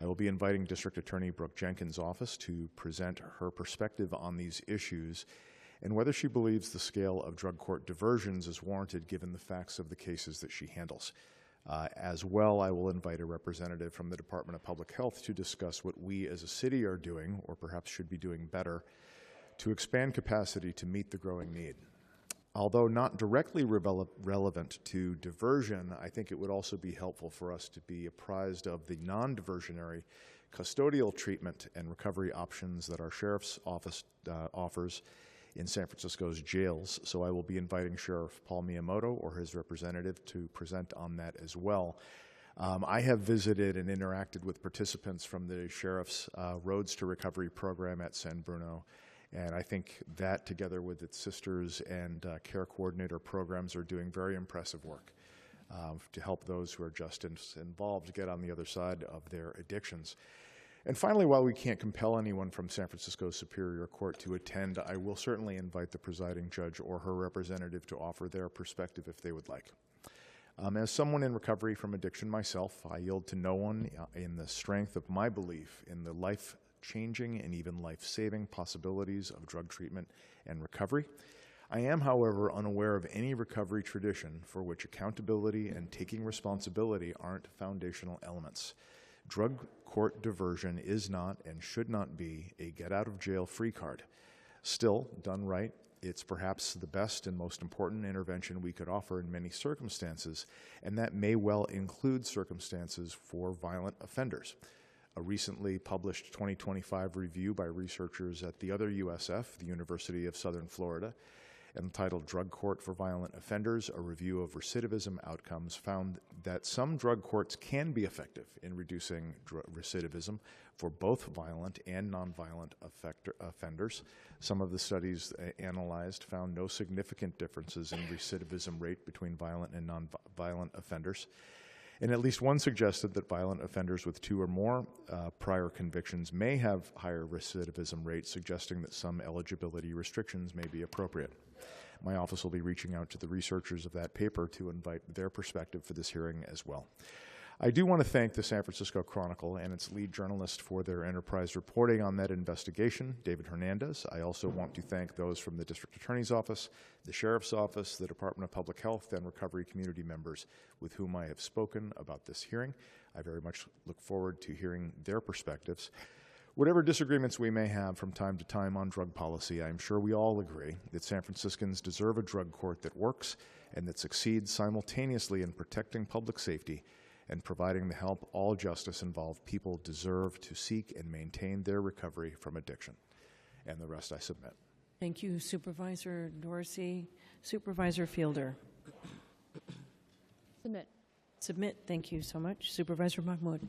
I will be inviting District Attorney Brooke Jenkins' office to present her perspective on these issues and whether she believes the scale of drug court diversions is warranted given the facts of the cases that she handles. As well, I will invite a representative from the Department of Public Health to discuss what we as a city are doing, or perhaps should be doing better, to expand capacity to meet the growing need. Although not directly relevant to diversion, I think it would also be helpful for us to be apprised of the non-diversionary custodial treatment and recovery options that our Sheriff's Office offers in San Francisco's jails. So I will be inviting Sheriff Paul Miyamoto or his representative to present on that as well. I have visited and interacted with participants from the Sheriff's Roads to Recovery program at San Bruno, and I think that, together with its sisters and care coordinator programs, are doing very impressive work to help those who are just involved get on the other side of their addictions. And finally, while we can't compel anyone from San Francisco Superior Court to attend, I will certainly invite the presiding judge or her representative to offer their perspective if they would like. As someone in recovery from addiction myself, I yield to no one in the strength of my belief in the life-changing and even life-saving possibilities of drug treatment and recovery. I am, however, unaware of any recovery tradition for which accountability and taking responsibility aren't foundational elements. Drug court diversion is not and should not be a get-out-of-jail-free card. Still, done right, it's perhaps the best and most important intervention we could offer in many circumstances, and that may well include circumstances for violent offenders. A recently published 2025 review by researchers at the other USF, the University of Southern Florida, entitled Drug Court for Violent Offenders, a review of recidivism outcomes, found that some drug courts can be effective in reducing recidivism for both violent and nonviolent offenders. Some of the studies analyzed found no significant differences in recidivism rate between violent and nonviolent offenders. And at least one suggested that violent offenders with 2 or more prior convictions may have higher recidivism rates, suggesting that some eligibility restrictions may be appropriate. My office will be reaching out to the researchers of that paper to invite their perspective for this hearing as well. I do want to thank the San Francisco Chronicle and its lead journalist for their enterprise reporting on that investigation, David Hernandez. I also want to thank those from the District Attorney's Office, the Sheriff's Office, the Department of Public Health, and recovery community members with whom I have spoken about this hearing. I very much look forward to hearing their perspectives. Whatever disagreements we may have from time to time on drug policy, I'm sure we all agree that San Franciscans deserve a drug court that works and that succeeds simultaneously in protecting public safety and providing the help all justice-involved people deserve to seek and maintain their recovery from addiction. And the rest I submit. Thank you, Supervisor Dorsey. Supervisor Fielder. Submit. Submit. Thank you so much. Supervisor Mahmoud.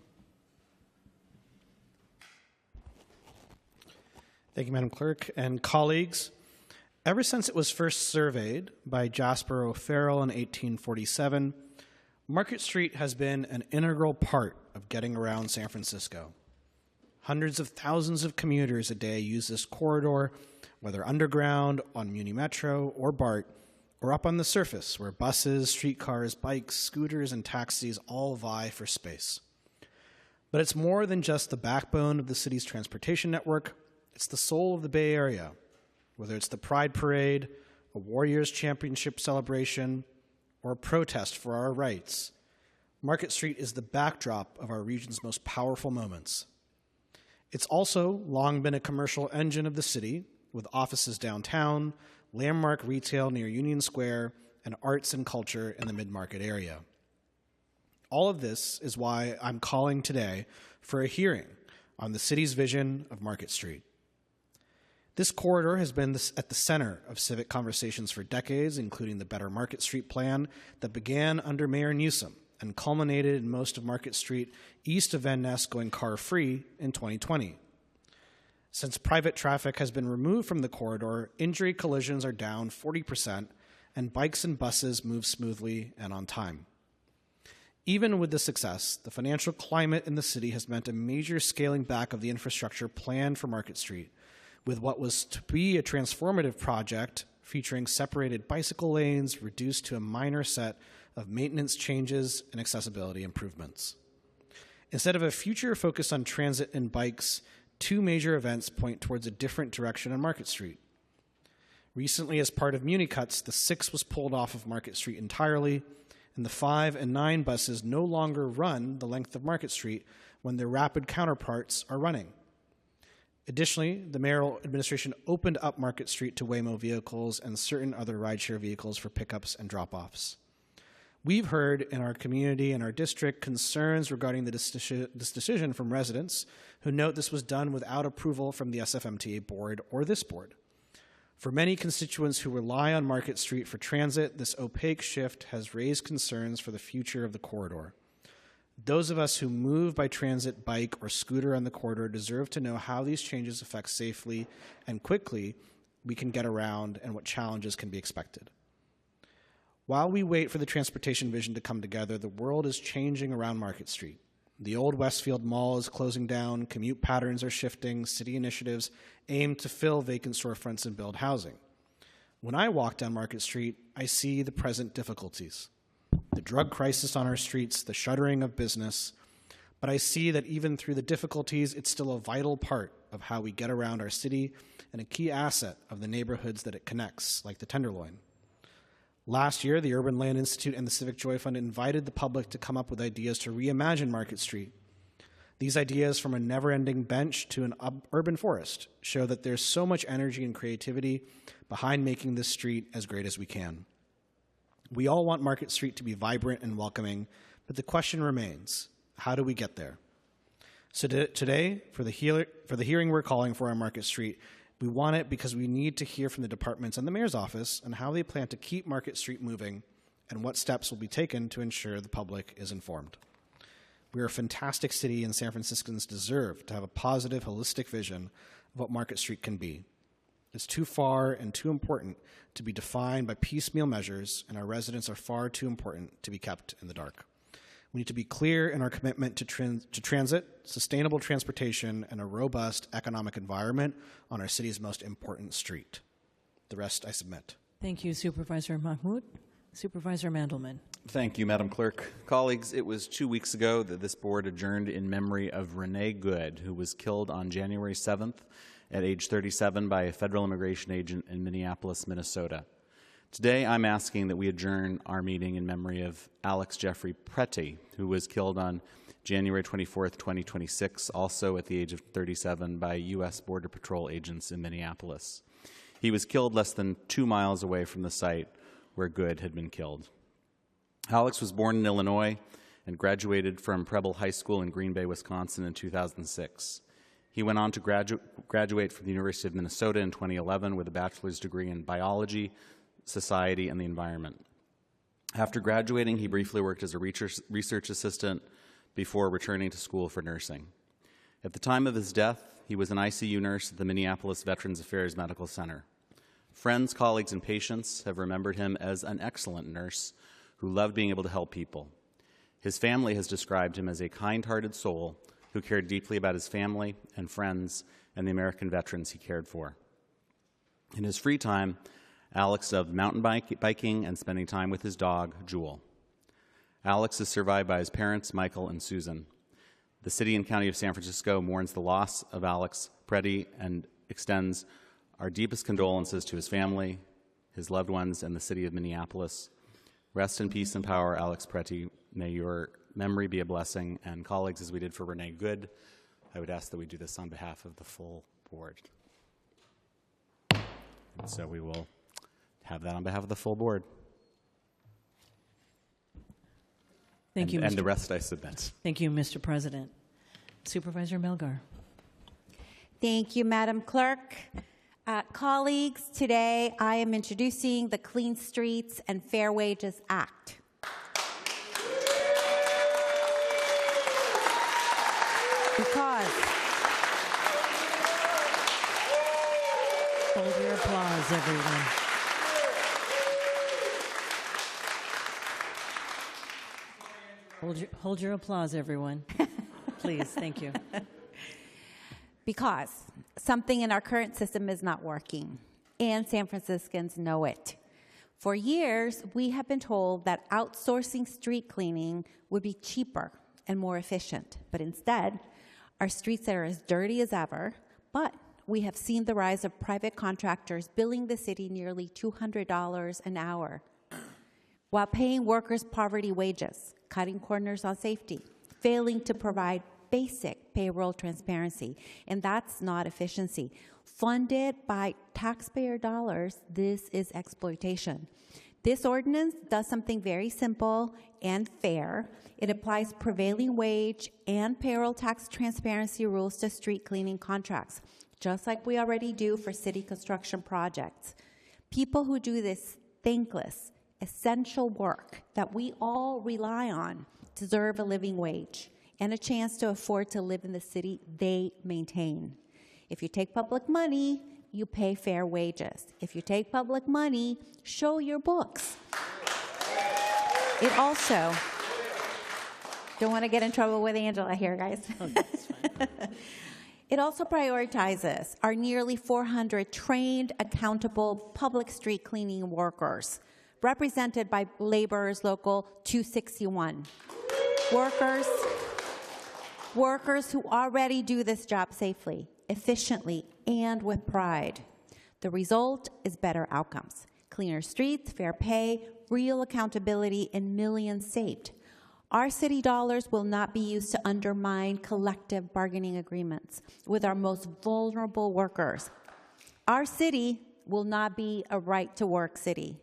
Thank you, Madam Clerk and colleagues. Ever since it was first surveyed by Jasper O'Farrell in 1847, Market Street has been an integral part of getting around San Francisco. Hundreds of thousands of commuters a day use this corridor, whether underground, on Muni Metro, or BART, or up on the surface, where buses, streetcars, bikes, scooters, and taxis all vie for space. But it's more than just the backbone of the city's transportation network. It's the soul of the Bay Area. Whether it's the Pride Parade, a Warriors Championship celebration, or a protest for our rights, Market Street is the backdrop of our region's most powerful moments. It's also long been a commercial engine of the city, with offices downtown, landmark retail near Union Square, and arts and culture in the mid-market area. All of this is why I'm calling today for a hearing on the city's vision of Market Street. This corridor has been at the center of civic conversations for decades, including the Better Market Street plan that began under Mayor Newsom and culminated in most of Market Street east of Van Ness going car-free in 2020. Since private traffic has been removed from the corridor, injury collisions are down 40%, and bikes and buses move smoothly and on time. Even with this success, the financial climate in the city has meant a major scaling back of the infrastructure planned for Market Street, with what was to be a transformative project featuring separated bicycle lanes reduced to a minor set of maintenance changes and accessibility improvements. Instead of a future focused on transit and bikes, two major events point towards a different direction on Market Street. Recently, as part of MuniCuts, the 6 was pulled off of Market Street entirely, and the 5 and 9 buses no longer run the length of Market Street when their rapid counterparts are running. Additionally, the mayoral administration opened up Market Street to Waymo vehicles and certain other rideshare vehicles for pickups and drop-offs. We've heard in our community and our district concerns regarding this decision from residents who note this was done without approval from the SFMTA board or this board. For many constituents who rely on Market Street for transit, this opaque shift has raised concerns for the future of the corridor. Those of us who move by transit, bike, or scooter on the corridor deserve to know how these changes affect safely and quickly we can get around and what challenges can be expected. While we wait for the transportation vision to come together, the world is changing around Market Street. The old Westfield Mall is closing down, commute patterns are shifting, city initiatives aim to fill vacant storefronts and build housing. When I walk down Market Street, I see the present difficulties. The drug crisis on our streets, the shuttering of business, but I see that even through the difficulties, it's still a vital part of how we get around our city and a key asset of the neighborhoods that it connects, like the Tenderloin. Last year, the Urban Land Institute and the Civic Joy Fund invited the public to come up with ideas to reimagine Market Street. These ideas, from a never-ending bench to an urban forest, show that there's so much energy and creativity behind making this street as great as we can. We all want Market Street to be vibrant and welcoming, but the question remains, how do we get there? So today, for the hearing we're calling for on Market Street, we want it because we need to hear from the departments and the mayor's office on how they plan to keep Market Street moving and what steps will be taken to ensure the public is informed. We are a fantastic city, and San Franciscans deserve to have a positive, holistic vision of what Market Street can be. It's too far and too important to be defined by piecemeal measures, and our residents are far too important to be kept in the dark. We need to be clear in our commitment to transit, sustainable transportation, and a robust economic environment on our city's most important street. The rest I submit. Thank you, Supervisor Mahmoud. Supervisor Mandelman. Thank you, Madam Clerk. Colleagues, it was 2 weeks ago that this board adjourned in memory of Renee Good, who was killed on January 7th at age 37 by a federal immigration agent in Minneapolis, Minnesota. Today, I'm asking that we adjourn our meeting in memory of Alex Jeffrey Preti, who was killed on January 24th, 2026, also at the age of 37 by U.S. Border Patrol agents in Minneapolis. He was killed less than 2 miles away from the site where Good had been killed. Alex was born in Illinois and graduated from Preble High School in Green Bay, Wisconsin in 2006. He went on to graduate from the University of Minnesota in 2011 with a bachelor's degree in biology, society, and the environment. After graduating, he briefly worked as a research assistant before returning to school for nursing. At the time of his death, he was an ICU nurse at the Minneapolis Veterans Affairs Medical Center. Friends, colleagues, and patients have remembered him as an excellent nurse who loved being able to help people. His family has described him as a kind-hearted soul who cared deeply about his family and friends and the American veterans he cared for. In his free time, Alex loved mountain biking and spending time with his dog, Jewel. Alex is survived by his parents, Michael and Susan. The city and county of San Francisco mourns the loss of Alex Preddy and extends our deepest condolences to his family, his loved ones, and the city of Minneapolis. Rest in peace and power, Alex Preddy. May your memory be a blessing. And colleagues, as we did for Renee Good, I would ask that we do this on behalf of the full board. And so we will have that on behalf of the full board. Thank you, And the rest I submit. Thank you, Mr. President. Supervisor Melgar. Thank you, Madam Clerk. Colleagues, today I am introducing the Clean Streets and Fair Wages Act. Because hold your applause, everyone. Hold your applause, everyone. Please, thank you. Because something in our current system is not working, and San Franciscans know it. For years, we have been told that outsourcing street cleaning would be cheaper and more efficient, but instead, our streets are as dirty as ever, but we have seen the rise of private contractors billing the city nearly $200 an hour while paying workers poverty wages, cutting corners on safety, failing to provide basic payroll transparency, and that's not efficiency. Funded by taxpayer dollars, this is exploitation. This ordinance does something very simple and fair. It applies prevailing wage and payroll tax transparency rules to street cleaning contracts, just like we already do for city construction projects. People who do this thankless, essential work that we all rely on deserve a living wage and a chance to afford to live in the city they maintain. If you take public money, you pay fair wages. If you take public money, show your books. It also, don't want to get in trouble with Angela here, guys. Oh, that's fine. It also prioritizes our nearly 400 trained, accountable public street cleaning workers, represented by Laborers Local 261. Workers who already do this job safely, efficiently, and with pride. The result is better outcomes, cleaner streets, fair pay, real accountability, and millions saved. Our city dollars will not be used to undermine collective bargaining agreements with our most vulnerable workers. Our city will not be a right-to-work city.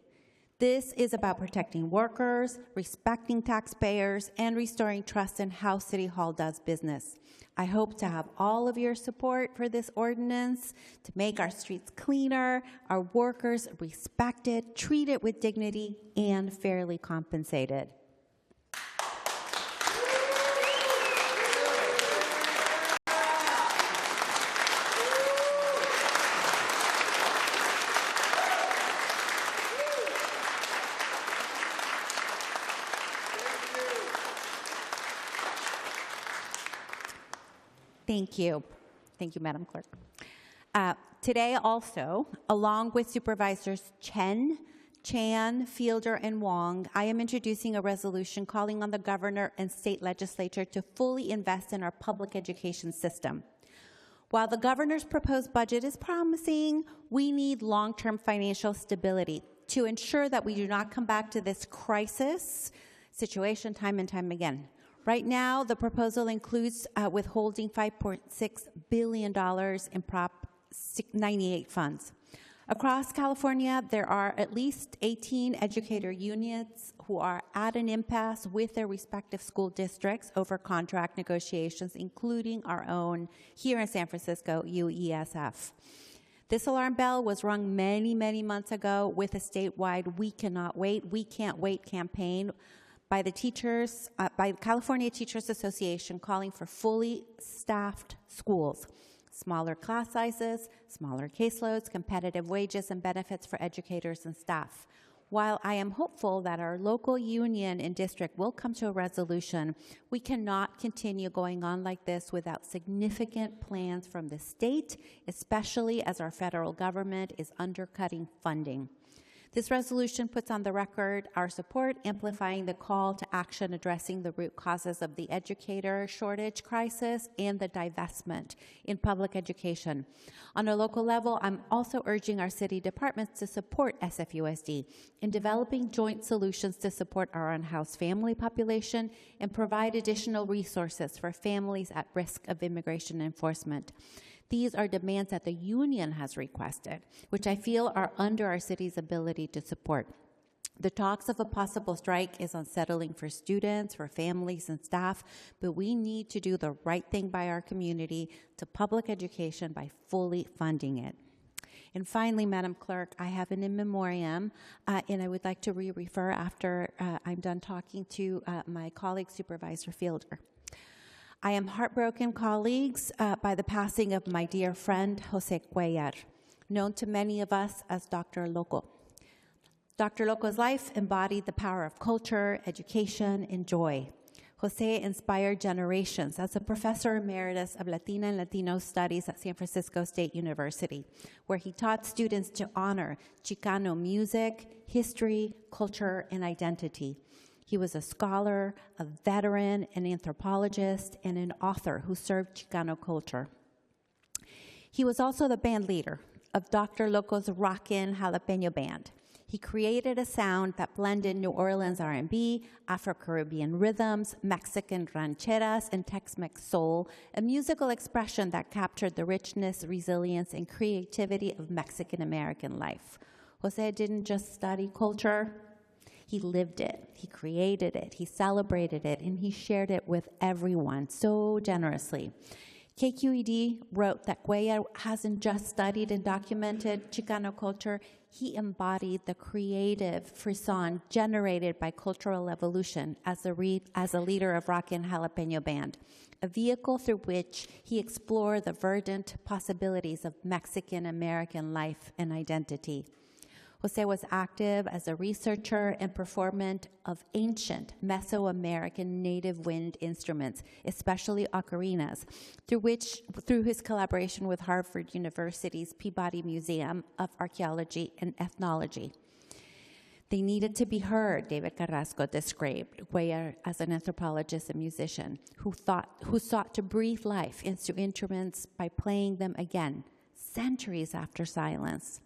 This is about protecting workers, respecting taxpayers, and restoring trust in how City Hall does business. I hope to have all of your support for this ordinance to make our streets cleaner, our workers respected, treated with dignity, and fairly compensated. Thank you. Thank you, Madam Clerk. Today also, along with Supervisors Chen, Chan, Fielder, and Wong, I am introducing a resolution calling on the governor and state legislature to fully invest in our public education system. While the governor's proposed budget is promising, we need long-term financial stability to ensure that we do not come back to this crisis situation time and time again. Right now, the proposal includes withholding $5.6 billion in Prop 98 funds. Across California, there are at least 18 educator unions who are at an impasse with their respective school districts over contract negotiations, including our own here in San Francisco, UESF. This alarm bell was rung many, many months ago with a statewide "We Cannot Wait, We Can't Wait" campaign by the teachers, by California Teachers Association, calling for fully staffed schools, smaller class sizes, smaller caseloads, competitive wages and benefits for educators and staff. While I am hopeful that our local union and district will come to a resolution, we cannot continue going on like this without significant plans from the state, especially as our federal government is undercutting funding. This resolution puts on the record our support, amplifying the call to action addressing the root causes of the educator shortage crisis and the divestment in public education. On a local level, I'm also urging our city departments to support SFUSD in developing joint solutions to support our unhoused family population and provide additional resources for families at risk of immigration enforcement. These are demands that the union has requested, which I feel are under our city's ability to support. The talks of a possible strike is unsettling for students, for families and staff, but we need to do the right thing by our community to public education by fully funding it. And finally, Madam Clerk, I have an in memoriam, and I would like to refer after I'm done talking to my colleague, Supervisor Fielder. I am heartbroken, colleagues, by the passing of my dear friend, Jose Cuellar, known to many of us as Dr. Loco. Dr. Loco's life embodied the power of culture, education, and joy. Jose inspired generations as a professor emeritus of Latina and Latino studies at San Francisco State University, where he taught students to honor Chicano music, history, culture, and identity. He was a scholar, a veteran, an anthropologist, and an author who served Chicano culture. He was also the band leader of Dr. Loco's Rockin' Jalapeno Band. He created a sound that blended New Orleans R&B, Afro-Caribbean rhythms, Mexican rancheras, and Tex-Mex soul, a musical expression that captured the richness, resilience, and creativity of Mexican-American life. Jose didn't just study culture. He lived it, he created it, he celebrated it, and he shared it with everyone so generously. KQED wrote that Cuellar hasn't just studied and documented Chicano culture, he embodied the creative frisson generated by cultural evolution as a leader of Rockin' Jalapeno Band, a vehicle through which he explored the verdant possibilities of Mexican-American life and identity. Jose was active as a researcher and performant of ancient Mesoamerican native wind instruments, especially ocarinas, through his collaboration with Harvard University's Peabody Museum of Archaeology and Ethnology. They needed to be heard, David Carrasco described Cuellar as an anthropologist and musician who sought to breathe life into instruments by playing them again, centuries after silence.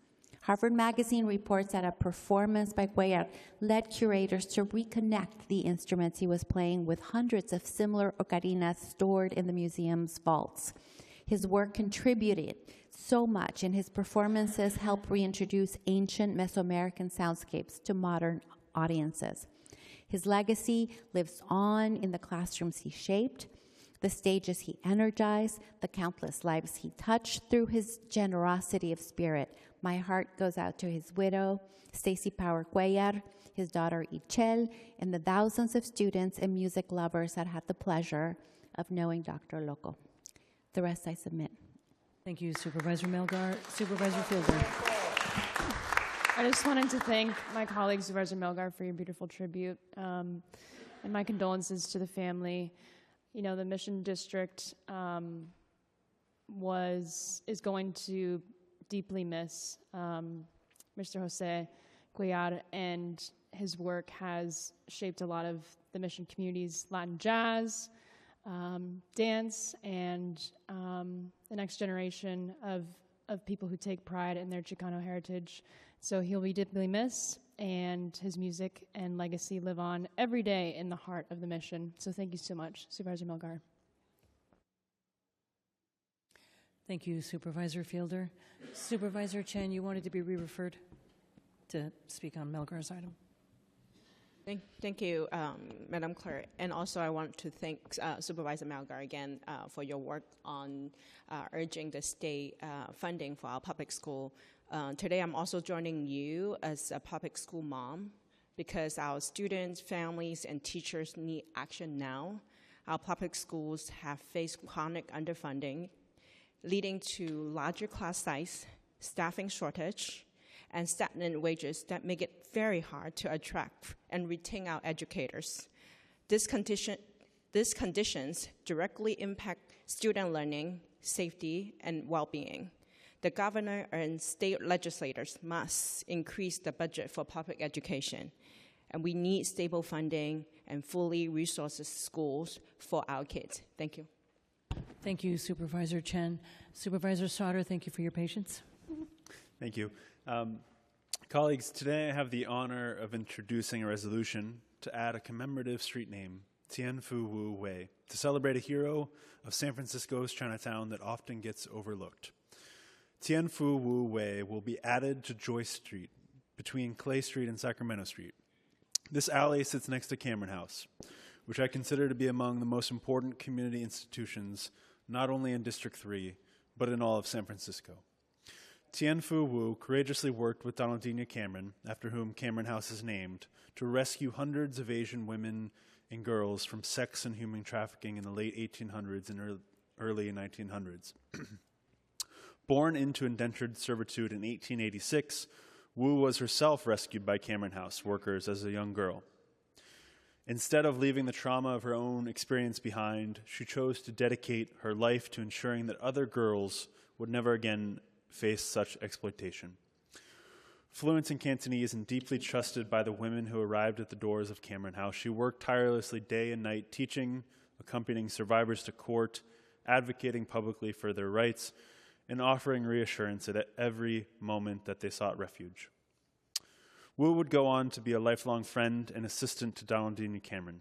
Harvard Magazine reports that a performance by Cuellar led curators to reconnect the instruments he was playing with hundreds of similar ocarinas stored in the museum's vaults. His work contributed so much, and his performances helped reintroduce ancient Mesoamerican soundscapes to modern audiences. His legacy lives on in the classrooms he shaped, the stages he energized, the countless lives he touched through his generosity of spirit. My heart goes out to his widow, Stacy Power Cuellar, his daughter Ichel, and the thousands of students and music lovers that had the pleasure of knowing Dr. Loco. The rest I submit. Thank you, Supervisor Melgar. Supervisor Fielder. I just wanted to thank my colleague, Supervisor Melgar, for your beautiful tribute, and my condolences to the family. You know, the Mission District is going to deeply miss Mr. Jose Cuellar, and his work has shaped a lot of the Mission community's Latin jazz, dance, and the next generation of people who take pride in their Chicano heritage. So he'll be deeply missed, and his music and legacy live on every day in the heart of the Mission. So thank you so much, Supervisor Melgar. Thank you, Supervisor Fielder. Supervisor Chen, you wanted to be re-referred to speak on Melgar's item. Thank you, Madam Clerk. And also I want to thank Supervisor Melgar again for your work on urging the state funding for our public school. Today I'm also joining you as a public school mom because our students, families, and teachers need action now. Our public schools have faced chronic underfunding, leading to larger class size, staffing shortage, and stagnant wages that make it very hard to attract and retain our educators. These conditions directly impact student learning, safety, and well-being. The governor and state legislators must increase the budget for public education, and we need stable funding and fully resourced schools for our kids. Thank you. Thank you, Supervisor Chen. Supervisor Sauter, thank you for your patience. Thank you. Colleagues, today I have the honor of introducing a resolution to add a commemorative street name, Tianfu Wu Way, to celebrate a hero of San Francisco's Chinatown that often gets overlooked. Tianfu Wu Way will be added to Joyce Street between Clay Street and Sacramento Street. This alley sits next to Cameron House, which I consider to be among the most important community institutions, not only in District 3, but in all of San Francisco. Tianfu Wu courageously worked with Donaldina Cameron, after whom Cameron House is named, to rescue hundreds of Asian women and girls from sex and human trafficking in the late 1800s and early 1900s. Born into indentured servitude in 1886, Wu was herself rescued by Cameron House workers as a young girl. Instead of leaving the trauma of her own experience behind, she chose to dedicate her life to ensuring that other girls would never again face such exploitation. Fluent in Cantonese and deeply trusted by the women who arrived at the doors of Cameron House, she worked tirelessly day and night, teaching, accompanying survivors to court, advocating publicly for their rights, and offering reassurance at every moment that they sought refuge. Wu would go on to be a lifelong friend and assistant to Donaldina Cameron.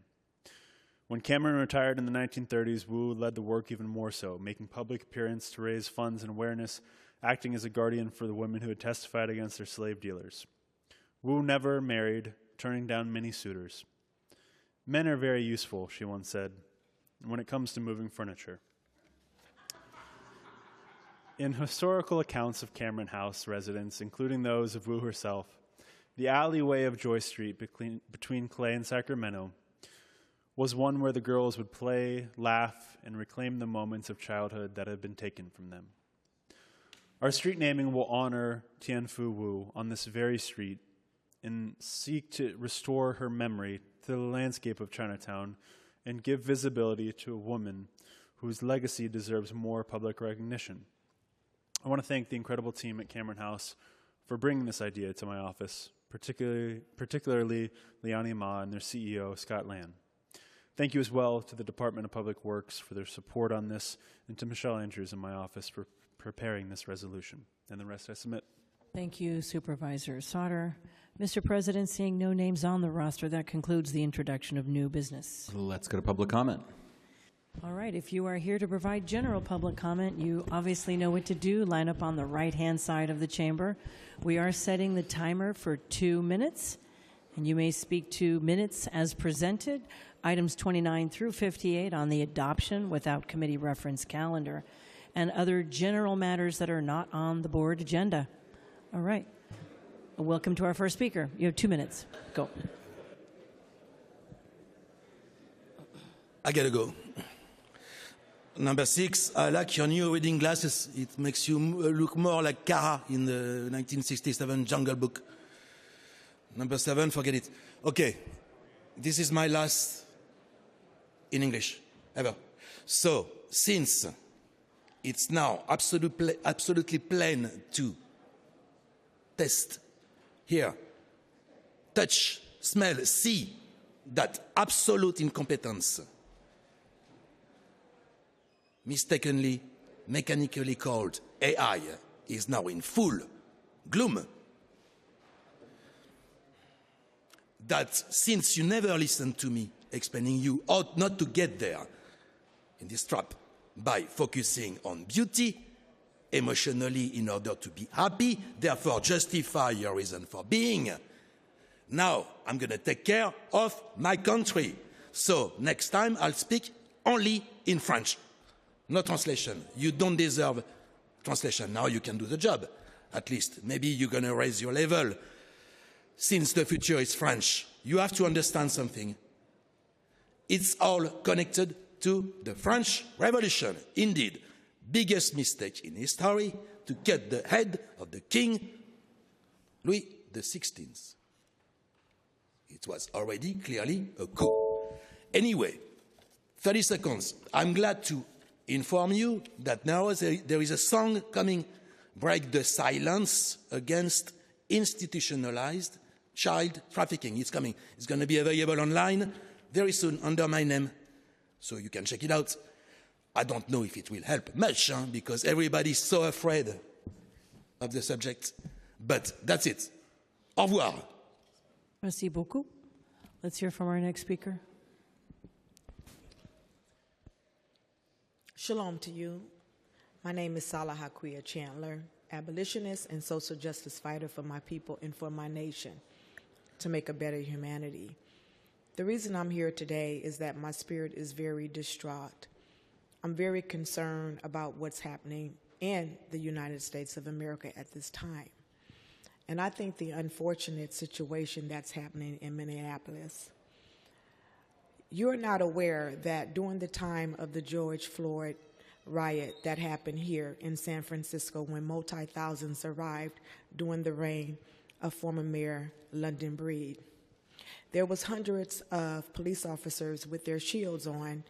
When Cameron retired in the 1930s, Wu led the work even more so, making public appearances to raise funds and awareness, acting as a guardian for the women who had testified against their slave dealers. Wu never married, turning down many suitors. Men are very useful, she once said, when it comes to moving furniture. In historical accounts of Cameron House residents, including those of Wu herself, the alleyway of Joyce Street between Clay and Sacramento was one where the girls would play, laugh, and reclaim the moments of childhood that had been taken from them. Our street naming will honor Tianfu Wu on this very street and seek to restore her memory to the landscape of Chinatown and give visibility to a woman whose legacy deserves more public recognition. I want to thank the incredible team at Cameron House for bringing this idea to my office, particularly Liani Ma and their CEO, Scott Lan. Thank you as well to the Department of Public Works for their support on this, and to Michelle Andrews in my office for preparing this resolution. And the rest I submit. Thank you, Supervisor Sauter. Mr. President, seeing no names on the roster, that concludes the introduction of new business. Let's go to public comment. All right, if you are here to provide general public comment, you obviously know what to do. Line up on the right-hand side of the chamber. We are setting the timer for 2 minutes, and you may speak 2 minutes as presented. Items 29 through 58 on the adoption without committee reference calendar, and other general matters that are not on the board agenda. All right. Welcome to our first speaker. You have 2 minutes. Go. I gotta go. Number 6, I like your new reading glasses. It makes you look more like Kara in the 1967 Jungle Book. Number 7, forget it. Okay, this is my last in English ever. So, since it's now absolutely plain to test, hear, touch, smell, see that absolute incompetence, mistakenly, mechanically called AI, is now in full gloom. That since you never listened to me explaining you ought not to get there in this trap by focusing on beauty emotionally in order to be happy, therefore justify your reason for being. Now, I'm going to take care of my country. So next time, I'll speak only in French. No translation. You don't deserve translation. Now you can do the job. At least, maybe you're going to raise your level. Since the future is French, you have to understand something. It's all connected to the French Revolution. Indeed, biggest mistake in history to cut the head of the King Louis XVI. It was already clearly a coup. Anyway, 30 seconds. I'm glad to inform you that now there is a song coming, Break the Silence Against Institutionalized Child Trafficking. It's coming. It's going to be available online very soon under my name, so you can check it out. I don't know if it will help much, because everybody's so afraid of the subject, but that's it. Au revoir. Merci beaucoup. Let's hear from our next speaker. Shalom to you. My name is Salah Hakuya Chandler, abolitionist and social justice fighter for my people and for my nation to make a better humanity. The reason I'm here today is that my spirit is very distraught. I'm very concerned about what's happening in the United States of America at this time. And I think the unfortunate situation that's happening in Minneapolis. You're not aware that during the time of the George Floyd riot that happened here in San Francisco, when multi-thousands arrived during the reign of former Mayor London Breed, there was hundreds of police officers with their shields on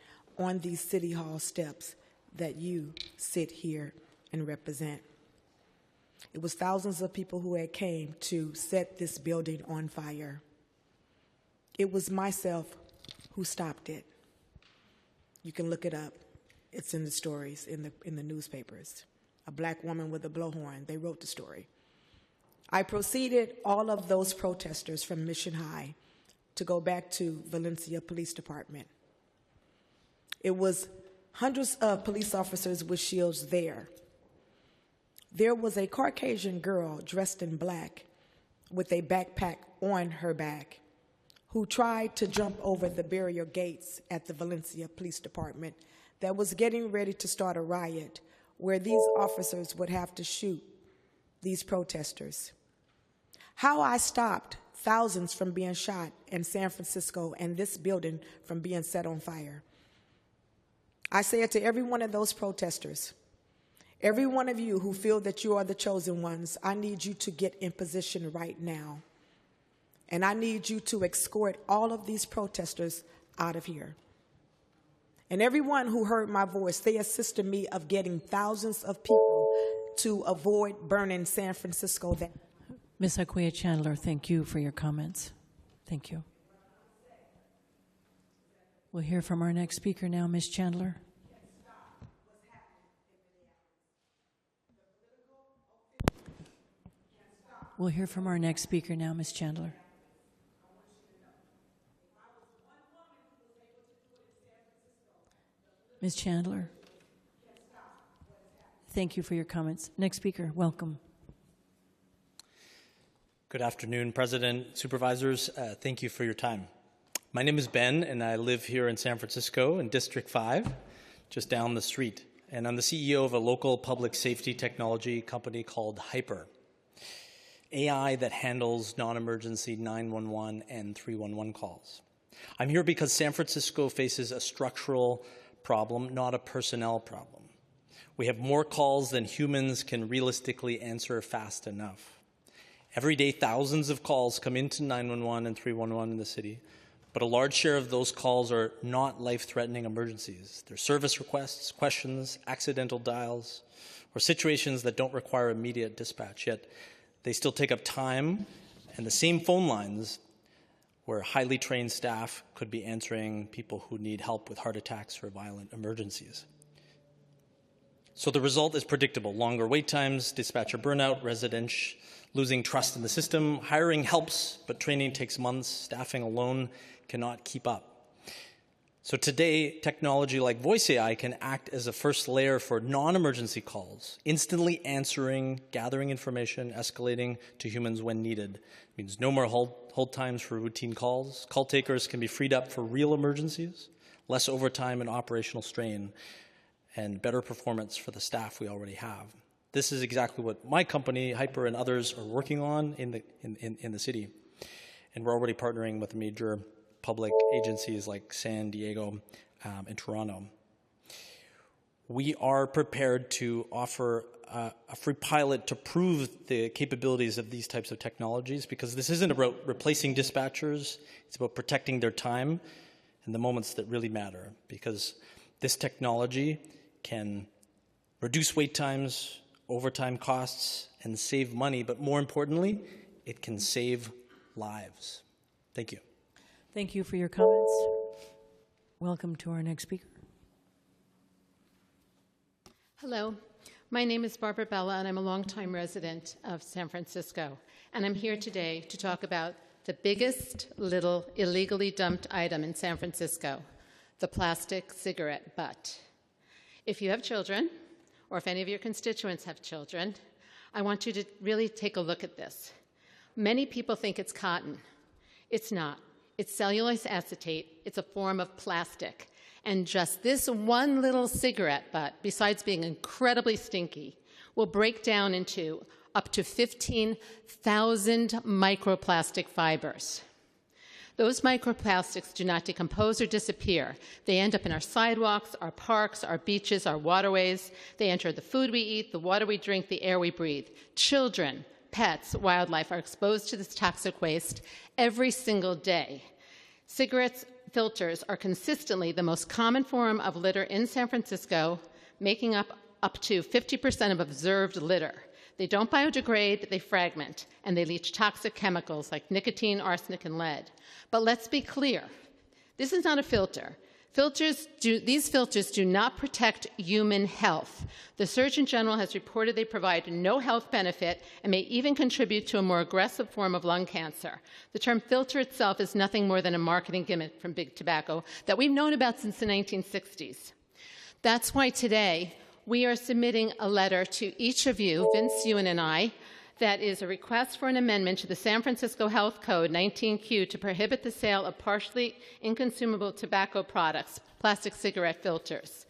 these city hall steps that you sit here and represent. It was thousands of people who had came to set this building on fire. It was myself who stopped it. You can look it up. It's in the stories, in the newspapers. A black woman with a blowhorn, they wrote the story. I proceeded all of those protesters from Mission High to go back to Valencia Police Department. It was hundreds of police officers with shields there. There was a Caucasian girl dressed in black with a backpack on her back who tried to jump over the barrier gates at the Valencia Police Department that was getting ready to start a riot where these officers would have to shoot these protesters. How I stopped thousands from being shot in San Francisco and this building from being set on fire. I say it to every one of those protesters, every one of you who feel that you are the chosen ones, I need you to get in position right now. And I need you to escort all of these protesters out of here. And everyone who heard my voice, they assisted me of getting thousands of people to avoid burning San Francisco down. Ms. Hakuya Chandler, thank you for your comments. Thank you. We'll hear from our next speaker now, Ms. Chandler. We'll hear from our next speaker now, Ms. Chandler. Ms. Chandler, thank you for your comments. Next speaker, welcome. Good afternoon, President, Supervisors. Thank you for your time. My name is Ben, and I live here in San Francisco in District 5, just down the street. And I'm the CEO of a local public safety technology company called Hyper, AI that handles non-emergency 911 and 311 calls. I'm here because San Francisco faces a structural problem, not a personnel problem. We have more calls than humans can realistically answer fast enough. Every day, thousands of calls come into 911 and 311 in the city, but a large share of those calls are not life-threatening emergencies. They're service requests, questions, accidental dials, or situations that don't require immediate dispatch, yet they still take up time, and the same phone lines where highly trained staff could be answering people who need help with heart attacks or violent emergencies. So the result is predictable: longer wait times, dispatcher burnout, residents losing trust in the system. Hiring helps, but training takes months. Staffing alone cannot keep up. So today, technology like voice AI can act as a first layer for non-emergency calls, instantly answering, gathering information, escalating to humans when needed. It means no more hold times for routine calls. Call takers can be freed up for real emergencies, less overtime and operational strain, and better performance for the staff we already have. This is exactly what my company, Hyper, and others are working on in the city. And we're already partnering with major public agencies like San Diego and Toronto. We are prepared to offer a free pilot to prove the capabilities of these types of technologies, because this isn't about replacing dispatchers, it's about protecting their time and the moments that really matter, because this technology can reduce wait times, overtime costs, and save money, but more importantly, it can save lives. Thank you. Thank you for your comments. Welcome to our next speaker. Hello, my name is Barbara Bella, and I'm a longtime resident of San Francisco. And I'm here today to talk about the biggest little illegally dumped item in San Francisco, the plastic cigarette butt. If you have children, or if any of your constituents have children, I want you to really take a look at this. Many people think it's cotton. It's not. It's cellulose acetate. It's a form of plastic. And just this one little cigarette butt, besides being incredibly stinky, will break down into up to 15,000 microplastic fibers. Those microplastics do not decompose or disappear. They end up in our sidewalks, our parks, our beaches, our waterways. They enter the food we eat, the water we drink, the air we breathe. Children, pets, wildlife are exposed to this toxic waste every single day. Cigarettes filters are consistently the most common form of litter in San Francisco, making up to 50% of observed litter. They don't biodegrade, they fragment, and they leach toxic chemicals like nicotine, arsenic, and lead. But let's be clear, this is not a filter. These filters do not protect human health. The Surgeon General has reported they provide no health benefit and may even contribute to a more aggressive form of lung cancer. The term filter itself is nothing more than a marketing gimmick from big tobacco that we've known about since the 1960s. That's why today we are submitting a letter to each of you, Vince, Ewan, and I, that is a request for an amendment to the San Francisco Health Code 19Q to prohibit the sale of partially inconsumable tobacco products, plastic cigarette filters.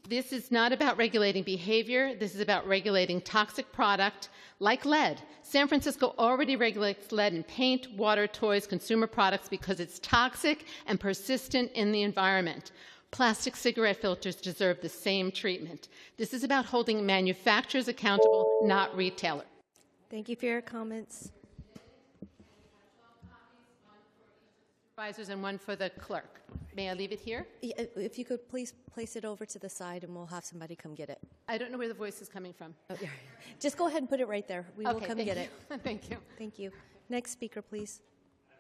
This is not about regulating behavior. This is about regulating toxic product like lead. San Francisco already regulates lead in paint, water, toys, consumer products because it's toxic and persistent in the environment. Plastic cigarette filters deserve the same treatment. This is about holding manufacturers accountable, not retailers. Thank you for your comments. Supervisors and one for the clerk. May I leave it here? Yeah, if you could please place it over to the side and we'll have somebody come get it. I don't know where the voice is coming from. Oh, yeah. Just go ahead and put it right there. We will come get it. Thank you. Thank you. Next speaker, please.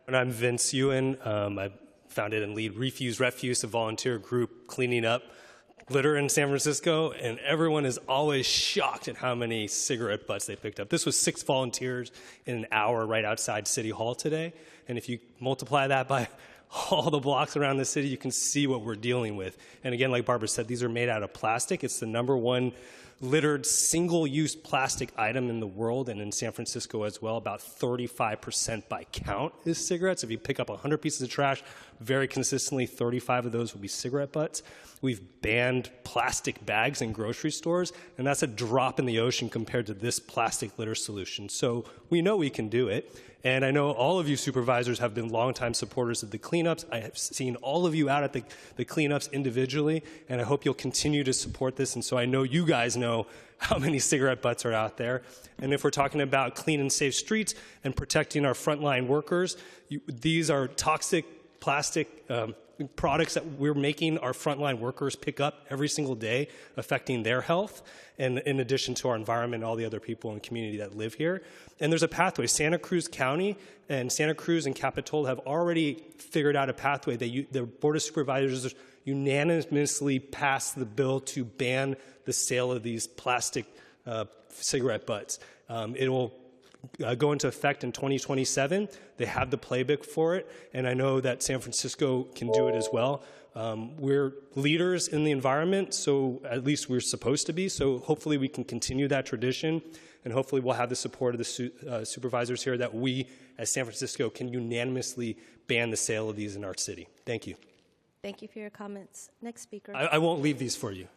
And I'm Vince Ewan. I founded and lead Refuse, a volunteer group cleaning up litter in San Francisco, and everyone is always shocked at how many cigarette butts they picked up. This was 6 volunteers in an hour right outside City Hall today, and if you multiply that by all the blocks around the city, you can see what we're dealing with. And again, like Barbara said, these are made out of plastic. It's the #1 littered single-use plastic item in the world, and in San Francisco as well. About 35% by count is cigarettes. If you pick up 100 pieces of trash, very consistently 35 of those will be cigarette butts. We've banned plastic bags in grocery stores, and that's a drop in the ocean compared to this plastic litter solution. So we know we can do it. And I know all of you supervisors have been longtime supporters of the cleanups. I have seen all of you out at the cleanups individually, and I hope you'll continue to support this. And so I know you guys know how many cigarette butts are out there. And if we're talking about clean and safe streets and protecting our frontline workers, these are toxic plastic products that we're making our frontline workers pick up every single day, affecting their health, and in addition to our environment and all the other people in the community that live here. And there's a pathway. Santa Cruz County and Santa Cruz and Capitola have already figured out a pathway. The Board of Supervisors unanimously passed the bill to ban the sale of these plastic cigarette butts. It will go into effect in 2027. They have the playbook for it, and I know that San Francisco can do it as well. We're leaders in the environment, so at least we're supposed to be, so hopefully we can continue that tradition, and hopefully we'll have the support of the supervisors here that we, as San Francisco, can unanimously ban the sale of these in our city. Thank you. Thank you for your comments. Next speaker. I won't leave these for you.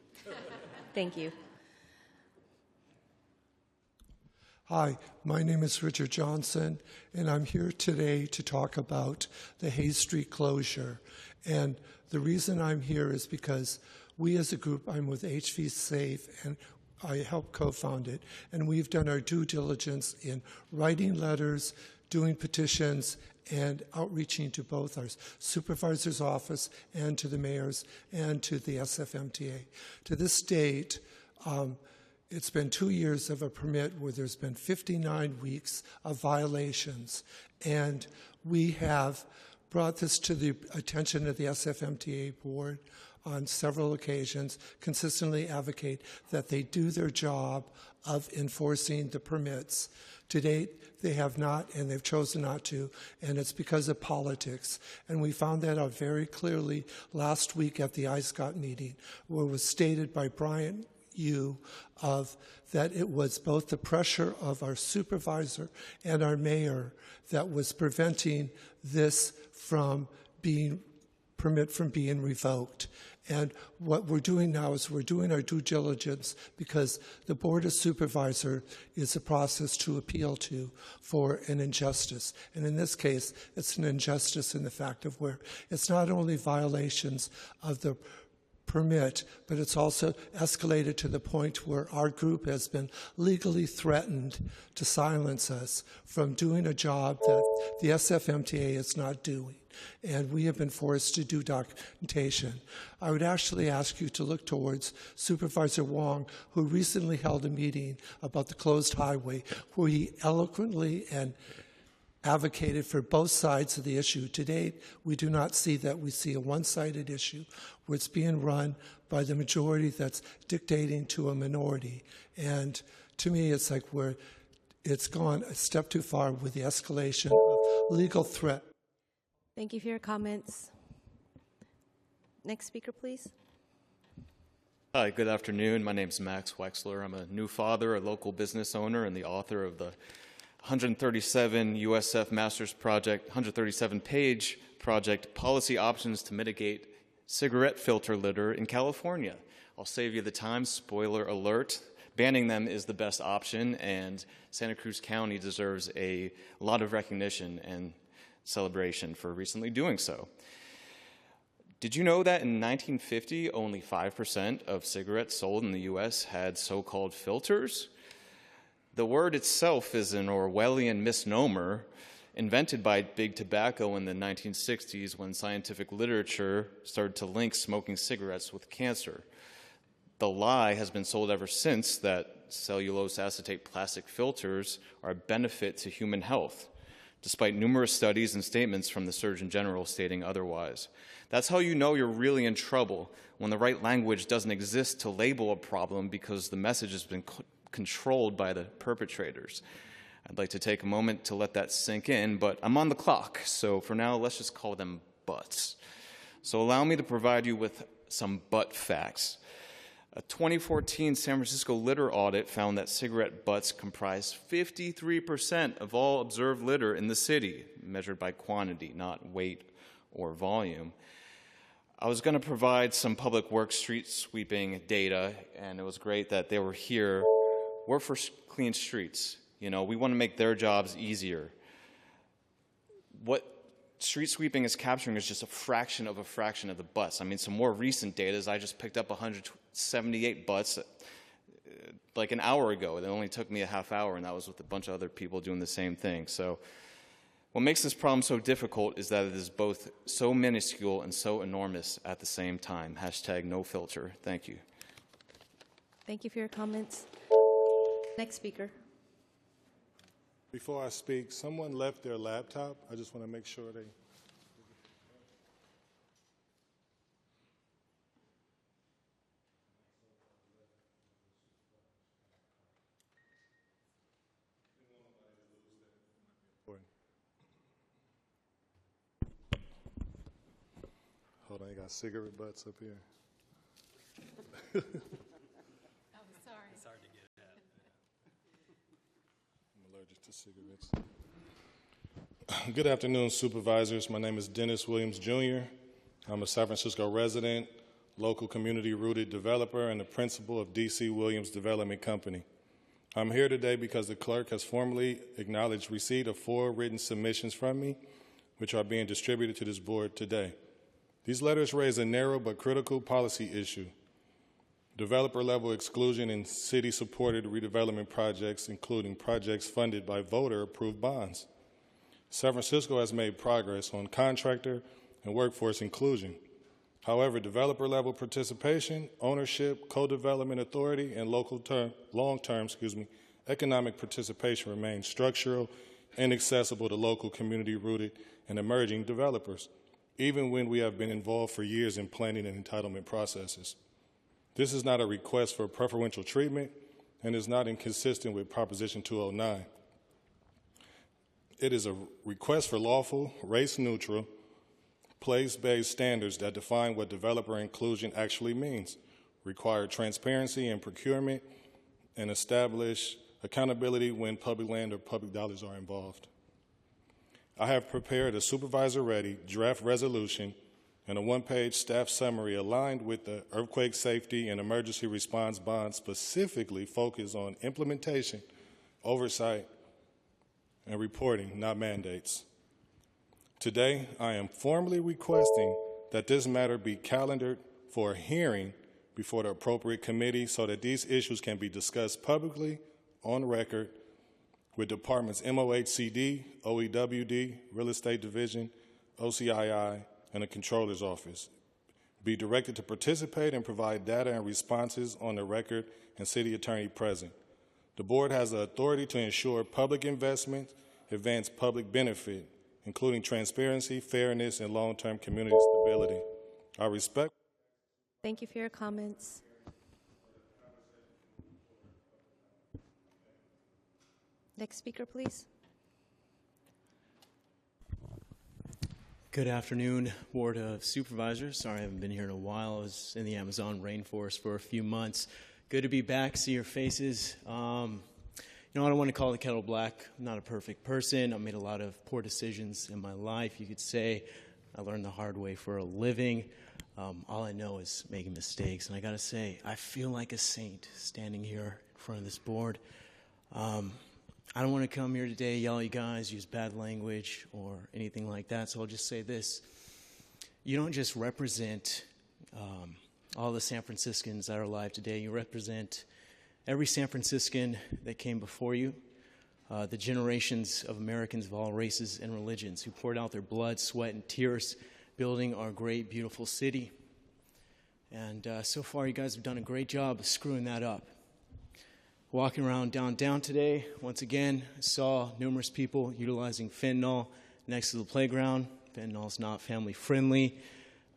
Thank you. Hi, my name is Richard Johnson, and I'm here today to talk about the Hayes Street closure. And the reason I'm here is because we as a group, I'm with HV Safe, and I helped co-found it, and we've done our due diligence in writing letters, doing petitions, and outreaching to both our supervisor's office and to the mayors and to the SFMTA. To this date, it's been 2 years of a permit where there's been 59 weeks of violations, and we have brought this to the attention of the SFMTA board on several occasions, consistently advocate that they do their job of enforcing the permits. To date, they have not, and they've chosen not to, and it's because of politics. And we found that out very clearly last week at the ISCOT meeting, where it was stated by Brian that it was both the pressure of our supervisor and our mayor that was preventing this permit from being revoked. And what we're doing now is we're doing our due diligence because the Board of Supervisors is a process to appeal to for an injustice. And in this case, it's an injustice in the fact of where it's not only violations of the permit, but it's also escalated to the point where our group has been legally threatened to silence us from doing a job that the SFMTA is not doing. And we have been forced to do documentation. I would actually ask you to look towards Supervisor Wong, who recently held a meeting about the closed highway, where he eloquently and advocated for both sides of the issue. To date, we do not see that. We see a one-sided issue where it's being run by the majority that's dictating to a minority. And to me, it's like where it's gone a step too far with the escalation of legal threat. Thank you for your comments. Next speaker, please. Hi, good afternoon. My name's Max Wexler. I'm a new father, a local business owner, and the author of the 137 USF Masters Project, 137-page project, Policy Options to Mitigate Cigarette Filter Litter in California. I'll save you the time. Spoiler alert. Banning them is the best option, and Santa Cruz County deserves a lot of recognition and celebration for recently doing so. Did you know that in 1950, only 5% of cigarettes sold in the U.S. had so-called filters? The word itself is an Orwellian misnomer invented by Big Tobacco in the 1960s when scientific literature started to link smoking cigarettes with cancer. The lie has been sold ever since that cellulose acetate plastic filters are a benefit to human health, despite numerous studies and statements from the Surgeon General stating otherwise. That's how you know you're really in trouble, when the right language doesn't exist to label a problem because the message has been controlled by the perpetrators. I'd like to take a moment to let that sink in, but I'm on the clock, so for now, let's just call them butts. So allow me to provide you with some butt facts. A 2014 San Francisco litter audit found that cigarette butts comprise 53% of all observed litter in the city, measured by quantity, not weight or volume. I was going to provide some public works street sweeping data, and it was great that they were here. We're for clean streets. You know, we want to make their jobs easier. What street sweeping is capturing is just a fraction of the butts. I mean, some more recent data is I just picked up 178 butts like an hour ago. It only took me a half hour, and that was with a bunch of other people doing the same thing. So what makes this problem so difficult is that it is both so minuscule and so enormous at the same time. Hashtag no filter. Thank you. Thank you for your comments. Next speaker. Before I speak, someone left their laptop. I just want to make sure they... Hold on, you got cigarette butts up here. Oh, sorry. It's hard to get at. I'm allergic to cigarettes. Good afternoon, supervisors. My name is Dennis Williams, Jr. I'm a San Francisco resident, local community-rooted developer, and the principal of D.C. Williams Development Company. I'm here today because the clerk has formally acknowledged receipt of 4 written submissions from me, which are being distributed to this board today. These letters raise a narrow but critical policy issue: developer-level exclusion in city-supported redevelopment projects, including projects funded by voter-approved bonds. San Francisco has made progress on contractor and workforce inclusion. However, developer-level participation, ownership, co-development authority, and long-term economic participation remain structural and inaccessible to local community-rooted and emerging developers, even when we have been involved for years in planning and entitlement processes. This is not a request for preferential treatment and is not inconsistent with Proposition 209. It is a request for lawful, race-neutral, place-based standards that define what developer inclusion actually means, require transparency in procurement, and establish accountability when public land or public dollars are involved. I have prepared a supervisor-ready draft resolution and a 1-page staff summary aligned with the earthquake safety and emergency response bond, specifically focused on implementation, oversight, and reporting, not mandates. Today, I am formally requesting that this matter be calendared for a hearing before the appropriate committee so that these issues can be discussed publicly on record with departments MOHCD, OEWD, Real Estate Division, OCII, and the Controller's Office. Be directed to participate and provide data and responses on the record and City Attorney present. The board has the authority to ensure public investment advance public benefit, including transparency, fairness, and long-term community stability. I respect. Thank you for your comments. Next speaker, please. Good afternoon, Board of Supervisors. Sorry I haven't been here in a while. I was in the Amazon rainforest for a few months. Good to be back, see your faces. I don't want to call the kettle black. I'm not a perfect person. I've made a lot of poor decisions in my life, you could say. I learned the hard way for a living. All I know is making mistakes. And I got to say, I feel like a saint standing here in front of this board. I don't want to come here today, yell at you guys, use bad language or anything like that. So I'll just say this. You don't just represent all the San Franciscans that are alive today. You represent every San Franciscan that came before you, the generations of Americans of all races and religions who poured out their blood, sweat, and tears building our great, beautiful city. And so far, you guys have done a great job of screwing that up. Walking around downtown today, once again, I saw numerous people utilizing fentanyl next to the playground. Fentanyl is not family friendly.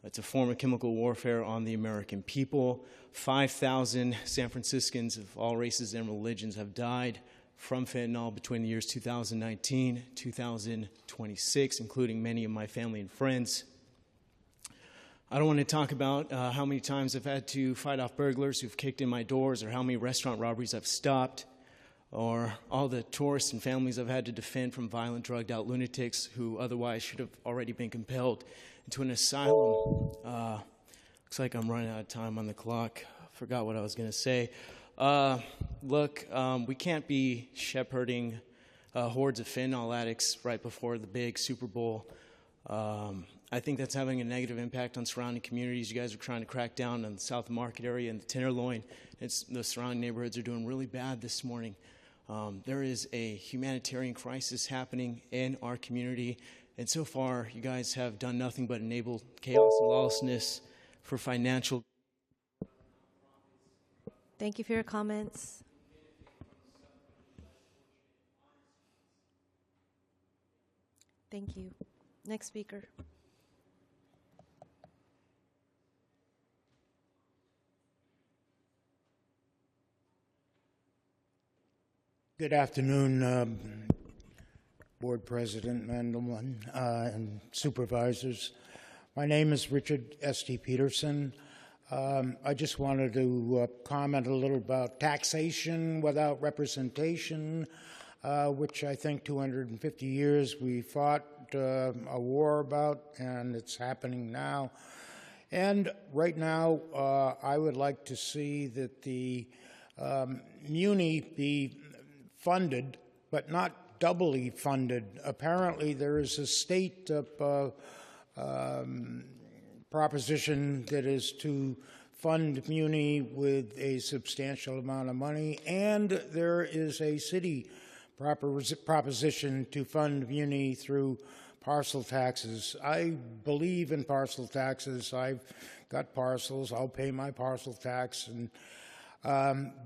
It's a form of chemical warfare on the American people. 5,000 San Franciscans of all races and religions have died from fentanyl between the years 2019 and 2026, including many of my family and friends. I don't want to talk about how many times I've had to fight off burglars who've kicked in my doors, or how many restaurant robberies I've stopped, or all the tourists and families I've had to defend from violent, drugged-out lunatics who otherwise should have already been compelled into an asylum. Looks like I'm running out of time on the clock. Forgot what I was going to say. Look, we can't be shepherding hordes of fentanyl addicts right before the big Super Bowl. I think that's having a negative impact on surrounding communities. You guys are trying to crack down on the South Market area and the Tenderloin. The surrounding neighborhoods are doing really bad this morning. There is a humanitarian crisis happening in our community, and so far you guys have done nothing but enable chaos and lawlessness for financial. Thank you for your comments. Thank you. Next speaker. Good afternoon, Board President Mandelman and Supervisors. My name is Richard S.T. Peterson. I just wanted to comment a little about taxation without representation, which I think 250 years we fought a war about, and it's happening now. And right now, I would like to see that the Muni be funded, but not doubly funded. Apparently, there is a state proposition that is to fund Muni with a substantial amount of money, and there is a city proposition to fund Muni through parcel taxes. I believe in parcel taxes. I've got parcels. I'll pay my parcel tax. And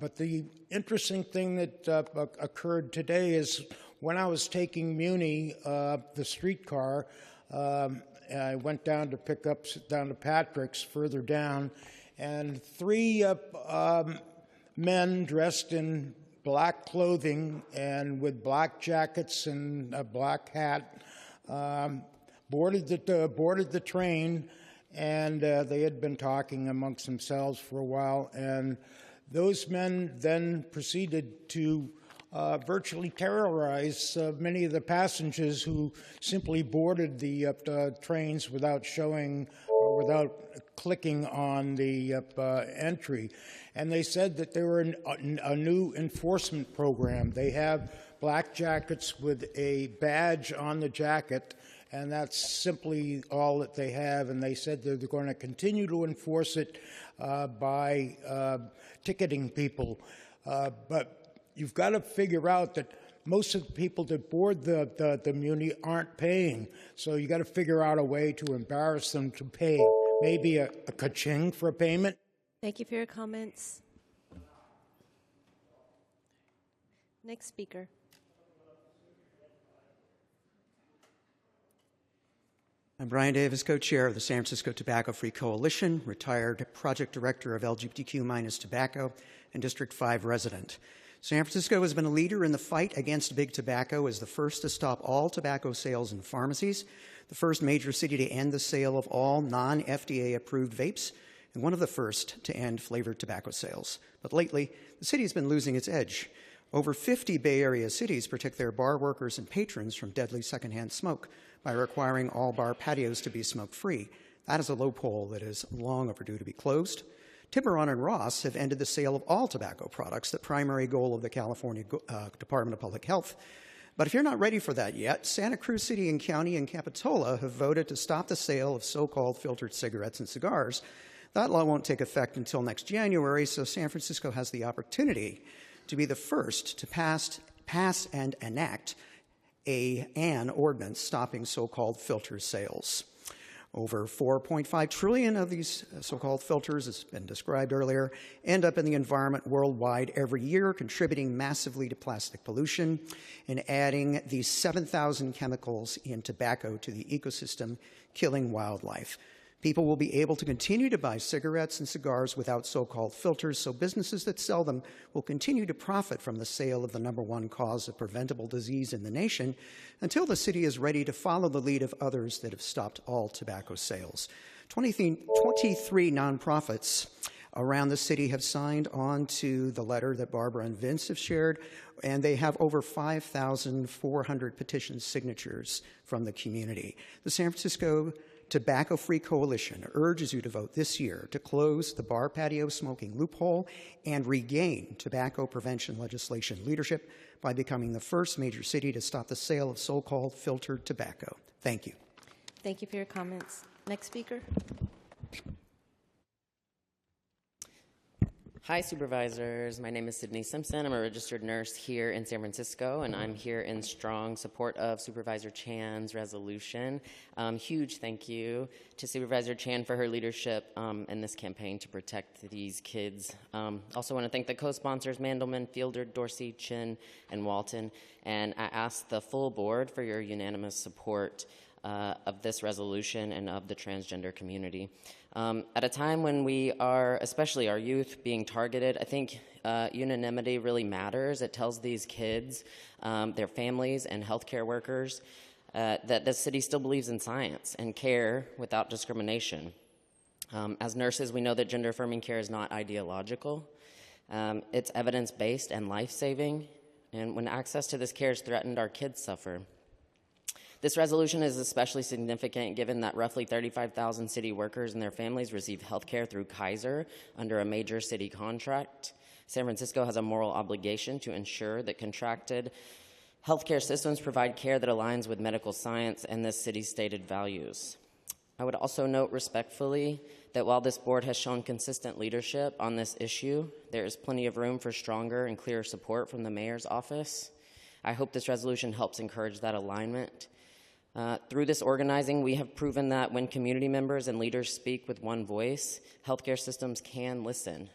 but the interesting thing that occurred today is when I was taking Muni, the streetcar, I went down to pick up down to Patrick's further down, and three men dressed in black clothing and with black jackets and a black hat boarded the train, and they had been talking amongst themselves for a while, and those men then proceeded to virtually terrorize many of the passengers who simply boarded the trains without showing or without clicking on the entry. And they said that they were a new enforcement program. They have black jackets with a badge on the jacket, and that's simply all that they have. And they said that they're going to continue to enforce it by ticketing people. But you've got to figure out that most of the people that board the Muni aren't paying. So you got to figure out a way to embarrass them to pay. Maybe a ka-ching for a payment. Thank you for your comments. Next speaker. I'm Brian Davis, co-chair of the San Francisco Tobacco Free Coalition, retired project director of LGBTQ- tobacco, and District 5 resident. San Francisco has been a leader in the fight against big tobacco as the first to stop all tobacco sales in pharmacies, the first major city to end the sale of all non-FDA approved vapes, and one of the first to end flavored tobacco sales. But lately, the city has been losing its edge. Over 50 Bay Area cities protect their bar workers and patrons from deadly secondhand smoke by requiring all bar patios to be smoke-free. That is a loophole that is long overdue to be closed. Tiburon and Ross have ended the sale of all tobacco products, the primary goal of the California Department of Public Health. But if you're not ready for that yet, Santa Cruz City and County and Capitola have voted to stop the sale of so-called filtered cigarettes and cigars. That law won't take effect until next January, so San Francisco has the opportunity to be the first to pass and enact an ordinance stopping so-called filter sales. Over 4.5 trillion of these so-called filters, as has been described earlier, end up in the environment worldwide every year, contributing massively to plastic pollution and adding these 7,000 chemicals in tobacco to the ecosystem, killing wildlife. People will be able to continue to buy cigarettes and cigars without so-called filters, so businesses that sell them will continue to profit from the sale of the #1 cause of preventable disease in the nation until the city is ready to follow the lead of others that have stopped all tobacco sales. 23 nonprofits around the city have signed on to the letter that Barbara and Vince have shared, and they have over 5,400 petition signatures from the community. The San Francisco Tobacco Free Coalition urges you to vote this year to close the bar patio smoking loophole and regain tobacco prevention legislation leadership by becoming the first major city to stop the sale of so-called filtered tobacco. Thank you. Thank you for your comments. Next speaker. Hi, Supervisors. My name is Sydney Simpson. I'm a registered nurse here in San Francisco, and I'm here in strong support of Supervisor Chan's resolution. Huge thank you to Supervisor Chan for her leadership in this campaign to protect these kids. Also want to thank the co-sponsors, Mandelman, Fielder, Dorsey, Chin, and Walton. And I ask the full board for your unanimous support of this resolution and of the transgender community. At a time when we are, especially our youth, being targeted, I think unanimity really matters. It tells these kids, their families, and healthcare workers that the city still believes in science and care without discrimination. As nurses, we know that gender-affirming care is not ideological. It's evidence-based and life-saving, and when access to this care is threatened, our kids suffer. This resolution is especially significant given that roughly 35,000 city workers and their families receive health care through Kaiser under a major city contract. San Francisco has a moral obligation to ensure that contracted healthcare systems provide care that aligns with medical science and this city's stated values. I would also note respectfully that while this board has shown consistent leadership on this issue, there is plenty of room for stronger and clearer support from the mayor's office. I hope this resolution helps encourage that alignment. Through this organizing, we have proven that when community members and leaders speak with one voice, healthcare systems can listen.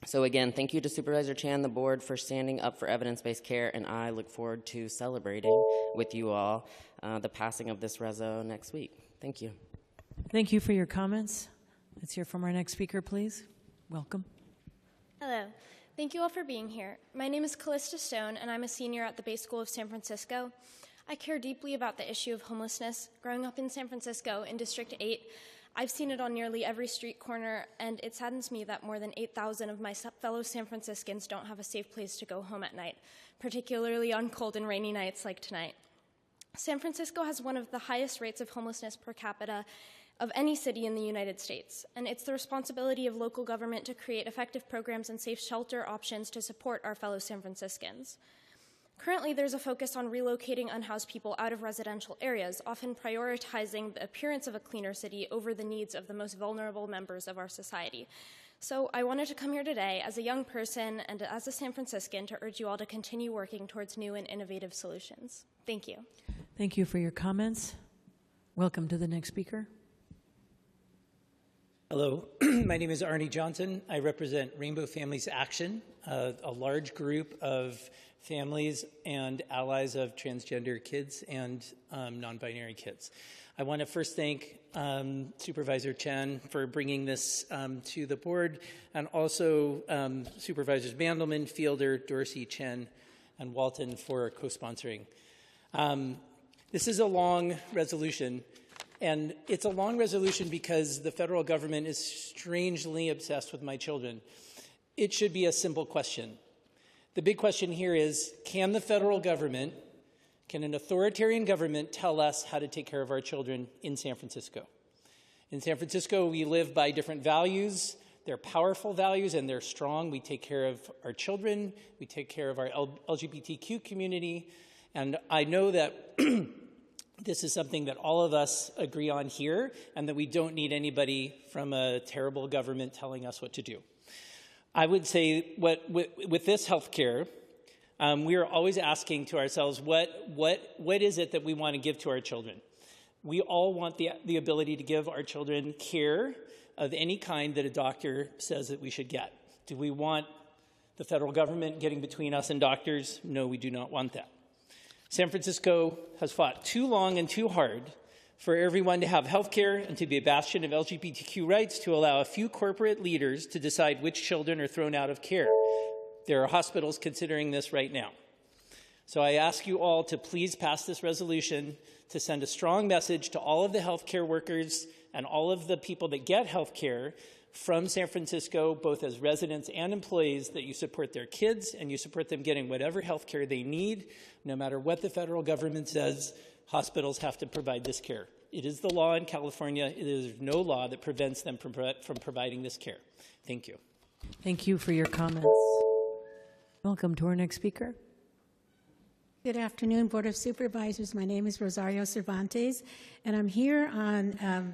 So again, thank you to Supervisor Chan, the board, for standing up for evidence-based care, and I look forward to celebrating with you all the passing of this reso next week. Thank you. Thank you for your comments. Let's hear from our next speaker, please. Welcome. Hello. Thank you all for being here. My name is Callista Stone, and I'm a senior at the Bay School of San Francisco. I care deeply about the issue of homelessness. Growing up in San Francisco in District 8, I've seen it on nearly every street corner, and it saddens me that more than 8,000 of my fellow San Franciscans don't have a safe place to go home at night, particularly on cold and rainy nights like tonight. San Francisco has one of the highest rates of homelessness per capita of any city in the United States, and it's the responsibility of local government to create effective programs and safe shelter options to support our fellow San Franciscans. Currently, there's a focus on relocating unhoused people out of residential areas, often prioritizing the appearance of a cleaner city over the needs of the most vulnerable members of our society. So I wanted to come here today as a young person and as a San Franciscan to urge you all to continue working towards new and innovative solutions. Thank you. Thank you for your comments. Welcome to the next speaker. Hello, my name is Arnie Johnson. I represent Rainbow Families Action, a large group of families and allies of transgender kids and non-binary kids. I want to first thank Supervisor Chen for bringing this to the board, and also Supervisors Mandelman, Fielder, Dorsey, Chen, and Walton for co-sponsoring. This is a long resolution, and it's a long resolution because the federal government is strangely obsessed with my children. It should be a simple question. The big question here is, can the federal government, can an authoritarian government tell us how to take care of our children in San Francisco? In San Francisco, we live by different values. They're powerful values and they're strong. We take care of our children. We take care of our LGBTQ community. And I know that this is something that all of us agree on here, and that we don't need anybody from a terrible government telling us what to do. I would say with this health care, we are always asking to ourselves, what is it that we want to give to our children? We all want the ability to give our children care of any kind that a doctor says that we should get. Do we want the federal government getting between us and doctors? No, we do not want that. San Francisco has fought too long and too hard for everyone to have health care and to be a bastion of LGBTQ rights to allow a few corporate leaders to decide which children are thrown out of care. There are hospitals considering this right now. So I ask you all to please pass this resolution to send a strong message to all of the healthcare workers and all of the people that get health care from San Francisco, both as residents and employees, that you support their kids and you support them getting whatever health care they need, no matter what the federal government says. Hospitals have to provide this care. It is the law in California. It is no law that prevents them from providing this care. Thank you. Thank you for your comments. Welcome to our next speaker. Good afternoon, Board of Supervisors. My name is Rosario Cervantes, and I'm here on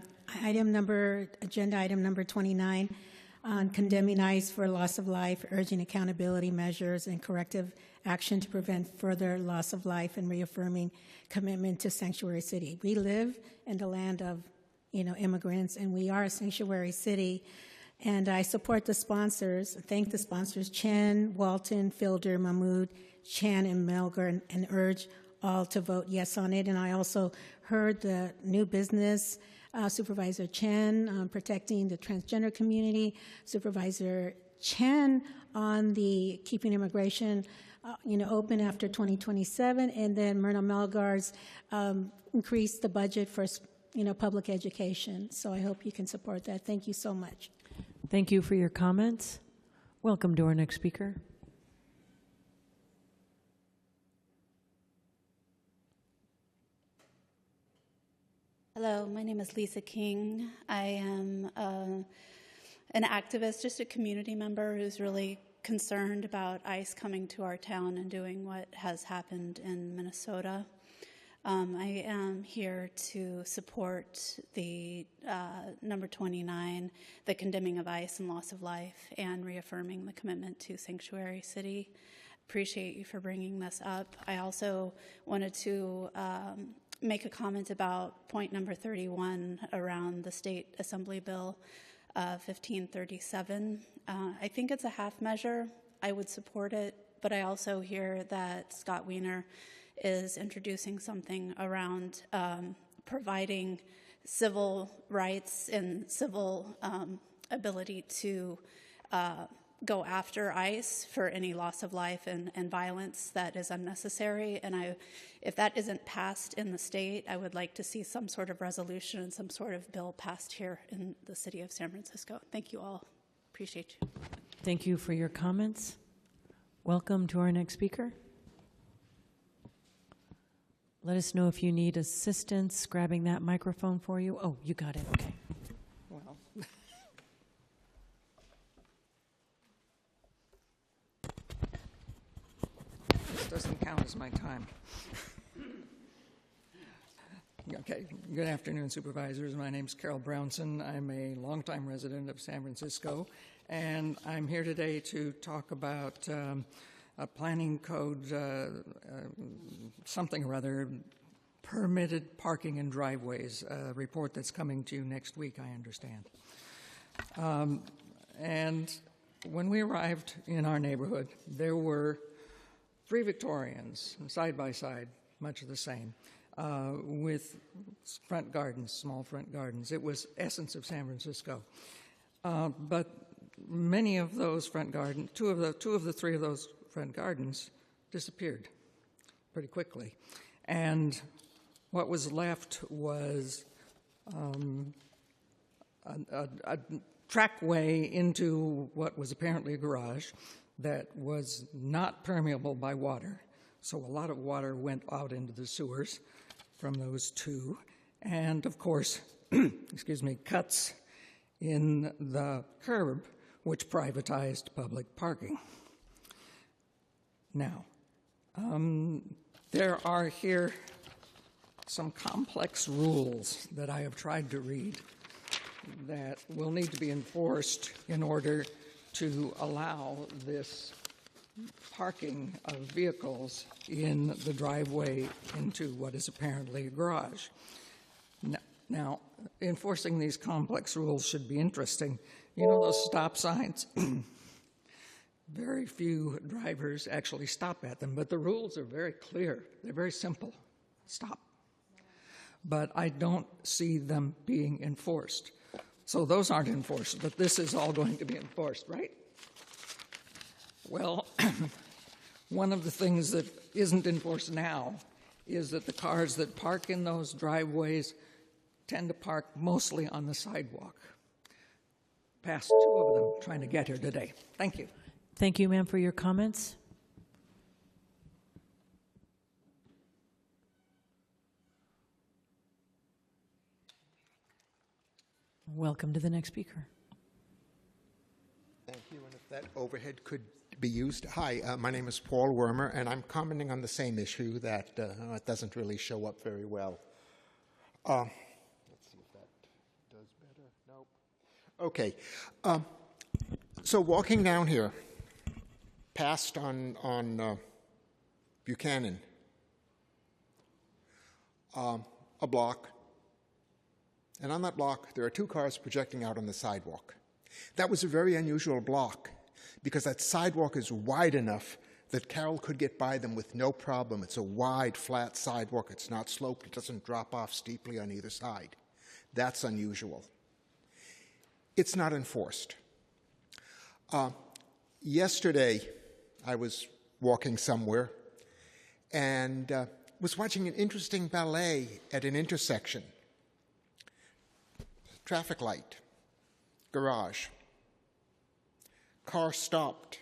agenda item number 29 on condemning ICE for loss of life, urging accountability measures and corrective action to prevent further loss of life, and reaffirming commitment to sanctuary city. We live in the land of, immigrants, and we are a sanctuary city. And I support the sponsors, thank the sponsors, Chen, Walton, Fielder, Mahmood, Chan, and Melgar, and urge all to vote yes on it. And I also heard the new business, Supervisor Chen protecting the transgender community, Supervisor Chen on the keeping immigration open after 2027, and then Myrna Melgar's increase the budget for, public education. So I hope you can support that. Thank you so much. Thank you for your comments. Welcome to our next speaker. Hello, my name is Lisa King. I am an activist, just a community member who's really concerned about ICE coming to our town and doing what has happened in Minnesota. I am here to support the number 29, the condemning of ICE and loss of life, and reaffirming the commitment to Sanctuary City. Appreciate you for bringing this up. I also wanted to make a comment about point number 31 around the State Assembly Bill 1537. I think it's a half measure. I would support it, but I also hear that Scott Wiener is introducing something around providing civil rights and civil ability to go after ICE for any loss of life and violence that is unnecessary. And if that isn't passed in the state, I would like to see some sort of resolution and some sort of bill passed here in the city of San Francisco. Thank you all. Appreciate you. Thank you for your comments. Welcome to our next speaker. Let us know if you need assistance grabbing that microphone for you. Oh, you got it. Okay. Well, this doesn't count as my time. Okay, good afternoon, supervisors. My name's Carol Brownson. I'm a longtime resident of San Francisco, and I'm here today to talk about a planning code, something or other, permitted parking in driveways, a report that's coming to you next week, I understand. And when we arrived in our neighborhood, there were 3 Victorians, side by side, much the same, with front gardens, small front gardens. It was essence of San Francisco. But many of those front gardens, two of the 3 of those front gardens disappeared pretty quickly. And what was left was a trackway into what was apparently a garage that was not permeable by water. So a lot of water went out into the sewers from those 2. And of course, cuts in the curb, which privatized public parking. Now, there are here some complex rules that I have tried to read that will need to be enforced in order to allow this parking of vehicles in the driveway into what is apparently a garage. Now, enforcing these complex rules should be interesting. You know those stop signs? Very few drivers actually stop at them, but the rules are very clear. They're very simple. Stop. But I don't see them being enforced. So those aren't enforced, but this is all going to be enforced, right? Well, one of the things that isn't enforced now is that the cars that park in those driveways tend to park mostly on the sidewalk. Passed 2 of them trying to get here today. Thank you. Thank you, ma'am, for your comments. Welcome to the next speaker. Thank you, and if that overhead could be used. Hi, my name is Paul Wormer, and I'm commenting on the same issue that it doesn't really show up very well. Let's see if that does better. Nope. Okay. So walking down here, past on Buchanan, a block, and on that block there are 2 cars projecting out on the sidewalk. That was a very unusual block because that sidewalk is wide enough that Carol could get by them with no problem. It's a wide, flat sidewalk. It's not sloped. It doesn't drop off steeply on either side. That's unusual. It's not enforced. Yesterday, I was walking somewhere and was watching an interesting ballet at an intersection. Traffic light, garage. Car stopped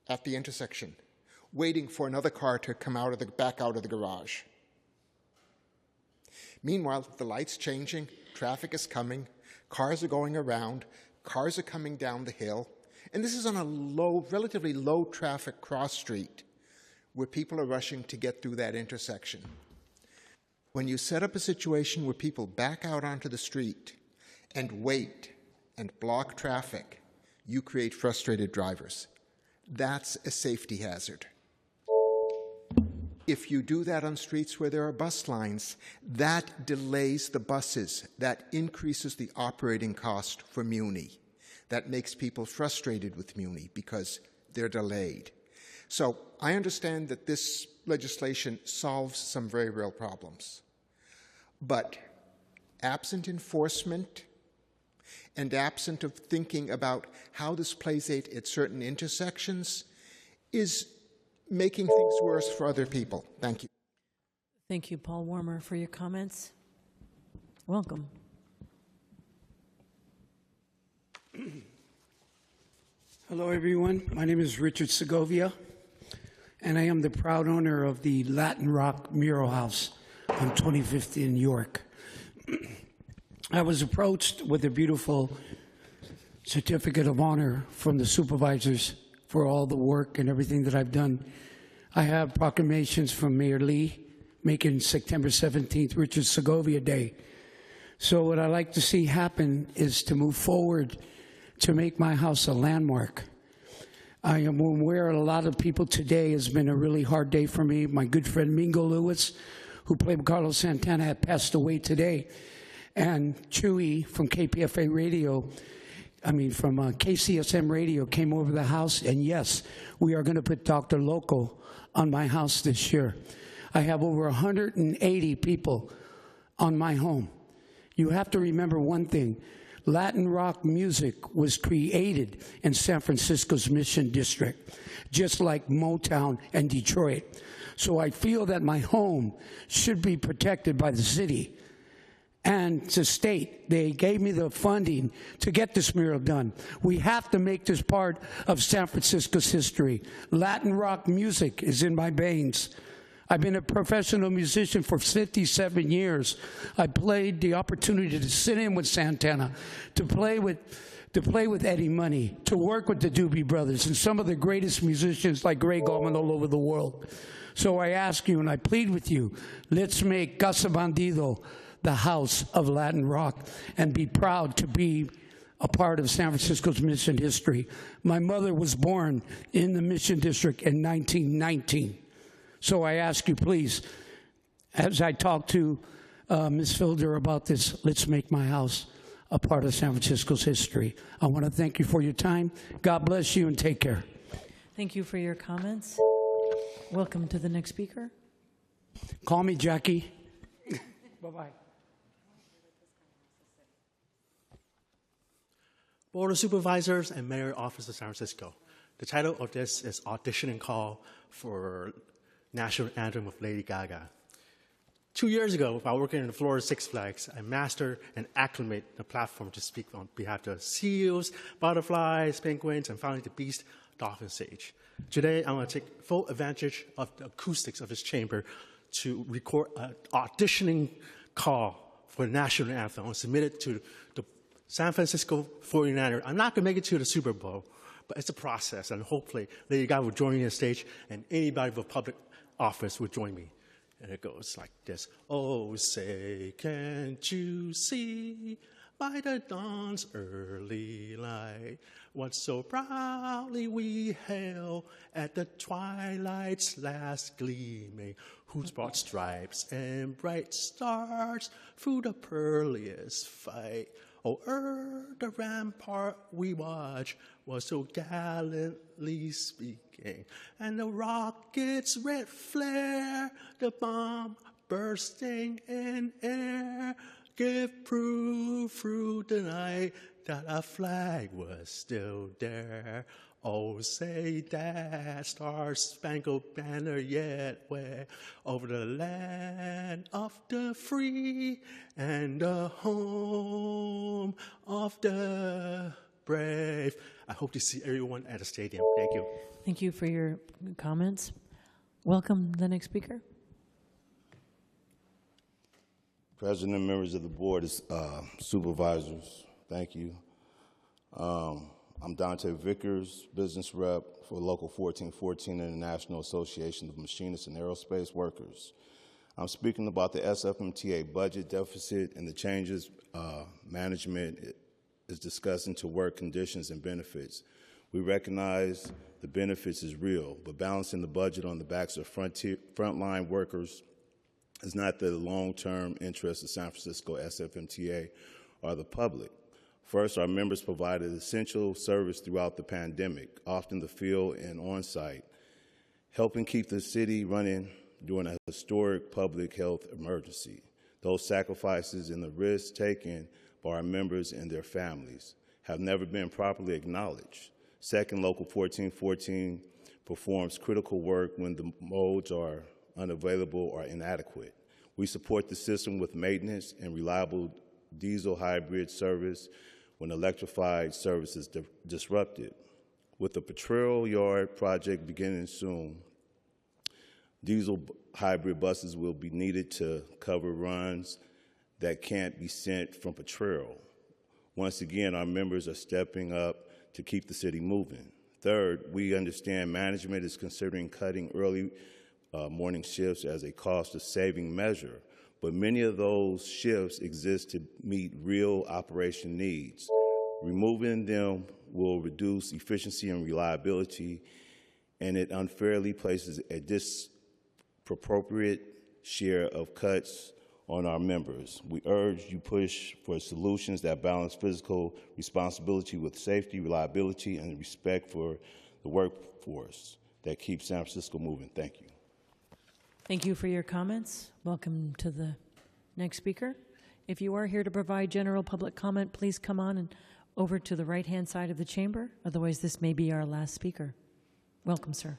at the intersection, waiting for another car to come back out of the garage. Meanwhile, the light's changing, traffic is coming, cars are going around, cars are coming down the hill, and this is on a relatively low traffic cross street where people are rushing to get through that intersection. When you set up a situation where people back out onto the street and wait and block traffic, you create frustrated drivers. That's a safety hazard. If you do that on streets where there are bus lines, that delays the buses. That increases the operating cost for Muni. That makes people frustrated with Muni because they're delayed. So I understand that this legislation solves some very real problems. But absent enforcement and absent of thinking about how this plays out at certain intersections is making things worse for other people. Thank you. Thank you, Paul Warmer, for your comments. Welcome. Hello, everyone. My name is Richard Segovia, and I am the proud owner of the Latin Rock Mural House on 25th in York. I was approached with a beautiful certificate of honor from the supervisors for all the work and everything that I've done. I have proclamations from Mayor Lee making September 17th Richard Segovia Day. So what I like to see happen is to move forward to make my house a landmark. I am aware a lot of people today has been a really hard day for me. My good friend Mingo Lewis, who played with Carlos Santana, had passed away today. And Chewy from KPFA Radio, from KCSM Radio came over the house, and yes, we are going to put Dr. Loco on my house this year. I have over 180 people on my home. You have to remember one thing. Latin rock music was created in San Francisco's Mission District, just like Motown and Detroit. So I feel that my home should be protected by the city. And the state, they gave me the funding to get this mural done. We have to make this part of San Francisco's history. Latin rock music is in my veins. I've been a professional musician for 57 years. I played the opportunity to sit in with Santana, to play with Eddie Money, to work with the Doobie Brothers and some of the greatest musicians like Greg Allman all over the world. So I ask you and I plead with you, let's make Casa Bandido the house of Latin rock and be proud to be a part of San Francisco's Mission history. My mother was born in the Mission District in 1919. So I ask you, please, as I talk to Ms. Fielder about this, let's make my house a part of San Francisco's history. I want to thank you for your time. God bless you and take care. Thank you for your comments. Welcome to the next speaker. Call me Jackie. Bye-bye. Board of Supervisors and Mayor Office of San Francisco. The title of this is Auditioning Call for National Anthem of Lady Gaga. 2 years ago, while working in the Florida Six Flags, I mastered and acclimated the platform to speak on behalf of seals, butterflies, penguins, and finally the beast, dolphin sage. Today, I'm going to take full advantage of the acoustics of this chamber to record an auditioning call for the national anthem. I'll submit it to the San Francisco 49ers. I'm not going to make it to the Super Bowl, but it's a process, and hopefully Lady Gaga will join me on stage, and anybody with public office will join me. And it goes like this. Oh, say, can't you see by the dawn's early light what so proudly we hailed at the twilight's last gleaming, whose broad stripes and bright stars through the pearliest fight. Oh, the rampart we watch was so gallantly speaking, and the rocket's red flare, the bomb bursting in air, give proof through the night that our flag was still there. Oh, say that star-spangled banner yet where over the land of the free and the home of the brave. I hope to see everyone at the stadium. Thank you. Thank you for your comments. Welcome the next speaker. President and members of the board, supervisors, thank you. I'm Dante Vickers, business rep for Local 1414 International Association of Machinists and Aerospace Workers. I'm speaking about the SFMTA budget deficit and the changes management is discussing to work conditions and benefits. We recognize the benefits is real, but balancing the budget on the backs of frontline workers is not the long-term interest of San Francisco SFMTA or the public. First, our members provided essential service throughout the pandemic, often the field and on-site, helping keep the city running during a historic public health emergency. Those sacrifices and the risks taken by our members and their families have never been properly acknowledged. Second, Local 1414 performs critical work when the modes are unavailable or inadequate. We support the system with maintenance and reliable diesel hybrid service when electrified service is disrupted. With the patrol yard project beginning soon, diesel hybrid buses will be needed to cover runs that can't be sent from patrol. Once again, our members are stepping up to keep the city moving. Third, we understand management is considering cutting early morning shifts as a cost of saving measure, but many of those shifts exist to meet real operation needs. Removing them will reduce efficiency and reliability, and it unfairly places a disproportionate share of cuts on our members. We urge you push for solutions that balance physical responsibility with safety, reliability, and respect for the workforce that keeps San Francisco moving. Thank you. Thank you for your comments. Welcome to the next speaker. If you are here to provide general public comment, please come on and over to the right-hand side of the chamber. Otherwise, this may be our last speaker. Welcome, sir.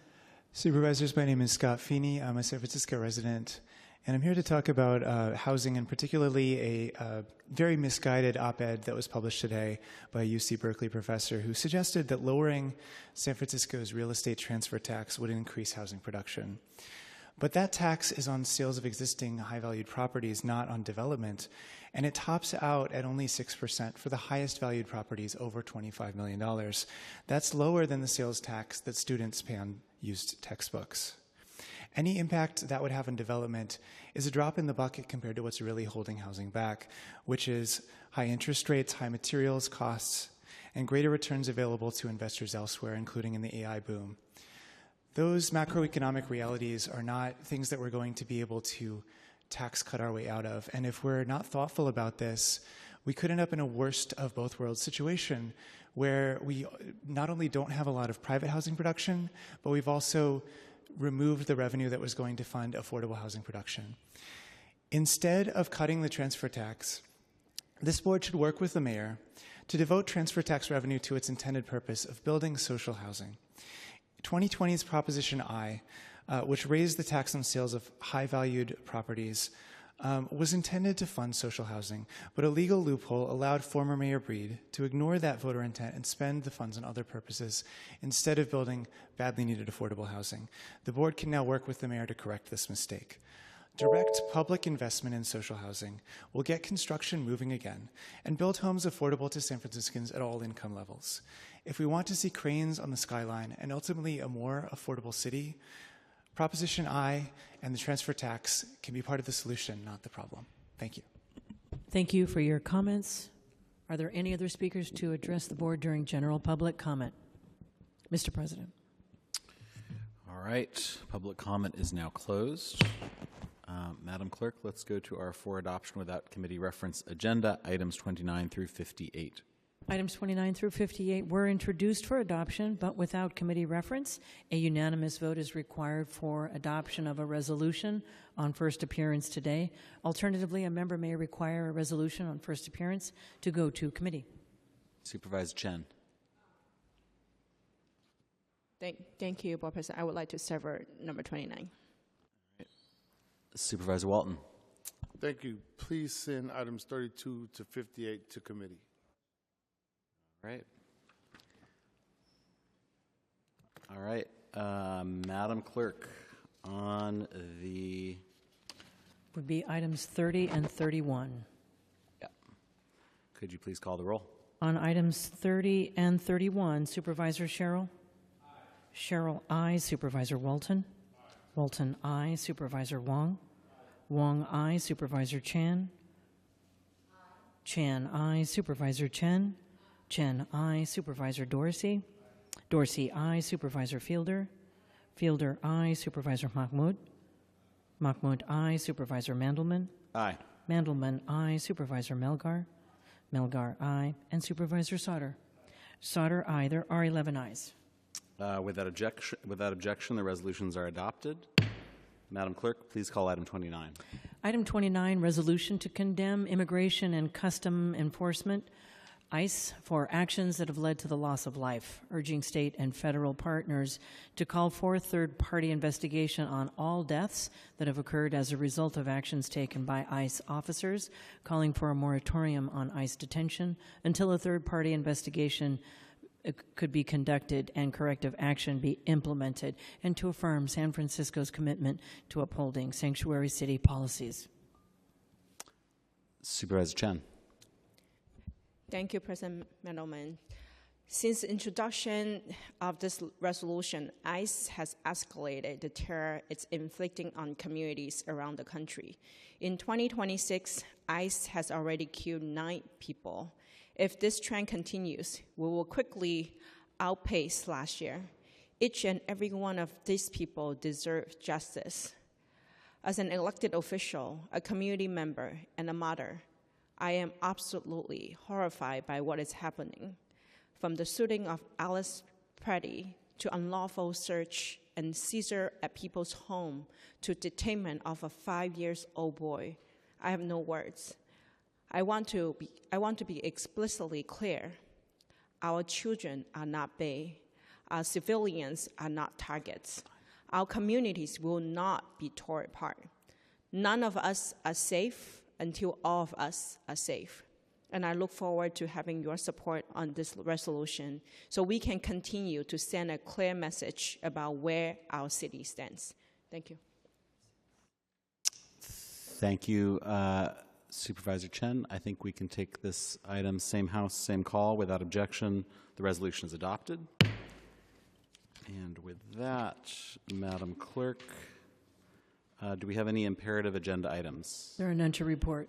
Supervisors, my name is Scott Feeney. I'm a San Francisco resident, and I'm here to talk about housing, and particularly a very misguided op-ed that was published today by a UC Berkeley professor who suggested that lowering San Francisco's real estate transfer tax would increase housing production. But that tax is on sales of existing high-valued properties, not on development, and it tops out at only 6% for the highest valued properties over $25 million. That's lower than the sales tax that students pay on used textbooks. Any impact that would have on development is a drop in the bucket compared to what's really holding housing back, which is high interest rates, high materials costs, and greater returns available to investors elsewhere, including in the AI boom. Those macroeconomic realities are not things that we're going to be able to tax cut our way out of. And if we're not thoughtful about this, we could end up in a worst of both worlds situation where we not only don't have a lot of private housing production, but we've also removed the revenue that was going to fund affordable housing production. Instead of cutting the transfer tax, this board should work with the mayor to devote transfer tax revenue to its intended purpose of building social housing. 2020's Proposition I, which raised the tax on sales of high-valued properties, was intended to fund social housing, but a legal loophole allowed former Mayor Breed to ignore that voter intent and spend the funds on other purposes instead of building badly needed affordable housing. The board can now work with the mayor to correct this mistake. Direct public investment in social housing will get construction moving again and build homes affordable to San Franciscans at all income levels. If we want to see cranes on the skyline and ultimately a more affordable city, Proposition I and the transfer tax can be part of the solution, not the problem. Thank you. Thank you for your comments. Are there any other speakers to address the board during general public comment? Mr. President. All right. Public comment is now closed. Madam Clerk, let's go to our for adoption without committee reference agenda, items 29 through 58. Items 29 through 58 were introduced for adoption, but without committee reference. A unanimous vote is required for adoption of a resolution on first appearance today. Alternatively, a member may require a resolution on first appearance to go to committee. Supervisor Chen. Thank you, Board President. I would like to sever number 29. Supervisor Walton. Thank you. Please send items 32 to 58 to committee. Right. All right. Madam Clerk, on the... Would be items 30 and 31. Yeah. Could you please call the roll? On items 30 and 31, Supervisor Sherrill? Aye. Sherrill, aye. Supervisor Walton? Aye. Walton, aye. Supervisor Wong? Aye. Wong, aye. Supervisor Chan? Aye. Chan, aye. Supervisor Chen? Aye. Chen, aye. Supervisor Dorsey? Aye. Dorsey, aye. Supervisor Fielder? Fielder, aye. Supervisor Mahmoud? Mahmoud, aye. Supervisor Mandelman? Aye. Mandelman, aye. Supervisor Melgar? Melgar, aye. And Supervisor Sauter? Sauter, aye. There are 11 ayes. Without objection, the resolutions are adopted. Madam Clerk, please call item 29. Item 29, resolution to condemn Immigration and Custom Enforcement, ICE, for actions that have led to the loss of life, urging state and federal partners to call for third-party investigation on all deaths that have occurred as a result of actions taken by ICE officers, calling for a moratorium on ICE detention until a third-party investigation could be conducted and corrective action be implemented, and to affirm San Francisco's commitment to upholding sanctuary city policies. Supervisor Chen. Thank you, President Mandelman. Since the introduction of this resolution, ICE has escalated the terror it's inflicting on communities around the country. In 2026, ICE has already killed 9 people. If this trend continues, we will quickly outpace last year. Each and every one of these people deserves justice. As an elected official, a community member, and a mother, I am absolutely horrified by what is happening, from the shooting of Alice Pretty to unlawful search and seizure at people's home to detainment of a 5-year-old boy. I have no words. I want to be explicitly clear. Our children are not bait. Our civilians are not targets. Our communities will not be torn apart. None of us are safe until all of us are safe. And I look forward to having your support on this resolution so we can continue to send a clear message about where our city stands. Thank you. Thank you, Supervisor Chen. I think we can take this item, same house, same call, without objection. The resolution is adopted. And with that, Madam Clerk, do we have any imperative agenda items? There are none to report.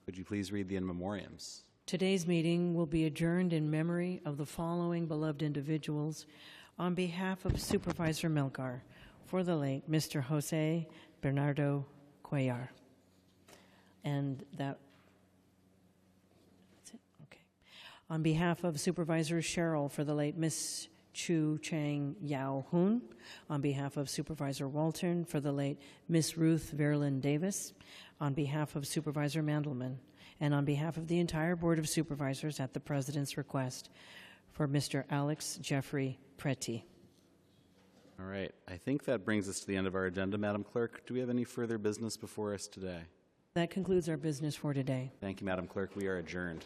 Would you please read the in memoriams? Today's meeting will be adjourned in memory of the following beloved individuals. On behalf of Supervisor Melgar, for the late Mr. Jose Bernardo Cuellar. And that's it? Okay. On behalf of Supervisor Sherrill, for the late Miss Chu Chang Yao Hoon. On behalf of Supervisor Walton, for the late Miss Ruth Verlin Davis. On behalf of Supervisor Mandelman, and on behalf of the entire Board of Supervisors at the President's request, for Mr. Alex Jeffrey Preti. All right. I think that brings us to the end of our agenda, Madam Clerk. Do we have any further business before us today? That concludes our business for today. Thank you, Madam Clerk. We are adjourned.